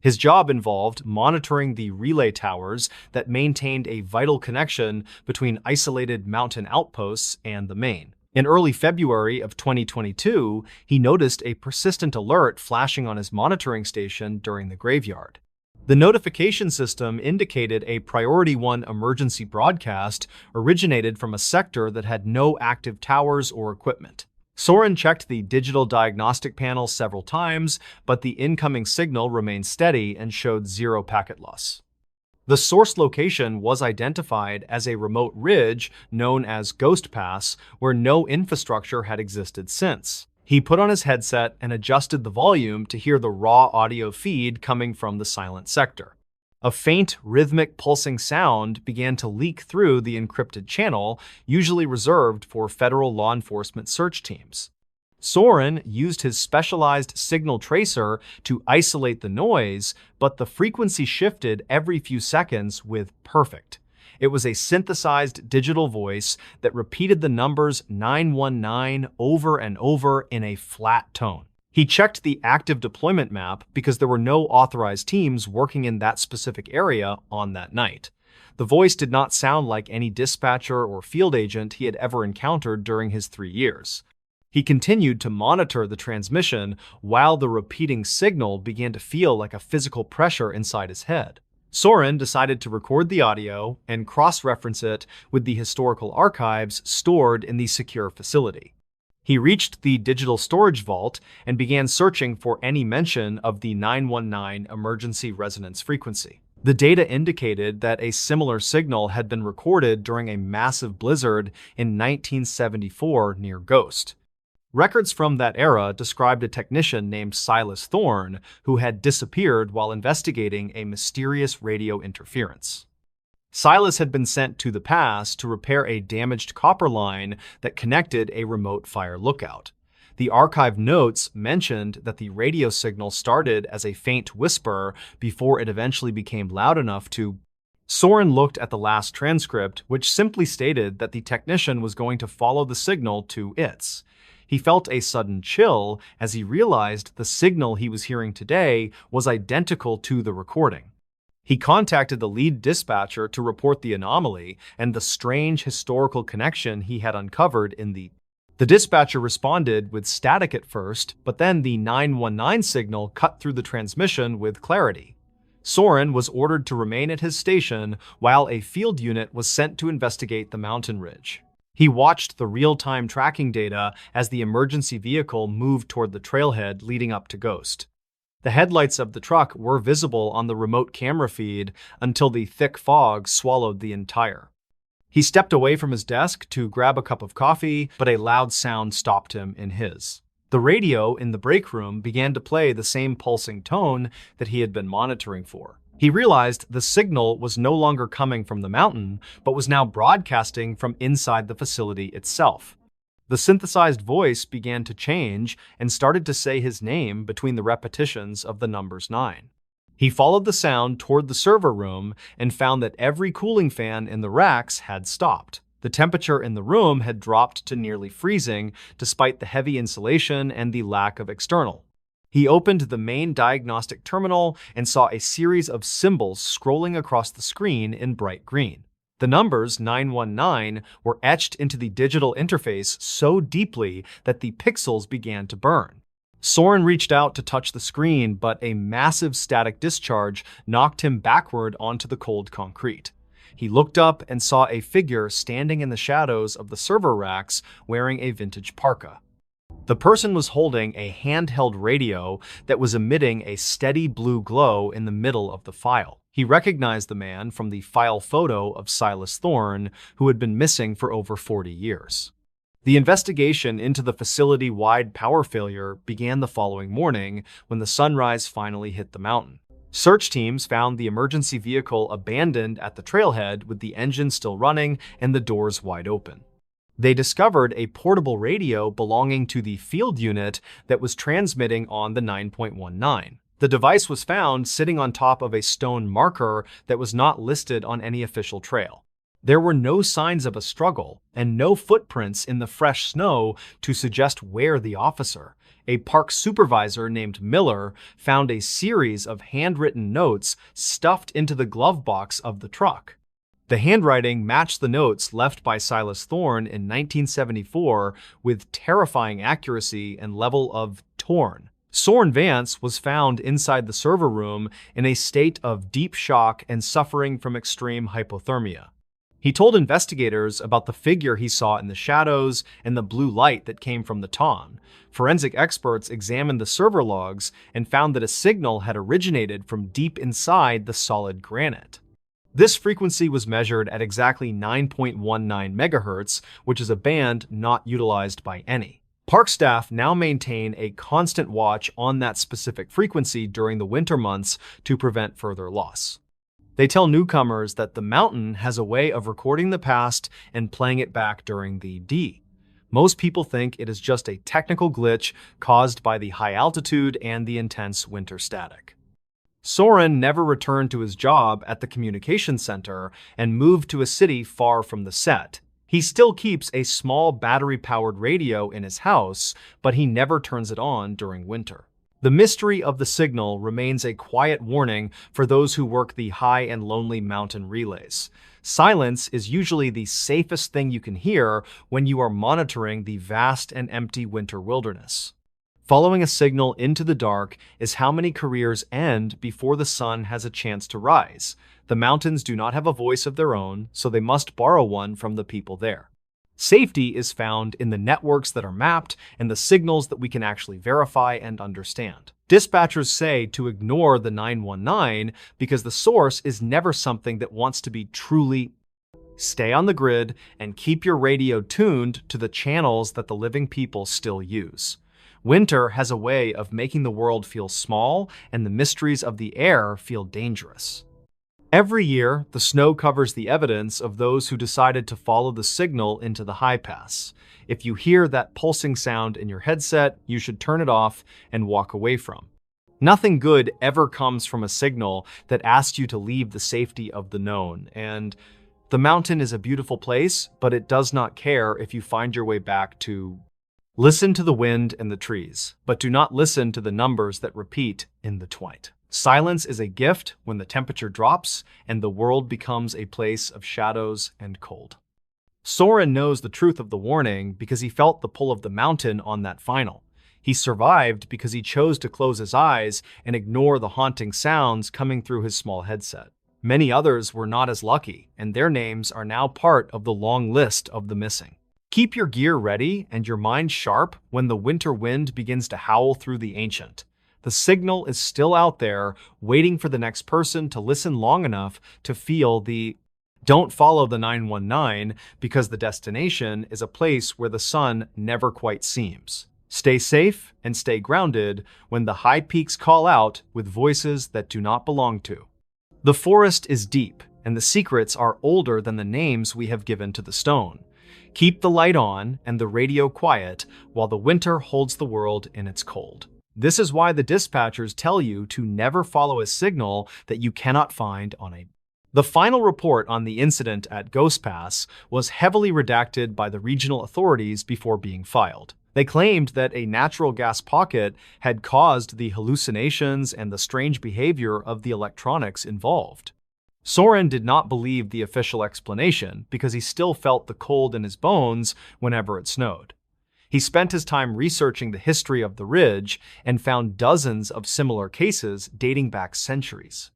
His job involved monitoring the relay towers that maintained a vital connection between isolated mountain outposts and the main. In early February of 2022, he noticed a persistent alert flashing on his monitoring station during the graveyard. The notification system indicated a Priority 1 emergency broadcast originated from a sector that had no active towers or equipment. Soren checked the digital diagnostic panel several times, but the incoming signal remained steady and showed zero packet loss. The source location was identified as a remote ridge known as Ghost Pass, where no infrastructure had existed since. He put on his headset and adjusted the volume to hear the raw audio feed coming from the silent sector. A faint, rhythmic pulsing sound began to leak through the encrypted channel, usually reserved for federal law enforcement search teams. Soren used his specialized signal tracer to isolate the noise, but the frequency shifted every few seconds with perfect. It was a synthesized digital voice that repeated the numbers 919 over and over in a flat tone. He checked the active deployment map because there were no authorized teams working in that specific area on that night. The voice did not sound like any dispatcher or field agent he had ever encountered during his 3 years. He continued to monitor the transmission while the repeating signal began to feel like a physical pressure inside his head. Soren decided to record the audio and cross-reference it with the historical archives stored in the secure facility. He reached the digital storage vault and began searching for any mention of the 919 emergency resonance frequency. The data indicated that a similar signal had been recorded during a massive blizzard in 1974 near Ghost. Records from that era described a technician named Silas Thorne who had disappeared while investigating a mysterious radio interference. Silas had been sent to the pass to repair a damaged copper line that connected a remote fire lookout. The archive notes mentioned that the radio signal started as a faint whisper before it eventually became loud enough to. Soren looked at the last transcript, which simply stated that the technician was going to follow the signal to its. He felt a sudden chill as he realized the signal he was hearing today was identical to the recording. He contacted the lead dispatcher to report the anomaly and the strange historical connection he had uncovered in the. The dispatcher responded with static at first, but then the 919 signal cut through the transmission with clarity. Soren was ordered to remain at his station while a field unit was sent to investigate the mountain ridge. He watched the real-time tracking data as the emergency vehicle moved toward the trailhead leading up to Ghost. The headlights of the truck were visible on the remote camera feed until the thick fog swallowed the entire. He stepped away from his desk to grab a cup of coffee, but a loud sound stopped him in his. The radio in the break room began to play the same pulsing tone that he had been monitoring for. He realized the signal was no longer coming from the mountain, but was now broadcasting from inside the facility itself. The synthesized voice began to change and started to say his name between the repetitions of the numbers 9. He followed the sound toward the server room and found that every cooling fan in the racks had stopped. The temperature in the room had dropped to nearly freezing despite the heavy insulation and the lack of external. He opened the main diagnostic terminal and saw a series of symbols scrolling across the screen in bright green. The numbers 919 were etched into the digital interface so deeply that the pixels began to burn. Soren reached out to touch the screen, but a massive static discharge knocked him backward onto the cold concrete. He looked up and saw a figure standing in the shadows of the server racks wearing a vintage parka. The person was holding a handheld radio that was emitting a steady blue glow in the middle of the file. He recognized the man from the file photo of Silas Thorne, who had been missing for over 40 years. The investigation into the facility-wide power failure began the following morning when the sunrise finally hit the mountain. Search teams found the emergency vehicle abandoned at the trailhead with the engine still running and the doors wide open. They discovered a portable radio belonging to the field unit that was transmitting on the 9.19. The device was found sitting on top of a stone marker that was not listed on any official trail. There were no signs of a struggle and no footprints in the fresh snow to suggest where the officer, a park supervisor named Miller, found a series of handwritten notes stuffed into the glove box of the truck. The handwriting matched the notes left by Silas Thorne in 1974 with terrifying accuracy and level of torn. Soren Vance was found inside the server room in a state of deep shock and suffering from extreme hypothermia. He told investigators about the figure he saw in the shadows and the blue light that came from the ton. Forensic experts examined the server logs and found that a signal had originated from deep inside the solid granite. This frequency was measured at exactly 9.19 megahertz, which is a band not utilized by any. Park staff now maintain a constant watch on that specific frequency during the winter months to prevent further loss. They tell newcomers that the mountain has a way of recording the past and playing it back during the D. Most people think it is just a technical glitch caused by the high altitude and the intense winter static. Soren never returned to his job at the communications center and moved to a city far from the set. He still keeps a small battery-powered radio in his house, but he never turns it on during winter. The mystery of the signal remains a quiet warning for those who work the high and lonely mountain relays. Silence is usually the safest thing you can hear when you are monitoring the vast and empty winter wilderness. Following a signal into the dark is how many careers end before the sun has a chance to rise. The mountains do not have a voice of their own, so they must borrow one from the people there. Safety is found in the networks that are mapped and the signals that we can actually verify and understand. Dispatchers say to ignore the 919 because the source is never something that wants to be truly. Stay on the grid and keep your radio tuned to the channels that the living people still use. Winter has a way of making the world feel small and the mysteries of the air feel dangerous. Every year, the snow covers the evidence of those who decided to follow the signal into the high pass. If you hear that pulsing sound in your headset, you should turn it off and walk away from. Nothing good ever comes from a signal that asks you to leave the safety of the known, and the mountain is a beautiful place, but it does not care if you find your way back to. Listen to the wind and the trees, but do not listen to the numbers that repeat in the twilight. Silence is a gift when the temperature drops and the world becomes a place of shadows and cold. Soren knows the truth of the warning because he felt the pull of the mountain on that final. He survived because he chose to close his eyes and ignore the haunting sounds coming through his small headset. Many others were not as lucky, and their names are now part of the long list of the missing. Keep your gear ready and your mind sharp when the winter wind begins to howl through the ancient. The signal is still out there, waiting for the next person to listen long enough to feel the. Don't follow the 919 because the destination is a place where the sun never quite seems. Stay safe and stay grounded when the high peaks call out with voices that do not belong to. The forest is deep, and the secrets are older than the names we have given to the stone. Keep the light on and the radio quiet while the winter holds the world in its cold. This is why the dispatchers tell you to never follow a signal that you cannot find on a... The final report on the incident at Ghost Pass was heavily redacted by the regional authorities before being filed. They claimed that a natural gas pocket had caused the hallucinations and the strange behavior of the electronics involved. Soren did not believe the official explanation because he still felt the cold in his bones whenever it snowed. He spent his time researching the history of the ridge and found dozens of similar cases dating back centuries.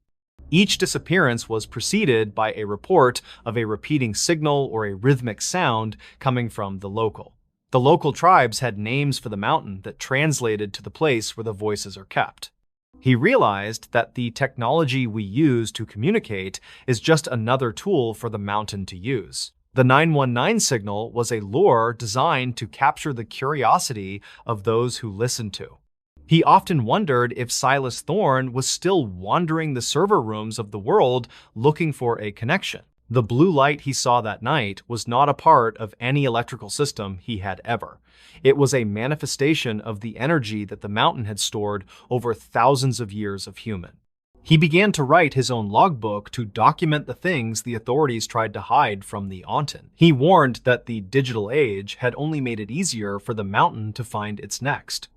Each disappearance was preceded by a report of a repeating signal or a rhythmic sound coming from the local. The local tribes had names for the mountain that translated to the place where the voices are kept. He realized that the technology we use to communicate is just another tool for the mountain to use. The 919 signal was a lure designed to capture the curiosity of those who listened to. He often wondered if Silas Thorne was still wandering the server rooms of the world looking for a connection. The blue light he saw that night was not a part of any electrical system he had ever. It was a manifestation of the energy that the mountain had stored over thousands of years of human. He began to write his own logbook to document the things the authorities tried to hide from the Auntain. He warned that the digital age had only made it easier for the mountain to find its next.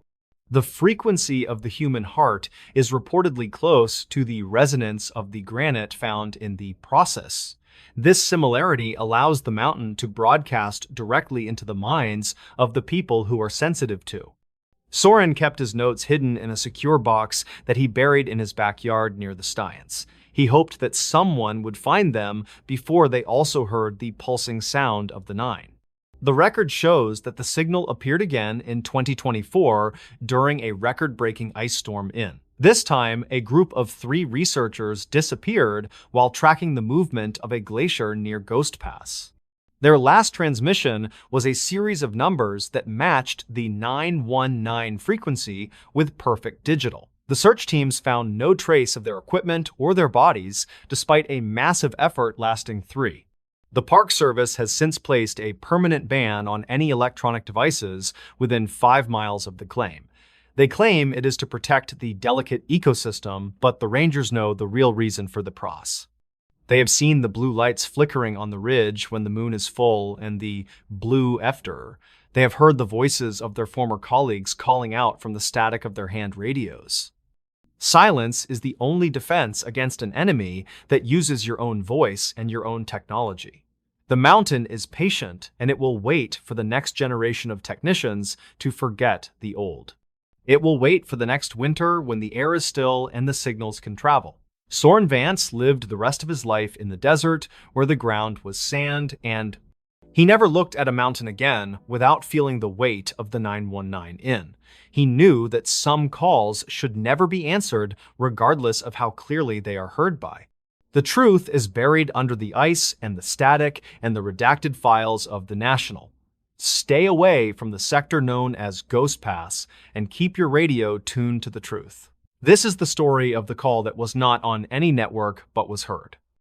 The frequency of the human heart is reportedly close to the resonance of the granite found in the process. This similarity allows the mountain to broadcast directly into the minds of the people who are sensitive to. Soren kept his notes hidden in a secure box that he buried in his backyard near the Stians. He hoped that someone would find them before they also heard the pulsing sound of the nine. The record shows that the signal appeared again in 2024 during a record-breaking ice storm in. This time, a group of 3 researchers disappeared while tracking the movement of a glacier near Ghost Pass. Their last transmission was a series of numbers that matched the 919 frequency with perfect digital. The search teams found no trace of their equipment or their bodies, despite a massive effort lasting 3. The Park Service has since placed a permanent ban on any electronic devices within 5 miles of the claim. They claim it is to protect the delicate ecosystem, but the rangers know the real reason for the pros. They have seen the blue lights flickering on the ridge when the moon is full and the blue after. They have heard the voices of their former colleagues calling out from the static of their hand radios. Silence is the only defense against an enemy that uses your own voice and your own technology. The mountain is patient, and it will wait for the next generation of technicians to forget the old. It will wait for the next winter when the air is still and the signals can travel. Soren Vance lived the rest of his life in the desert where the ground was sand, and he never looked at a mountain again without feeling the weight of the 919 in. He knew that some calls should never be answered regardless of how clearly they are heard by. The truth is buried under the ice and the static and the redacted files of the National. Stay away from the sector known as Ghost Pass and keep your radio tuned to the truth. This is the story of the call that was not on any network but was heard.